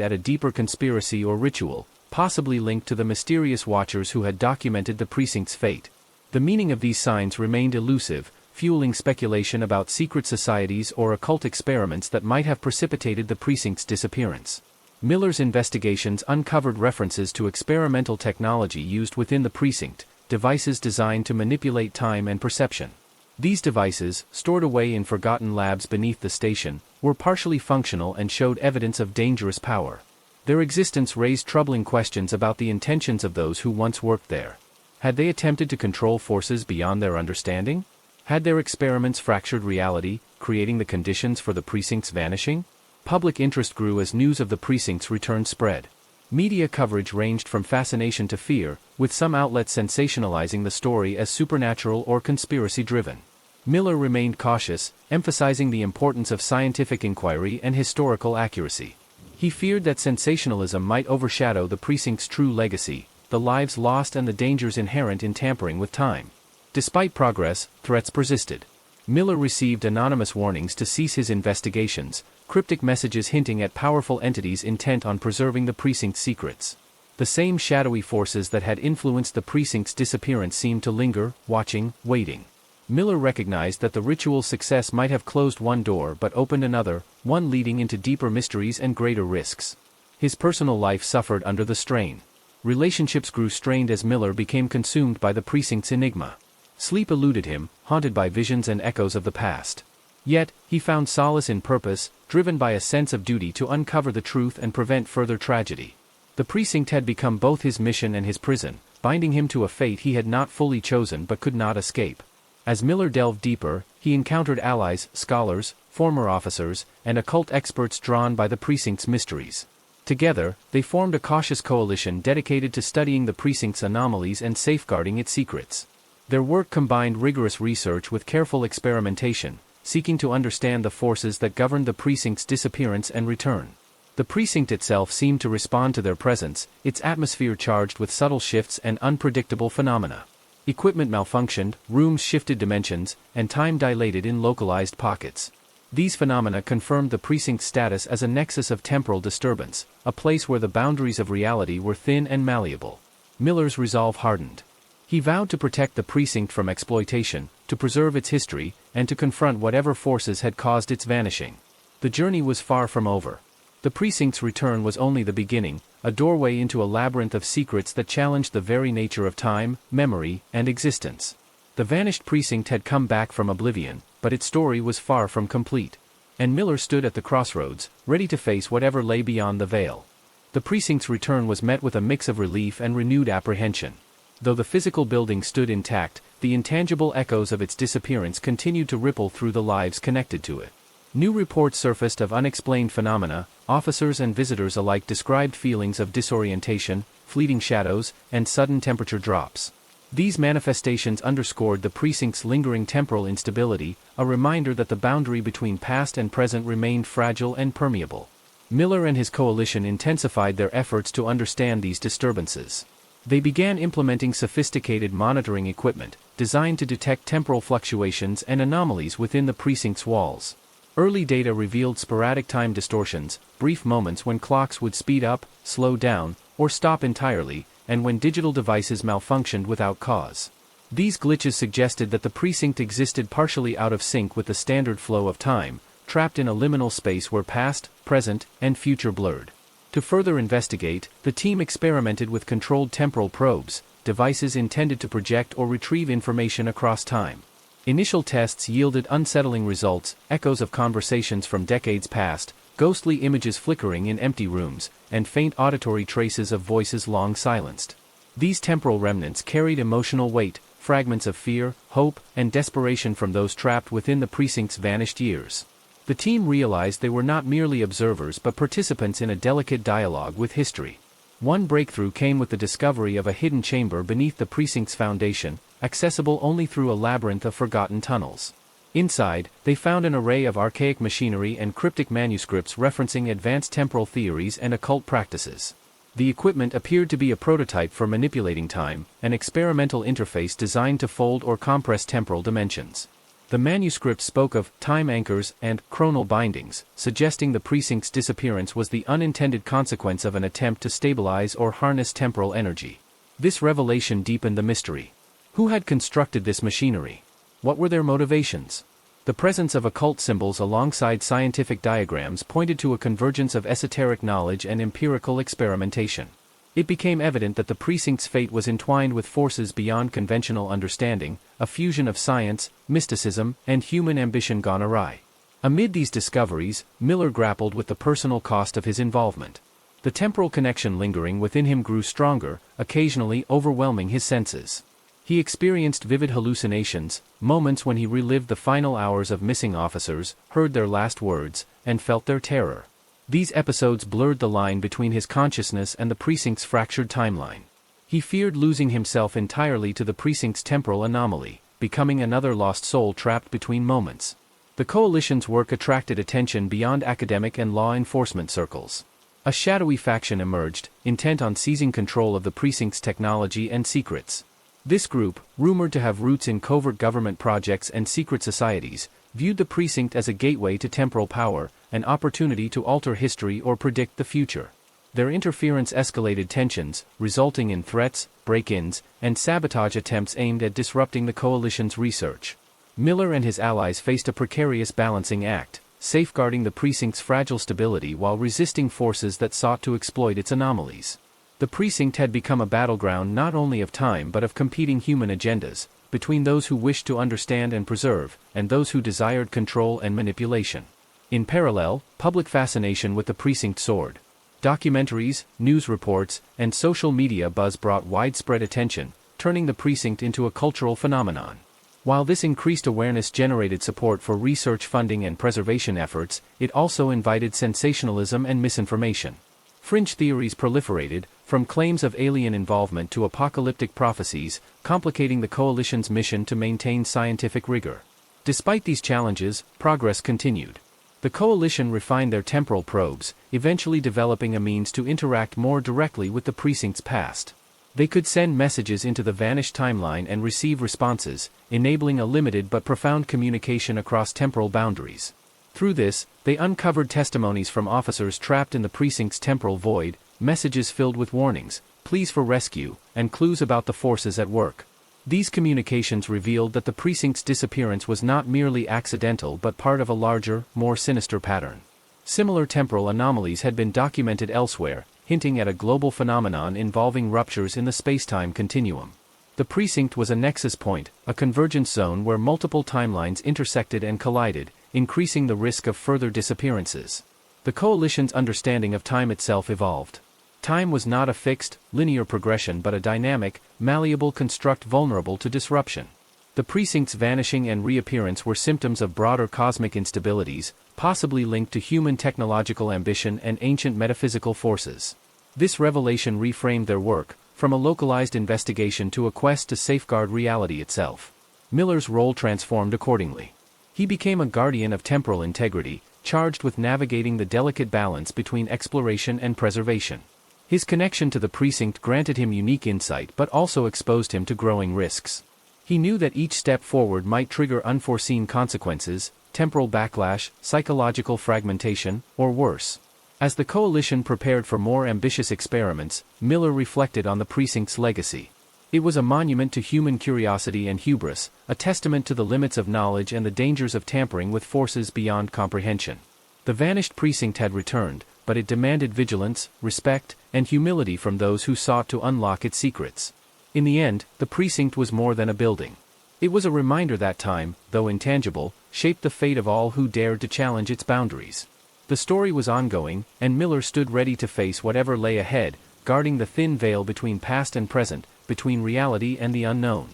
at a deeper conspiracy or ritual, possibly linked to the mysterious watchers who had documented the precinct's fate. The meaning of these signs remained elusive, fueling speculation about secret societies or occult experiments that might have precipitated the precinct's disappearance. Miller's investigations uncovered references to experimental technology used within the precinct, devices designed to manipulate time and perception. These devices, stored away in forgotten labs beneath the station, were partially functional and showed evidence of dangerous power. Their existence raised troubling questions about the intentions of those who once worked there. Had they attempted to control forces beyond their understanding? Had their experiments fractured reality, creating the conditions for the precinct's vanishing? Public interest grew as news of the precinct's return spread. Media coverage ranged from fascination to fear, with some outlets sensationalizing the story as supernatural or conspiracy-driven. Miller remained cautious, emphasizing the importance of scientific inquiry and historical accuracy. He feared that sensationalism might overshadow the precinct's true legacy, the lives lost and the dangers inherent in tampering with time. Despite progress, threats persisted. Miller received anonymous warnings to cease his investigations, cryptic messages hinting at powerful entities intent on preserving the precinct's secrets. The same shadowy forces that had influenced the precinct's disappearance seemed to linger, watching, waiting. Miller recognized that the ritual's success might have closed one door but opened another, one leading into deeper mysteries and greater risks. His personal life suffered under the strain. Relationships grew strained as Miller became consumed by the precinct's enigma. Sleep eluded him, haunted by visions and echoes of the past. Yet, he found solace in purpose, driven by a sense of duty to uncover the truth and prevent further tragedy. The precinct had become both his mission and his prison, binding him to a fate he had not fully chosen but could not escape. As Miller delved deeper, he encountered allies, scholars, former officers, and occult experts drawn by the precinct's mysteries. Together, they formed a cautious coalition dedicated to studying the precinct's anomalies and safeguarding its secrets. Their work combined rigorous research with careful experimentation, seeking to understand the forces that governed the precinct's disappearance and return. The precinct itself seemed to respond to their presence, its atmosphere charged with subtle shifts and unpredictable phenomena. Equipment malfunctioned, rooms shifted dimensions, and time dilated in localized pockets. These phenomena confirmed the precinct's status as a nexus of temporal disturbance, a place where the boundaries of reality were thin and malleable. Miller's resolve hardened. He vowed to protect the precinct from exploitation, to preserve its history, and to confront whatever forces had caused its vanishing. The journey was far from over. The precinct's return was only the beginning, a doorway into a labyrinth of secrets that challenged the very nature of time, memory, and existence. The vanished precinct had come back from oblivion, but its story was far from complete. And Miller stood at the crossroads, ready to face whatever lay beyond the veil. The precinct's return was met with a mix of relief and renewed apprehension. Though the physical building stood intact, the intangible echoes of its disappearance continued to ripple through the lives connected to it. New reports surfaced of unexplained phenomena. Officers and visitors alike described feelings of disorientation, fleeting shadows, and sudden temperature drops. These manifestations underscored the precinct's lingering temporal instability, a reminder that the boundary between past and present remained fragile and permeable. Miller and his coalition intensified their efforts to understand these disturbances. They began implementing sophisticated monitoring equipment, designed to detect temporal fluctuations and anomalies within the precinct's walls. Early data revealed sporadic time distortions, brief moments when clocks would speed up, slow down, or stop entirely, and when digital devices malfunctioned without cause. These glitches suggested that the precinct existed partially out of sync with the standard flow of time, trapped in a liminal space where past, present, and future blurred. To further investigate, the team experimented with controlled temporal probes, devices intended to project or retrieve information across time. Initial tests yielded unsettling results, echoes of conversations from decades past, ghostly images flickering in empty rooms, and faint auditory traces of voices long silenced. These temporal remnants carried emotional weight, fragments of fear, hope, and desperation from those trapped within the precinct's vanished years. The team realized they were not merely observers but participants in a delicate dialogue with history. One breakthrough came with the discovery of a hidden chamber beneath the precinct's foundation, accessible only through a labyrinth of forgotten tunnels. Inside, they found an array of archaic machinery and cryptic manuscripts referencing advanced temporal theories and occult practices. The equipment appeared to be a prototype for manipulating time, an experimental interface designed to fold or compress temporal dimensions. The manuscript spoke of time anchors and chronal bindings, suggesting the precinct's disappearance was the unintended consequence of an attempt to stabilize or harness temporal energy. This revelation deepened the mystery. Who had constructed this machinery? What were their motivations? The presence of occult symbols alongside scientific diagrams pointed to a convergence of esoteric knowledge and empirical experimentation. It became evident that the precinct's fate was entwined with forces beyond conventional understanding, a fusion of science, mysticism, and human ambition gone awry. Amid these discoveries, Miller grappled with the personal cost of his involvement. The temporal connection lingering within him grew stronger, occasionally overwhelming his senses. He experienced vivid hallucinations, moments when he relived the final hours of missing officers, heard their last words, and felt their terror. These episodes blurred the line between his consciousness and the precinct's fractured timeline. He feared losing himself entirely to the precinct's temporal anomaly, becoming another lost soul trapped between moments. The coalition's work attracted attention beyond academic and law enforcement circles. A shadowy faction emerged, intent on seizing control of the precinct's technology and secrets. This group, rumored to have roots in covert government projects and secret societies, viewed the precinct as a gateway to temporal power, an opportunity to alter history or predict the future. Their interference escalated tensions, resulting in threats, break-ins, and sabotage attempts aimed at disrupting the coalition's research. Miller and his allies faced a precarious balancing act, safeguarding the precinct's fragile stability while resisting forces that sought to exploit its anomalies. The precinct had become a battleground not only of time but of competing human agendas, between those who wished to understand and preserve, and those who desired control and manipulation. In parallel, public fascination with the precinct soared. Documentaries, news reports, and social media buzz brought widespread attention, turning the precinct into a cultural phenomenon. While this increased awareness generated support for research funding and preservation efforts, it also invited sensationalism and misinformation. Fringe theories proliferated, from claims of alien involvement to apocalyptic prophecies, complicating the coalition's mission to maintain scientific rigor. Despite these challenges, progress continued. The coalition refined their temporal probes, eventually developing a means to interact more directly with the precinct's past. They could send messages into the vanished timeline and receive responses, enabling a limited but profound communication across temporal boundaries. Through this, they uncovered testimonies from officers trapped in the precinct's temporal void, messages filled with warnings, pleas for rescue, and clues about the forces at work. These communications revealed that the precinct's disappearance was not merely accidental but part of a larger, more sinister pattern. Similar temporal anomalies had been documented elsewhere, hinting at a global phenomenon involving ruptures in the space-time continuum. The precinct was a nexus point, a convergence zone where multiple timelines intersected and collided, increasing the risk of further disappearances. The coalition's understanding of time itself evolved. Time was not a fixed, linear progression but a dynamic, malleable construct vulnerable to disruption. The precinct's vanishing and reappearance were symptoms of broader cosmic instabilities, possibly linked to human technological ambition and ancient metaphysical forces. This revelation reframed their work, from a localized investigation to a quest to safeguard reality itself. Miller's role transformed accordingly. He became a guardian of temporal integrity, charged with navigating the delicate balance between exploration and preservation. His connection to the precinct granted him unique insight but also exposed him to growing risks. He knew that each step forward might trigger unforeseen consequences, temporal backlash, psychological fragmentation, or worse. As the coalition prepared for more ambitious experiments, Miller reflected on the precinct's legacy. It was a monument to human curiosity and hubris, a testament to the limits of knowledge and the dangers of tampering with forces beyond comprehension. The vanished precinct had returned, but it demanded vigilance, respect, and humility from those who sought to unlock its secrets. In the end, the precinct was more than a building. It was a reminder that time, though intangible, shaped the fate of all who dared to challenge its boundaries. The story was ongoing, and Miller stood ready to face whatever lay ahead, guarding the thin veil between past and present, between reality and the unknown.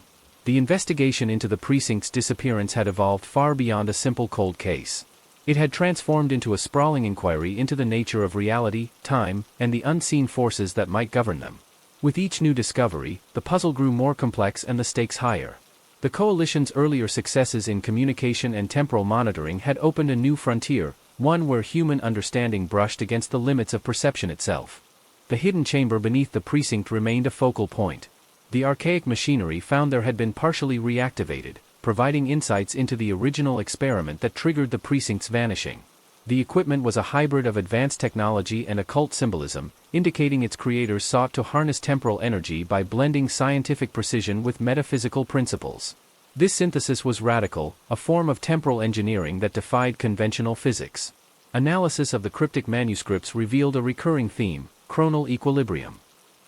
The investigation into the precinct's disappearance had evolved far beyond a simple cold case. It had transformed into a sprawling inquiry into the nature of reality, time, and the unseen forces that might govern them. With each new discovery, the puzzle grew more complex and the stakes higher. The coalition's earlier successes in communication and temporal monitoring had opened a new frontier, one where human understanding brushed against the limits of perception itself. The hidden chamber beneath the precinct remained a focal point. The archaic machinery found there had been partially reactivated, providing insights into the original experiment that triggered the precinct's vanishing. The equipment was a hybrid of advanced technology and occult symbolism, indicating its creators sought to harness temporal energy by blending scientific precision with metaphysical principles. This synthesis was radical, a form of temporal engineering that defied conventional physics. Analysis of the cryptic manuscripts revealed a recurring theme: chronal equilibrium.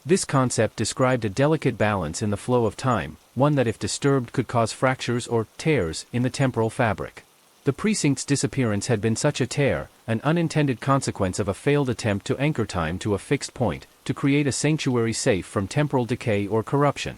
This concept described a delicate balance in the flow of time, one that if disturbed could cause fractures or tears in the temporal fabric. The precinct's disappearance had been such a tear, an unintended consequence of a failed attempt to anchor time to a fixed point, to create a sanctuary safe from temporal decay or corruption.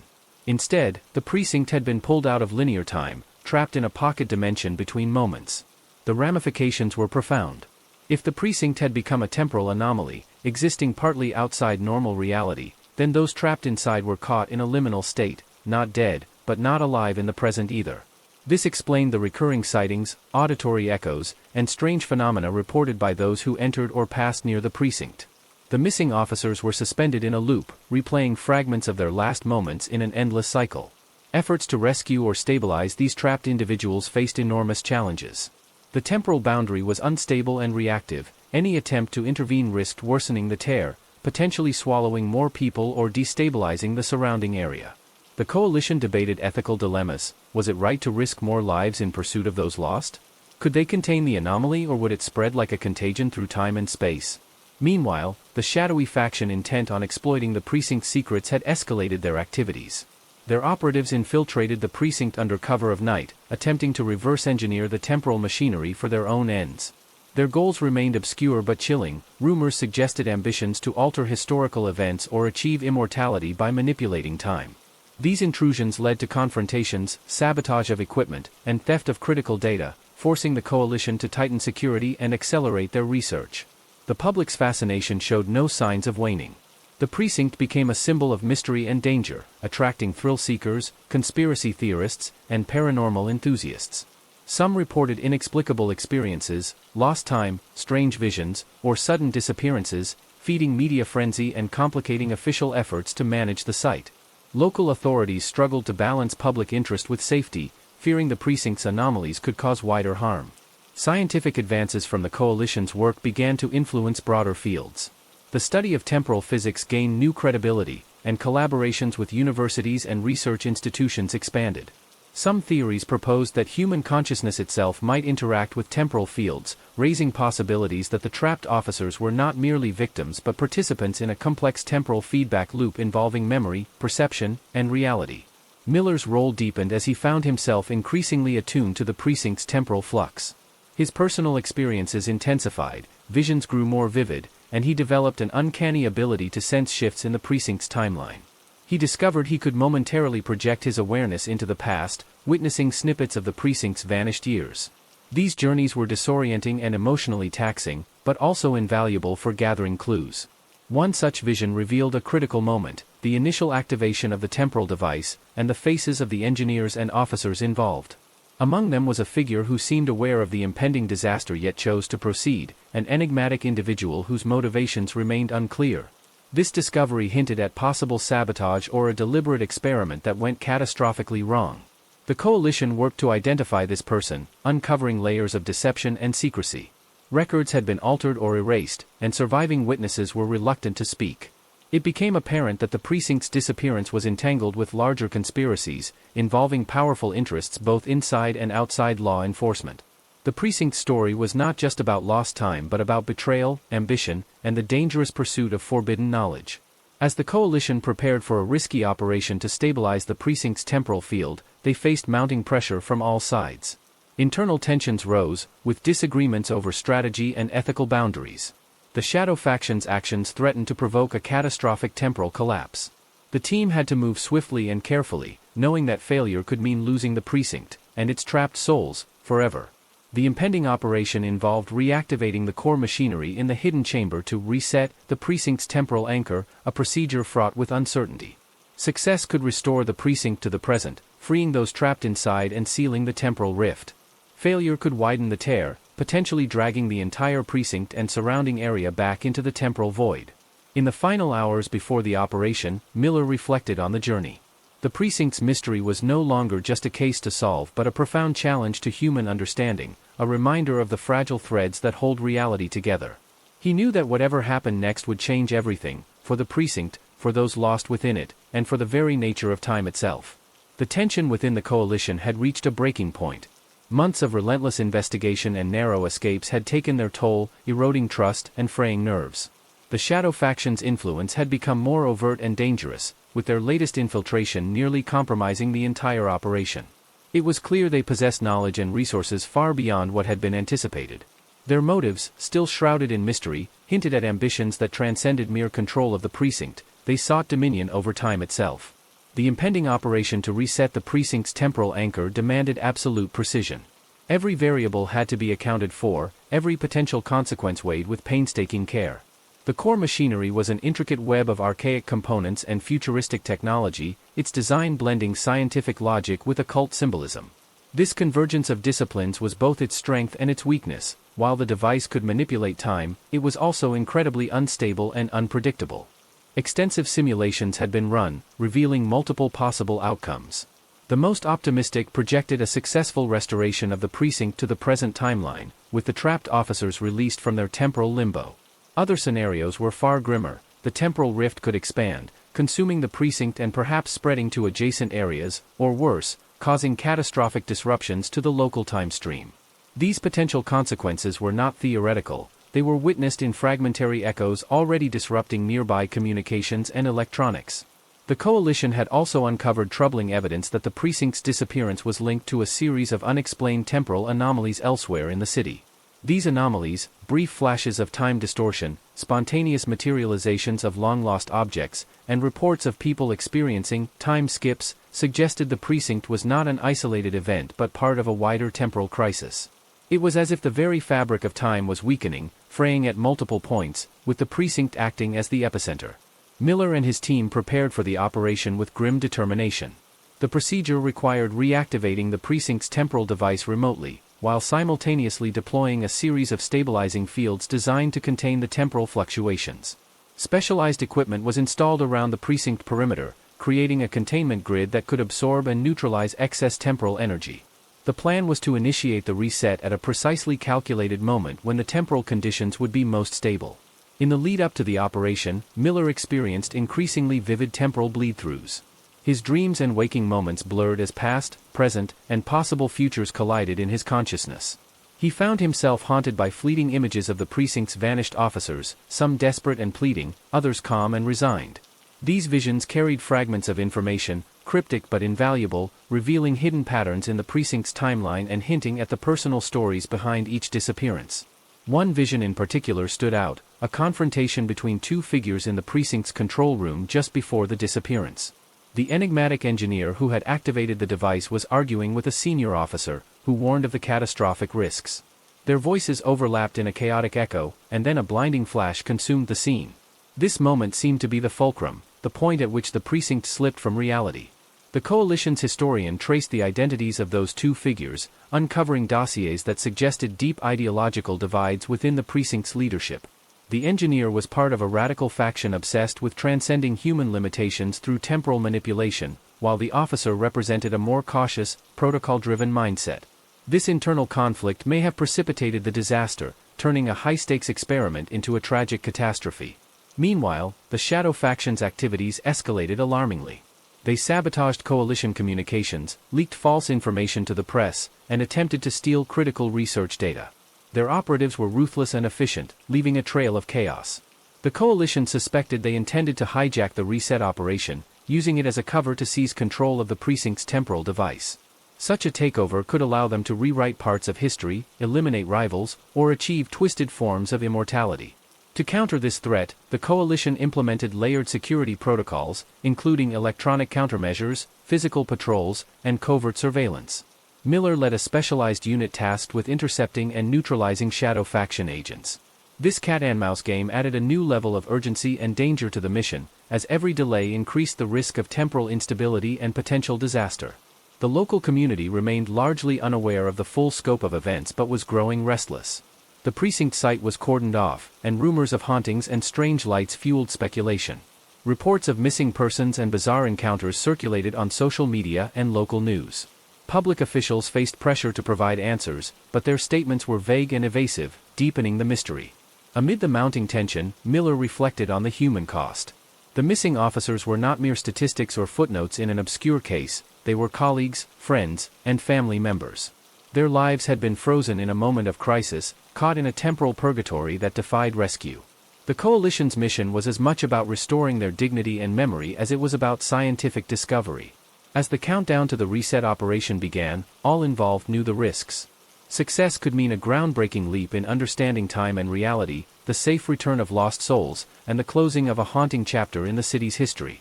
Instead, the precinct had been pulled out of linear time, trapped in a pocket dimension between moments. The ramifications were profound. If the precinct had become a temporal anomaly, existing partly outside normal reality, then those trapped inside were caught in a liminal state, not dead, but not alive in the present either. This explained the recurring sightings, auditory echoes, and strange phenomena reported by those who entered or passed near the precinct. The missing officers were suspended in a loop, replaying fragments of their last moments in an endless cycle. Efforts to rescue or stabilize these trapped individuals faced enormous challenges. The temporal boundary was unstable and reactive. Any attempt to intervene risked worsening the tear, potentially swallowing more people or destabilizing the surrounding area. The coalition debated ethical dilemmas. Was it right to risk more lives in pursuit of those lost? Could they contain the anomaly, or would it spread like a contagion through time and space? Meanwhile, the shadowy faction intent on exploiting the precinct's secrets had escalated their activities. Their operatives infiltrated the precinct under cover of night, attempting to reverse engineer the temporal machinery for their own ends. Their goals remained obscure but chilling. Rumors suggested ambitions to alter historical events or achieve immortality by manipulating time. These intrusions led to confrontations, sabotage of equipment, and theft of critical data, forcing the coalition to tighten security and accelerate their research. The public's fascination showed no signs of waning. The precinct became a symbol of mystery and danger, attracting thrill-seekers, conspiracy theorists, and paranormal enthusiasts. Some reported inexplicable experiences, lost time, strange visions, or sudden disappearances, feeding media frenzy and complicating official efforts to manage the site. Local authorities struggled to balance public interest with safety, fearing the precinct's anomalies could cause wider harm. Scientific advances from the coalition's work began to influence broader fields. The study of temporal physics gained new credibility, and collaborations with universities and research institutions expanded. Some theories proposed that human consciousness itself might interact with temporal fields, raising possibilities that the trapped officers were not merely victims but participants in a complex temporal feedback loop involving memory, perception, and reality. Miller's role deepened as he found himself increasingly attuned to the precinct's temporal flux. His personal experiences intensified, visions grew more vivid, and he developed an uncanny ability to sense shifts in the precinct's timeline. He discovered he could momentarily project his awareness into the past, witnessing snippets of the precinct's vanished years. These journeys were disorienting and emotionally taxing, but also invaluable for gathering clues. One such vision revealed a critical moment: the initial activation of the temporal device, and the faces of the engineers and officers involved. Among them was a figure who seemed aware of the impending disaster yet chose to proceed, an enigmatic individual whose motivations remained unclear. This discovery hinted at possible sabotage or a deliberate experiment that went catastrophically wrong. The coalition worked to identify this person, uncovering layers of deception and secrecy. Records had been altered or erased, and surviving witnesses were reluctant to speak. It became apparent that the precinct's disappearance was entangled with larger conspiracies, involving powerful interests both inside and outside law enforcement. The precinct's story was not just about lost time but about betrayal, ambition, and the dangerous pursuit of forbidden knowledge. As the coalition prepared for a risky operation to stabilize the precinct's temporal field, they faced mounting pressure from all sides. Internal tensions rose, with disagreements over strategy and ethical boundaries. The Shadow faction's actions threatened to provoke a catastrophic temporal collapse. The team had to move swiftly and carefully, knowing that failure could mean losing the precinct, and its trapped souls, forever. The impending operation involved reactivating the core machinery in the hidden chamber to reset the precinct's temporal anchor, a procedure fraught with uncertainty. Success could restore the precinct to the present, freeing those trapped inside and sealing the temporal rift. Failure could widen the tear, potentially dragging the entire precinct and surrounding area back into the temporal void. In the final hours before the operation, Miller reflected on the journey. The precinct's mystery was no longer just a case to solve but a profound challenge to human understanding, a reminder of the fragile threads that hold reality together. He knew that whatever happened next would change everything, for the precinct, for those lost within it, and for the very nature of time itself. The tension within the coalition had reached a breaking point. Months of relentless investigation and narrow escapes had taken their toll, eroding trust and fraying nerves. The Shadow faction's influence had become more overt and dangerous, with their latest infiltration nearly compromising the entire operation. It was clear they possessed knowledge and resources far beyond what had been anticipated. Their motives, still shrouded in mystery, hinted at ambitions that transcended mere control of the precinct. They sought dominion over time itself. The impending operation to reset the precinct's temporal anchor demanded absolute precision. Every variable had to be accounted for, every potential consequence weighed with painstaking care. The core machinery was an intricate web of archaic components and futuristic technology, its design blending scientific logic with occult symbolism. This convergence of disciplines was both its strength and its weakness. While the device could manipulate time, it was also incredibly unstable and unpredictable. Extensive simulations had been run, revealing multiple possible outcomes. The most optimistic projected a successful restoration of the precinct to the present timeline, with the trapped officers released from their temporal limbo. Other scenarios were far grimmer. The temporal rift could expand, consuming the precinct and perhaps spreading to adjacent areas, or worse, causing catastrophic disruptions to the local time stream. These potential consequences were not theoretical, they were witnessed in fragmentary echoes already disrupting nearby communications and electronics. The coalition had also uncovered troubling evidence that the precinct's disappearance was linked to a series of unexplained temporal anomalies elsewhere in the city. These anomalies, brief flashes of time distortion, spontaneous materializations of long-lost objects, and reports of people experiencing time skips, suggested the precinct was not an isolated event but part of a wider temporal crisis. It was as if the very fabric of time was weakening, fraying at multiple points, with the precinct acting as the epicenter. Miller and his team prepared for the operation with grim determination. The procedure required reactivating the precinct's temporal device remotely, while simultaneously deploying a series of stabilizing fields designed to contain the temporal fluctuations. Specialized equipment was installed around the precinct perimeter, creating a containment grid that could absorb and neutralize excess temporal energy. The plan was to initiate the reset at a precisely calculated moment when the temporal conditions would be most stable. In the lead-up to the operation, Miller experienced increasingly vivid temporal bleed-throughs. His dreams and waking moments blurred as past, present, and possible futures collided in his consciousness. He found himself haunted by fleeting images of the precinct's vanished officers, some desperate and pleading, others calm and resigned. These visions carried fragments of information, cryptic but invaluable, revealing hidden patterns in the precinct's timeline and hinting at the personal stories behind each disappearance. One vision in particular stood out, a confrontation between two figures in the precinct's control room just before the disappearance. The enigmatic engineer who had activated the device was arguing with a senior officer, who warned of the catastrophic risks. Their voices overlapped in a chaotic echo, and then a blinding flash consumed the scene. This moment seemed to be the fulcrum, the point at which the precinct slipped from reality. The coalition's historian traced the identities of those two figures, uncovering dossiers that suggested deep ideological divides within the precinct's leadership. The engineer was part of a radical faction obsessed with transcending human limitations through temporal manipulation, while the officer represented a more cautious, protocol-driven mindset. This internal conflict may have precipitated the disaster, turning a high-stakes experiment into a tragic catastrophe. Meanwhile, the Shadow faction's activities escalated alarmingly. They sabotaged coalition communications, leaked false information to the press, and attempted to steal critical research data. Their operatives were ruthless and efficient, leaving a trail of chaos. The coalition suspected they intended to hijack the reset operation, using it as a cover to seize control of the precinct's temporal device. Such a takeover could allow them to rewrite parts of history, eliminate rivals, or achieve twisted forms of immortality. To counter this threat, the coalition implemented layered security protocols, including electronic countermeasures, physical patrols, and covert surveillance. Miller led a specialized unit tasked with intercepting and neutralizing Shadow faction agents. This cat-and-mouse game added a new level of urgency and danger to the mission, as every delay increased the risk of temporal instability and potential disaster. The local community remained largely unaware of the full scope of events but was growing restless. The precinct site was cordoned off, and rumors of hauntings and strange lights fueled speculation. Reports of missing persons and bizarre encounters circulated on social media and local news. Public officials faced pressure to provide answers, but their statements were vague and evasive, deepening the mystery. Amid the mounting tension, Miller reflected on the human cost. The missing officers were not mere statistics or footnotes in an obscure case, they were colleagues, friends, and family members. Their lives had been frozen in a moment of crisis, caught in a temporal purgatory that defied rescue. The coalition's mission was as much about restoring their dignity and memory as it was about scientific discovery. As the countdown to the reset operation began, all involved knew the risks. Success could mean a groundbreaking leap in understanding time and reality, the safe return of lost souls, and the closing of a haunting chapter in the city's history.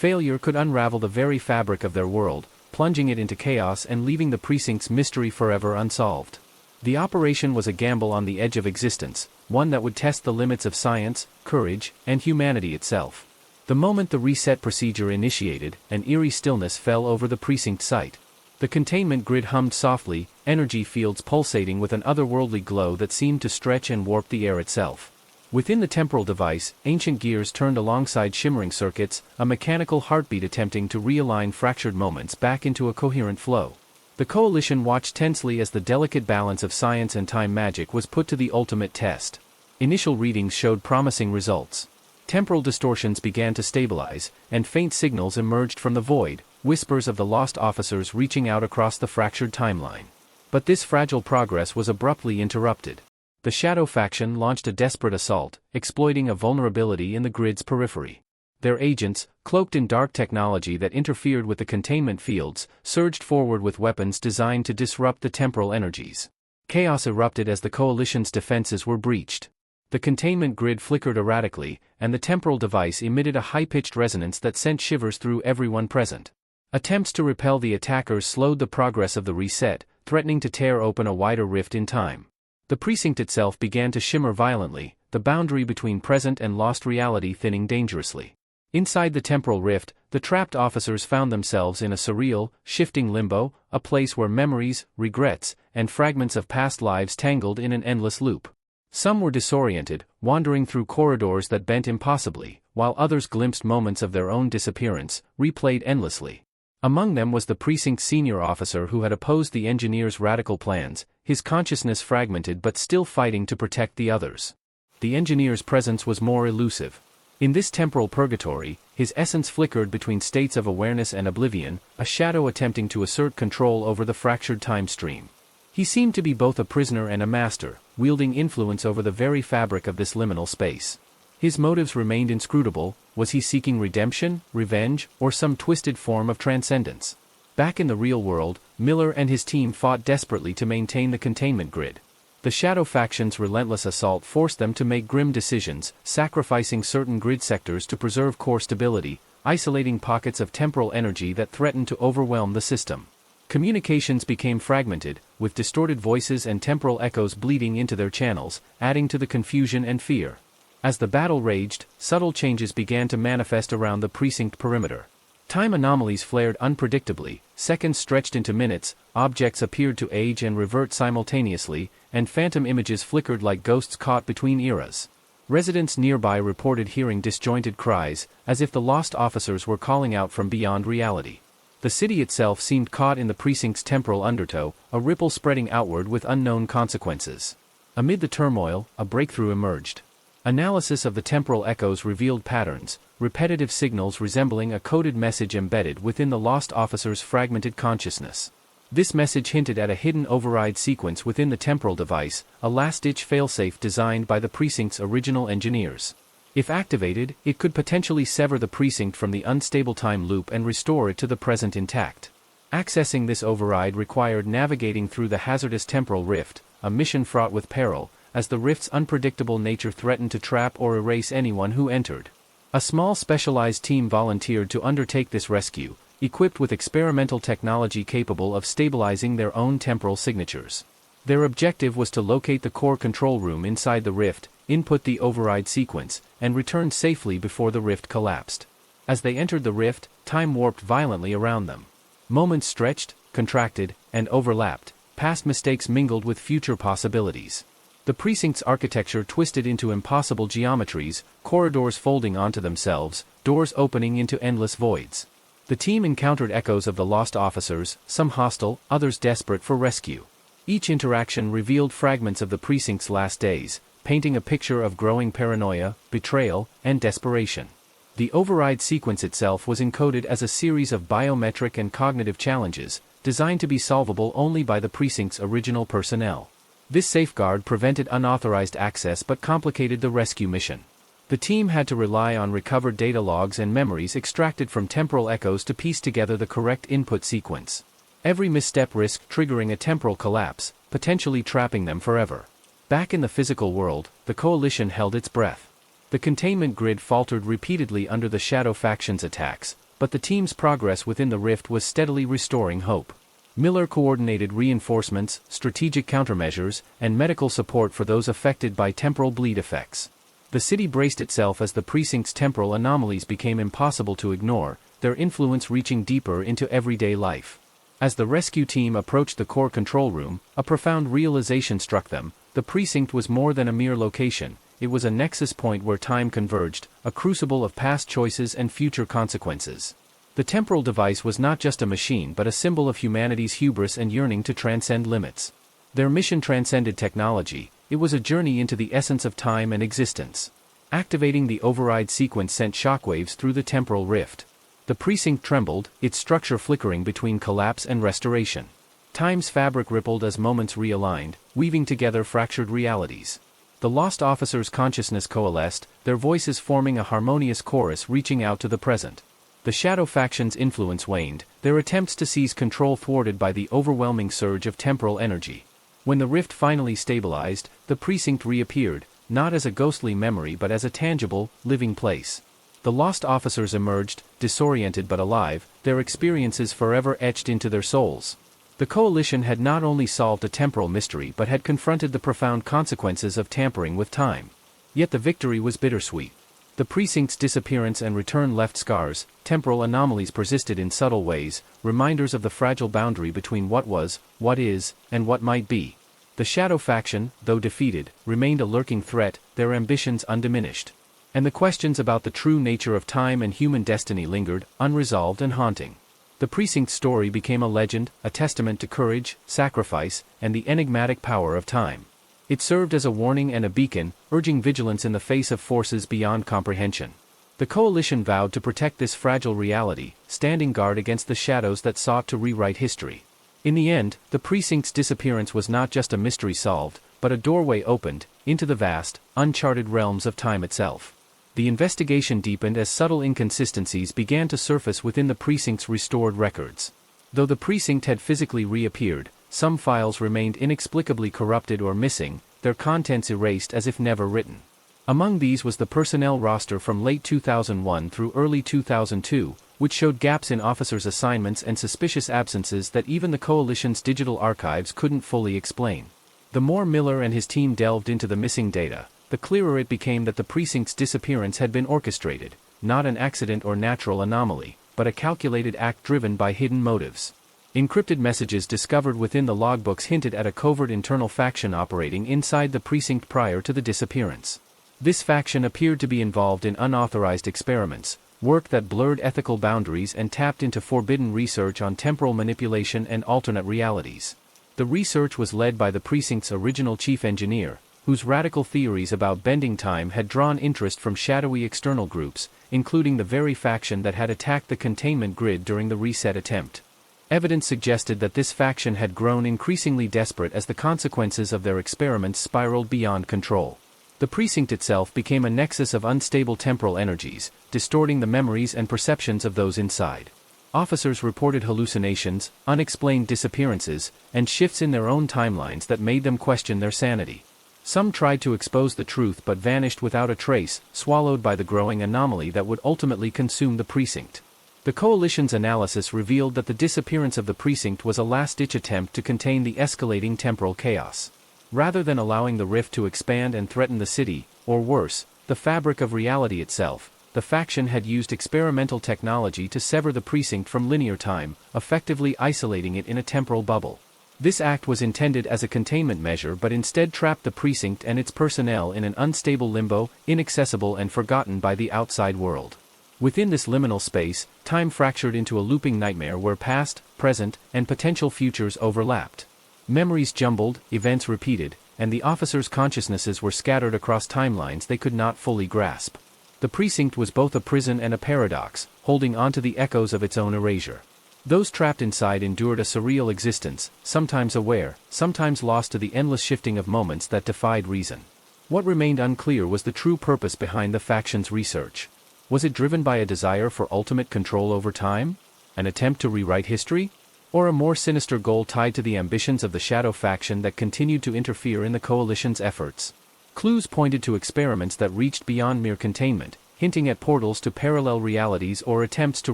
Failure could unravel the very fabric of their world, plunging it into chaos and leaving the precinct's mystery forever unsolved. The operation was a gamble on the edge of existence, one that would test the limits of science, courage, and humanity itself. The moment the reset procedure initiated, an eerie stillness fell over the precinct site. The containment grid hummed softly, energy fields pulsating with an otherworldly glow that seemed to stretch and warp the air itself. Within the temporal device, ancient gears turned alongside shimmering circuits, a mechanical heartbeat attempting to realign fractured moments back into a coherent flow. The Coalition watched tensely as the delicate balance of science and time magic was put to the ultimate test. Initial readings showed promising results. Temporal distortions began to stabilize, and faint signals emerged from the void, whispers of the lost officers reaching out across the fractured timeline. But this fragile progress was abruptly interrupted. The Shadow faction launched a desperate assault, exploiting a vulnerability in the grid's periphery. Their agents, cloaked in dark technology that interfered with the containment fields, surged forward with weapons designed to disrupt the temporal energies. Chaos erupted as the Coalition's defenses were breached. The containment grid flickered erratically, and the temporal device emitted a high-pitched resonance that sent shivers through everyone present. Attempts to repel the attackers slowed the progress of the reset, threatening to tear open a wider rift in time. The precinct itself began to shimmer violently, the boundary between present and lost reality thinning dangerously. Inside the temporal rift, the trapped officers found themselves in a surreal, shifting limbo, a place where memories, regrets, and fragments of past lives tangled in an endless loop. Some were disoriented, wandering through corridors that bent impossibly, while others glimpsed moments of their own disappearance, replayed endlessly. Among them was the precinct's senior officer who had opposed the engineers' radical plans, his consciousness fragmented but still fighting to protect the others. The engineer's presence was more elusive. In this temporal purgatory, his essence flickered between states of awareness and oblivion, a shadow attempting to assert control over the fractured time stream. He seemed to be both a prisoner and a master, wielding influence over the very fabric of this liminal space. His motives remained inscrutable. Was he seeking redemption, revenge, or some twisted form of transcendence? Back in the real world, Miller and his team fought desperately to maintain the containment grid. The Shadow faction's relentless assault forced them to make grim decisions, sacrificing certain grid sectors to preserve core stability, isolating pockets of temporal energy that threatened to overwhelm the system. Communications became fragmented, with distorted voices and temporal echoes bleeding into their channels, adding to the confusion and fear. As the battle raged, subtle changes began to manifest around the precinct perimeter. Time anomalies flared unpredictably, seconds stretched into minutes, objects appeared to age and revert simultaneously, and phantom images flickered like ghosts caught between eras. Residents nearby reported hearing disjointed cries, as if the lost officers were calling out from beyond reality. The city itself seemed caught in the precinct's temporal undertow, a ripple spreading outward with unknown consequences. Amid the turmoil, a breakthrough emerged. Analysis of the temporal echoes revealed patterns, repetitive signals resembling a coded message embedded within the lost officer's fragmented consciousness. This message hinted at a hidden override sequence within the temporal device, a last-ditch failsafe designed by the precinct's original engineers. If activated, it could potentially sever the precinct from the unstable time loop and restore it to the present intact. Accessing this override required navigating through the hazardous temporal rift, a mission fraught with peril, as the rift's unpredictable nature threatened to trap or erase anyone who entered. A small specialized team volunteered to undertake this rescue, equipped with experimental technology capable of stabilizing their own temporal signatures. Their objective was to locate the core control room inside the rift, input the override sequence, and return safely before the rift collapsed. As they entered the rift, time warped violently around them. Moments stretched, contracted, and overlapped, past mistakes mingled with future possibilities. The precinct's architecture twisted into impossible geometries, corridors folding onto themselves, doors opening into endless voids. The team encountered echoes of the lost officers, some hostile, others desperate for rescue. Each interaction revealed fragments of the precinct's last days, painting a picture of growing paranoia, betrayal, and desperation. The override sequence itself was encoded as a series of biometric and cognitive challenges, designed to be solvable only by the precinct's original personnel. This safeguard prevented unauthorized access but complicated the rescue mission. The team had to rely on recovered data logs and memories extracted from temporal echoes to piece together the correct input sequence. Every misstep risked triggering a temporal collapse, potentially trapping them forever. Back in the physical world, the Coalition held its breath. The containment grid faltered repeatedly under the Shadow faction's attacks, but the team's progress within the rift was steadily restoring hope. Miller coordinated reinforcements, strategic countermeasures, and medical support for those affected by temporal bleed effects. The city braced itself as the precinct's temporal anomalies became impossible to ignore, their influence reaching deeper into everyday life. As the rescue team approached the core control room, a profound realization struck them: the precinct was more than a mere location, it was a nexus point where time converged, a crucible of past choices and future consequences. The temporal device was not just a machine but a symbol of humanity's hubris and yearning to transcend limits. Their mission transcended technology, it was a journey into the essence of time and existence. Activating the override sequence sent shockwaves through the temporal rift. The precinct trembled, its structure flickering between collapse and restoration. Time's fabric rippled as moments realigned, weaving together fractured realities. The lost officers' consciousness coalesced, their voices forming a harmonious chorus reaching out to the present. The Shadow faction's influence waned, their attempts to seize control thwarted by the overwhelming surge of temporal energy. When the rift finally stabilized, the precinct reappeared, not as a ghostly memory but as a tangible, living place. The lost officers emerged, disoriented but alive, their experiences forever etched into their souls. The Coalition had not only solved a temporal mystery but had confronted the profound consequences of tampering with time. Yet the victory was bittersweet. The precinct's disappearance and return left scars, temporal anomalies persisted in subtle ways, reminders of the fragile boundary between what was, what is, and what might be. The Shadow faction, though defeated, remained a lurking threat, their ambitions undiminished. And the questions about the true nature of time and human destiny lingered, unresolved and haunting. The precinct's story became a legend, a testament to courage, sacrifice, and the enigmatic power of time. It served as a warning and a beacon, urging vigilance in the face of forces beyond comprehension. The Coalition vowed to protect this fragile reality, standing guard against the shadows that sought to rewrite history. In the end, the precinct's disappearance was not just a mystery solved, but a doorway opened, into the vast, uncharted realms of time itself. The investigation deepened as subtle inconsistencies began to surface within the precinct's restored records. Though the precinct had physically reappeared, some files remained inexplicably corrupted or missing, their contents erased as if never written. Among these was the personnel roster from late 2001 through early 2002, which showed gaps in officers' assignments and suspicious absences that even the Coalition's digital archives couldn't fully explain. The more Miller and his team delved into the missing data, the clearer it became that the precinct's disappearance had been orchestrated, not an accident or natural anomaly, but a calculated act driven by hidden motives. Encrypted messages discovered within the logbooks hinted at a covert internal faction operating inside the precinct prior to the disappearance. This faction appeared to be involved in unauthorized experiments, work that blurred ethical boundaries and tapped into forbidden research on temporal manipulation and alternate realities. The research was led by the precinct's original chief engineer, whose radical theories about bending time had drawn interest from shadowy external groups, including the very faction that had attacked the containment grid during the reset attempt. Evidence suggested that this faction had grown increasingly desperate as the consequences of their experiments spiraled beyond control. The precinct itself became a nexus of unstable temporal energies, distorting the memories and perceptions of those inside. Officers reported hallucinations, unexplained disappearances, and shifts in their own timelines that made them question their sanity. Some tried to expose the truth but vanished without a trace, swallowed by the growing anomaly that would ultimately consume the precinct. The Coalition's analysis revealed that the disappearance of the precinct was a last-ditch attempt to contain the escalating temporal chaos. Rather than allowing the rift to expand and threaten the city, or worse, the fabric of reality itself, the faction had used experimental technology to sever the precinct from linear time, effectively isolating it in a temporal bubble. This act was intended as a containment measure but instead trapped the precinct and its personnel in an unstable limbo, inaccessible and forgotten by the outside world. Within this liminal space, time fractured into a looping nightmare where past, present, and potential futures overlapped. Memories jumbled, events repeated, and the officers' consciousnesses were scattered across timelines they could not fully grasp. The precinct was both a prison and a paradox, holding on to the echoes of its own erasure. Those trapped inside endured a surreal existence, sometimes aware, sometimes lost to the endless shifting of moments that defied reason. What remained unclear was the true purpose behind the faction's research. Was it driven by a desire for ultimate control over time? An attempt to rewrite history? Or a more sinister goal tied to the ambitions of the Shadow faction that continued to interfere in the Coalition's efforts? Clues pointed to experiments that reached beyond mere containment, hinting at portals to parallel realities or attempts to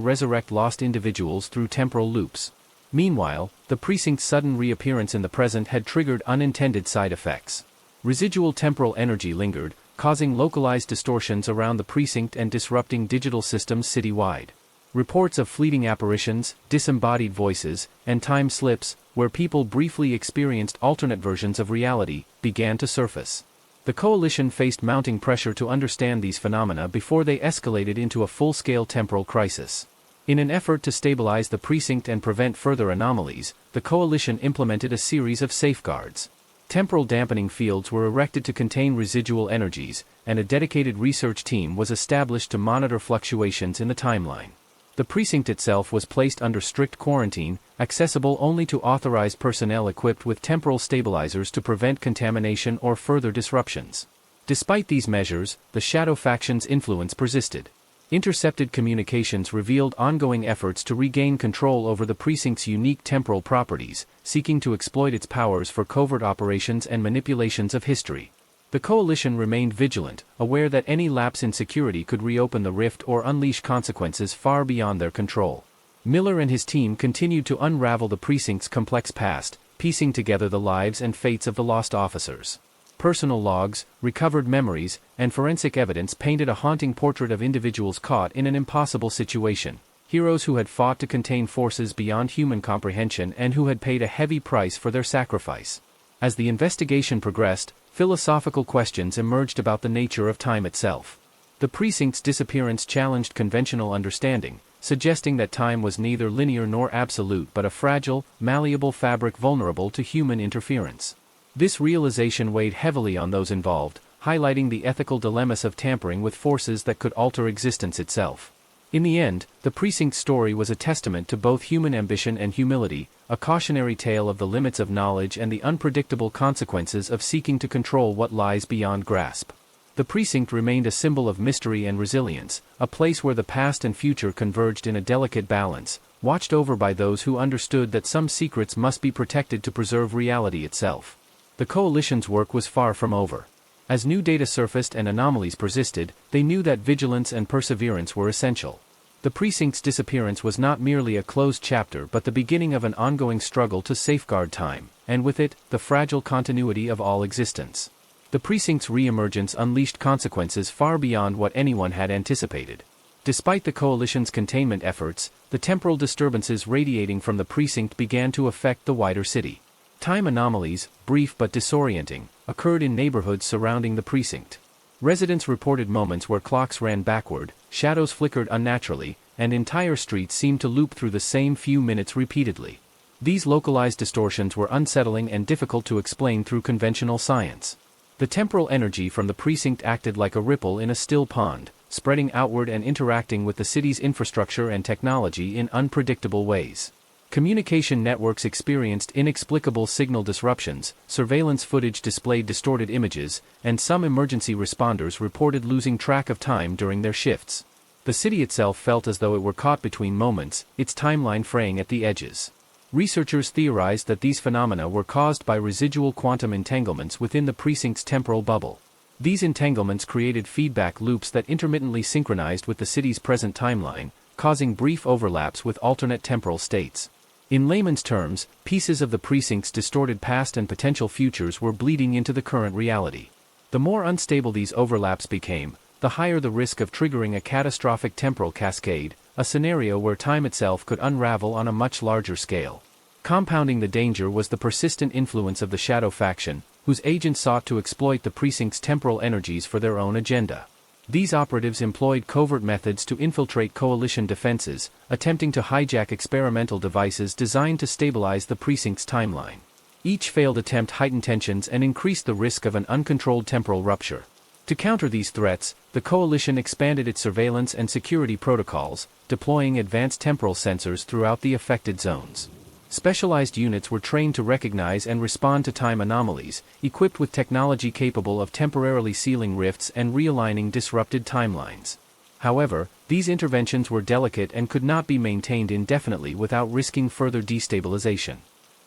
resurrect lost individuals through temporal loops. Meanwhile, the precinct's sudden reappearance in the present had triggered unintended side effects. Residual temporal energy lingered, causing localized distortions around the precinct and disrupting digital systems citywide. Reports of fleeting apparitions, disembodied voices, and time slips, where people briefly experienced alternate versions of reality, began to surface. The coalition faced mounting pressure to understand these phenomena before they escalated into a full-scale temporal crisis. In an effort to stabilize the precinct and prevent further anomalies, the coalition implemented a series of safeguards. Temporal dampening fields were erected to contain residual energies, and a dedicated research team was established to monitor fluctuations in the timeline. The precinct itself was placed under strict quarantine, accessible only to authorized personnel equipped with temporal stabilizers to prevent contamination or further disruptions. Despite these measures, the Shadow faction's influence persisted. Intercepted communications revealed ongoing efforts to regain control over the precinct's unique temporal properties, seeking to exploit its powers for covert operations and manipulations of history. The coalition remained vigilant, aware that any lapse in security could reopen the rift or unleash consequences far beyond their control. Miller and his team continued to unravel the precinct's complex past, piecing together the lives and fates of the lost officers. Personal logs, recovered memories, and forensic evidence painted a haunting portrait of individuals caught in an impossible situation, heroes who had fought to contain forces beyond human comprehension and who had paid a heavy price for their sacrifice. As the investigation progressed, philosophical questions emerged about the nature of time itself. The precinct's disappearance challenged conventional understanding, suggesting that time was neither linear nor absolute but a fragile, malleable fabric vulnerable to human interference. This realization weighed heavily on those involved, highlighting the ethical dilemmas of tampering with forces that could alter existence itself. In the end, the precinct's story was a testament to both human ambition and humility, a cautionary tale of the limits of knowledge and the unpredictable consequences of seeking to control what lies beyond grasp. The precinct remained a symbol of mystery and resilience, a place where the past and future converged in a delicate balance, watched over by those who understood that some secrets must be protected to preserve reality itself. The coalition's work was far from over. As new data surfaced and anomalies persisted, they knew that vigilance and perseverance were essential. The precinct's disappearance was not merely a closed chapter but the beginning of an ongoing struggle to safeguard time, and with it, the fragile continuity of all existence. The precinct's re-emergence unleashed consequences far beyond what anyone had anticipated. Despite the coalition's containment efforts, the temporal disturbances radiating from the precinct began to affect the wider city. Time anomalies, brief but disorienting, occurred in neighborhoods surrounding the precinct. Residents reported moments where clocks ran backward, shadows flickered unnaturally, and entire streets seemed to loop through the same few minutes repeatedly. These localized distortions were unsettling and difficult to explain through conventional science. The temporal energy from the precinct acted like a ripple in a still pond, spreading outward and interacting with the city's infrastructure and technology in unpredictable ways. Communication networks experienced inexplicable signal disruptions, surveillance footage displayed distorted images, and some emergency responders reported losing track of time during their shifts. The city itself felt as though it were caught between moments, its timeline fraying at the edges. Researchers theorized that these phenomena were caused by residual quantum entanglements within the precinct's temporal bubble. These entanglements created feedback loops that intermittently synchronized with the city's present timeline, causing brief overlaps with alternate temporal states. In layman's terms, pieces of the precinct's distorted past and potential futures were bleeding into the current reality. The more unstable these overlaps became, the higher the risk of triggering a catastrophic temporal cascade, a scenario where time itself could unravel on a much larger scale. Compounding the danger was the persistent influence of the Shadow faction, whose agents sought to exploit the precinct's temporal energies for their own agenda. These operatives employed covert methods to infiltrate coalition defenses, attempting to hijack experimental devices designed to stabilize the precinct's timeline. Each failed attempt heightened tensions and increased the risk of an uncontrolled temporal rupture. To counter these threats, the coalition expanded its surveillance and security protocols, deploying advanced temporal sensors throughout the affected zones. Specialized units were trained to recognize and respond to time anomalies, equipped with technology capable of temporarily sealing rifts and realigning disrupted timelines. However, these interventions were delicate and could not be maintained indefinitely without risking further destabilization.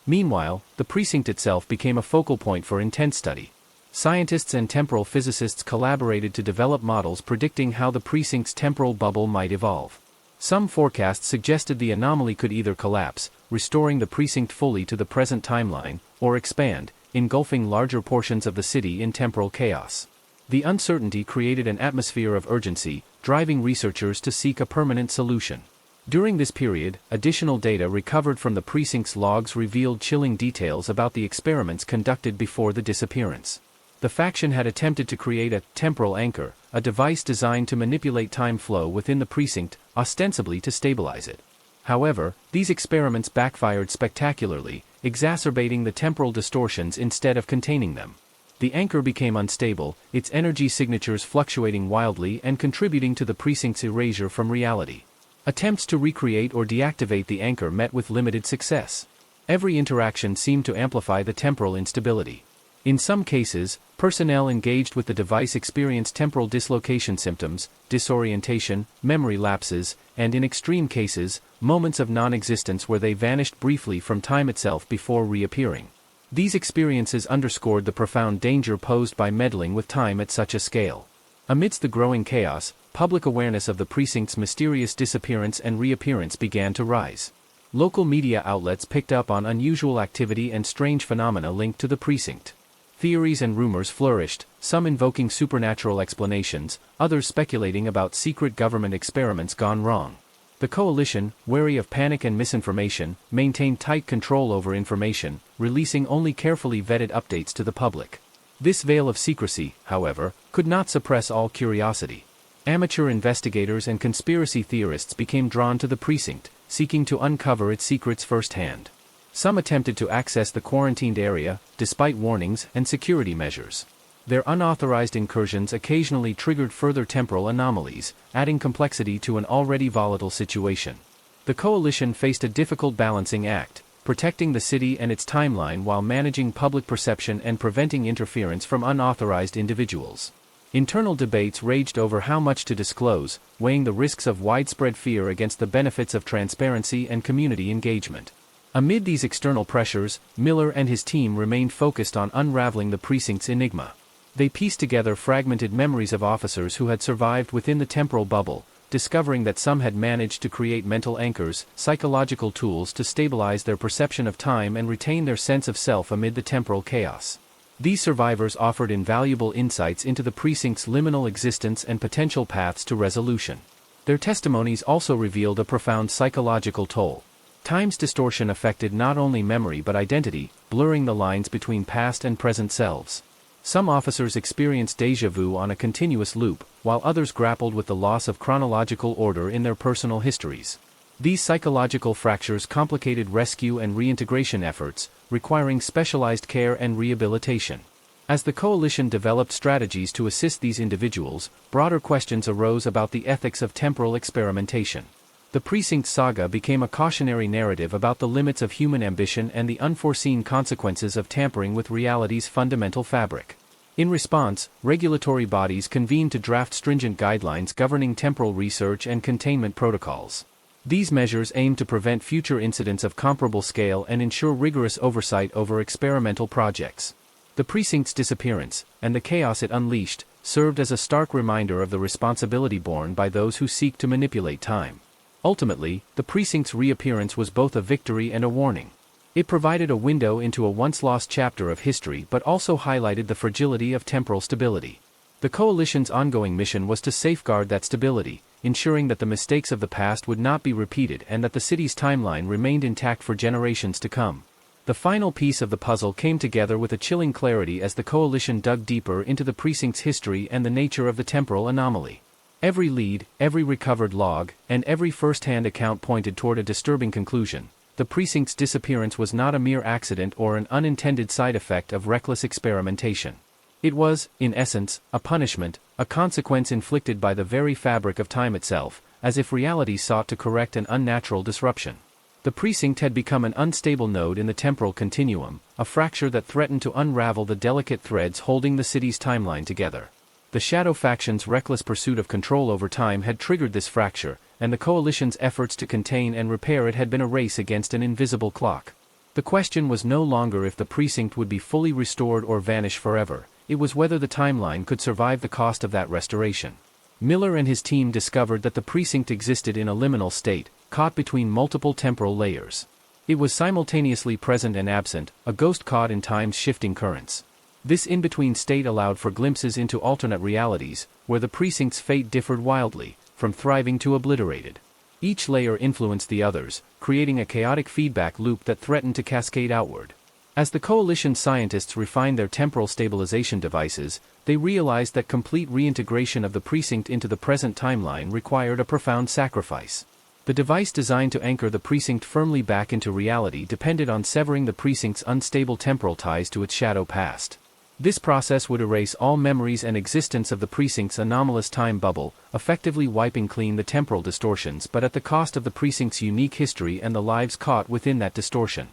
Meanwhile, the precinct itself became a focal point for intense study. Scientists and temporal physicists collaborated to develop models predicting how the precinct's temporal bubble might evolve. Some forecasts suggested the anomaly could either collapse, restoring the precinct fully to the present timeline, or expand, engulfing larger portions of the city in temporal chaos. The uncertainty created an atmosphere of urgency, driving researchers to seek a permanent solution. During this period, additional data recovered from the precinct's logs revealed chilling details about the experiments conducted before the disappearance. The faction had attempted to create a temporal anchor, a device designed to manipulate time flow within the precinct, ostensibly to stabilize it. However, these experiments backfired spectacularly, exacerbating the temporal distortions instead of containing them. The anchor became unstable, its energy signatures fluctuating wildly and contributing to the precinct's erasure from reality. Attempts to recreate or deactivate the anchor met with limited success. Every interaction seemed to amplify the temporal instability. In some cases, personnel engaged with the device experienced temporal dislocation symptoms, disorientation, memory lapses, and in extreme cases, moments of non-existence where they vanished briefly from time itself before reappearing. These experiences underscored the profound danger posed by meddling with time at such a scale. Amidst the growing chaos, public awareness of the precinct's mysterious disappearance and reappearance began to rise. Local media outlets picked up on unusual activity and strange phenomena linked to the precinct. Theories and rumors flourished, some invoking supernatural explanations, others speculating about secret government experiments gone wrong. The coalition, wary of panic and misinformation, maintained tight control over information, releasing only carefully vetted updates to the public. This veil of secrecy, however, could not suppress all curiosity. Amateur investigators and conspiracy theorists became drawn to the precinct, seeking to uncover its secrets firsthand. Some attempted to access the quarantined area, despite warnings and security measures. Their unauthorized incursions occasionally triggered further temporal anomalies, adding complexity to an already volatile situation. The coalition faced a difficult balancing act, protecting the city and its timeline while managing public perception and preventing interference from unauthorized individuals. Internal debates raged over how much to disclose, weighing the risks of widespread fear against the benefits of transparency and community engagement. Amid these external pressures, Miller and his team remained focused on unraveling the precinct's enigma. They pieced together fragmented memories of officers who had survived within the temporal bubble, discovering that some had managed to create mental anchors, psychological tools to stabilize their perception of time and retain their sense of self amid the temporal chaos. These survivors offered invaluable insights into the precinct's liminal existence and potential paths to resolution. Their testimonies also revealed a profound psychological toll. Time's distortion affected not only memory but identity, blurring the lines between past and present selves. Some officers experienced déjà vu on a continuous loop, while others grappled with the loss of chronological order in their personal histories. These psychological fractures complicated rescue and reintegration efforts, requiring specialized care and rehabilitation. As the coalition developed strategies to assist these individuals, broader questions arose about the ethics of temporal experimentation. The precinct saga became a cautionary narrative about the limits of human ambition and the unforeseen consequences of tampering with reality's fundamental fabric. In response, regulatory bodies convened to draft stringent guidelines governing temporal research and containment protocols. These measures aimed to prevent future incidents of comparable scale and ensure rigorous oversight over experimental projects. The precinct's disappearance, and the chaos it unleashed, served as a stark reminder of the responsibility borne by those who seek to manipulate time. Ultimately, the precinct's reappearance was both a victory and a warning. It provided a window into a once-lost chapter of history but also highlighted the fragility of temporal stability. The coalition's ongoing mission was to safeguard that stability, ensuring that the mistakes of the past would not be repeated and that the city's timeline remained intact for generations to come. The final piece of the puzzle came together with a chilling clarity as the coalition dug deeper into the precinct's history and the nature of the temporal anomaly. Every lead, every recovered log, and every first-hand account pointed toward a disturbing conclusion. The precinct's disappearance was not a mere accident or an unintended side effect of reckless experimentation. It was, in essence, a punishment, a consequence inflicted by the very fabric of time itself, as if reality sought to correct an unnatural disruption. The precinct had become an unstable node in the temporal continuum, a fracture that threatened to unravel the delicate threads holding the city's timeline together. The Shadow faction's reckless pursuit of control over time had triggered this fracture, and the coalition's efforts to contain and repair it had been a race against an invisible clock. The question was no longer if the precinct would be fully restored or vanish forever. it was whether the timeline could survive the cost of that restoration. Miller and his team discovered that the precinct existed in a liminal state, caught between multiple temporal layers. It was simultaneously present and absent, a ghost caught in time's shifting currents. This in-between state allowed for glimpses into alternate realities, where the precinct's fate differed wildly, from thriving to obliterated. Each layer influenced the others, creating a chaotic feedback loop that threatened to cascade outward. As the coalition scientists refined their temporal stabilization devices, they realized that complete reintegration of the precinct into the present timeline required a profound sacrifice. The device designed to anchor the precinct firmly back into reality depended on severing the precinct's unstable temporal ties to its shadow past. This process would erase all memories and existence of the precinct's anomalous time bubble, effectively wiping clean the temporal distortions, but at the cost of the precinct's unique history and the lives caught within that distortion.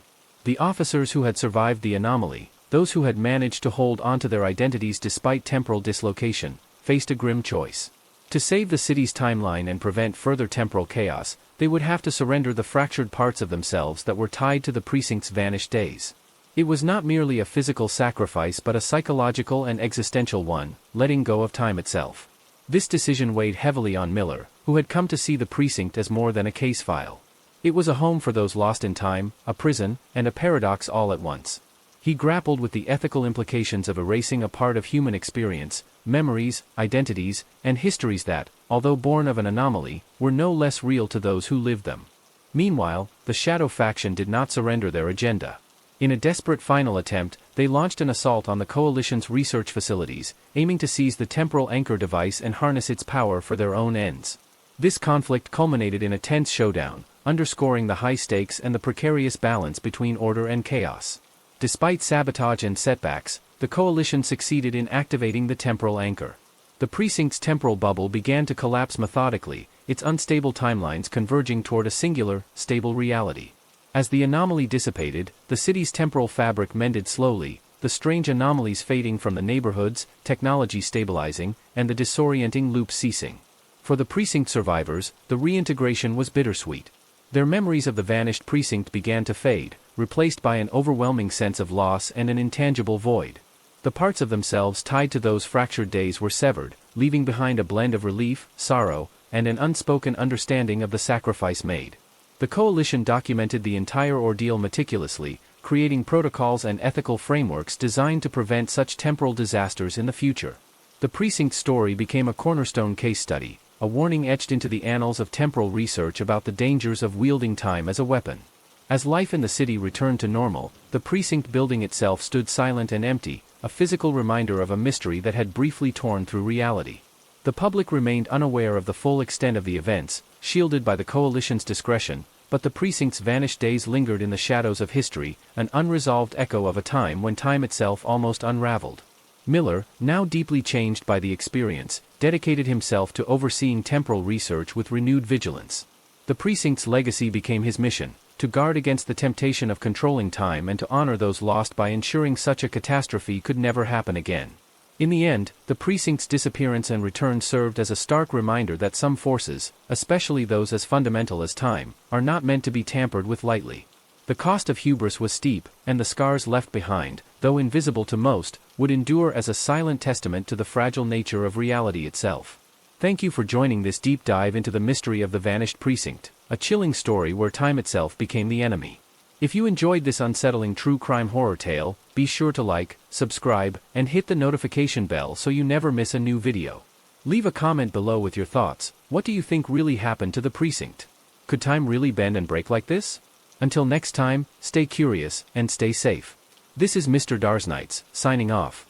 The officers who had survived the anomaly, those who had managed to hold onto their identities despite temporal dislocation, faced a grim choice. To save the city's timeline and prevent further temporal chaos, they would have to surrender the fractured parts of themselves that were tied to the precinct's vanished days. It was not merely a physical sacrifice but a psychological and existential one, letting go of time itself. This decision weighed heavily on Miller, who had come to see the precinct as more than a case file. It was a home for those lost in time, a prison, and a paradox all at once. He grappled with the ethical implications of erasing a part of human experience, memories, identities, and histories that, although born of an anomaly, were no less real to those who lived them. Meanwhile, the Shadow faction did not surrender their agenda. In a desperate final attempt, they launched an assault on the Coalition's research facilities, aiming to seize the temporal anchor device and harness its power for their own ends. This conflict culminated in a tense showdown, underscoring the high stakes and the precarious balance between order and chaos. Despite sabotage and setbacks, the Coalition succeeded in activating the temporal anchor. The precinct's temporal bubble began to collapse methodically, its unstable timelines converging toward a singular, stable reality. As the anomaly dissipated, the city's temporal fabric mended slowly, the strange anomalies fading from the neighborhoods, technology stabilizing, and the disorienting loop ceasing. For the precinct survivors, the reintegration was bittersweet. Their memories of the vanished precinct began to fade, replaced by an overwhelming sense of loss and an intangible void. The parts of themselves tied to those fractured days were severed, leaving behind a blend of relief, sorrow, and an unspoken understanding of the sacrifice made. The Coalition documented the entire ordeal meticulously, creating protocols and ethical frameworks designed to prevent such temporal disasters in the future. The precinct's story became a cornerstone case study, a warning etched into the annals of temporal research about the dangers of wielding time as a weapon. As life in the city returned to normal, the precinct building itself stood silent and empty, a physical reminder of a mystery that had briefly torn through reality. The public remained unaware of the full extent of the events, shielded by the Coalition's discretion, but the precinct's vanished days lingered in the shadows of history, an unresolved echo of a time when time itself almost unraveled. Miller, now deeply changed by the experience, dedicated himself to overseeing temporal research with renewed vigilance. The precinct's legacy became his mission, to guard against the temptation of controlling time and to honor those lost by ensuring such a catastrophe could never happen again. In the end, the precinct's disappearance and return served as a stark reminder that some forces, especially those as fundamental as time, are not meant to be tampered with lightly. The cost of hubris was steep, and the scars left behind, though invisible to most, would endure as a silent testament to the fragile nature of reality itself. Thank you for joining this deep dive into the mystery of the vanished precinct, a chilling story where time itself became the enemy. If you enjoyed this unsettling true crime horror tale, be sure to like, subscribe, and hit the notification bell so you never miss a new video. Leave a comment below with your thoughts. What do you think really happened to the precinct? Could time really bend and break like this? Until next time, stay curious and stay safe. This is Mr. Darsnights, signing off.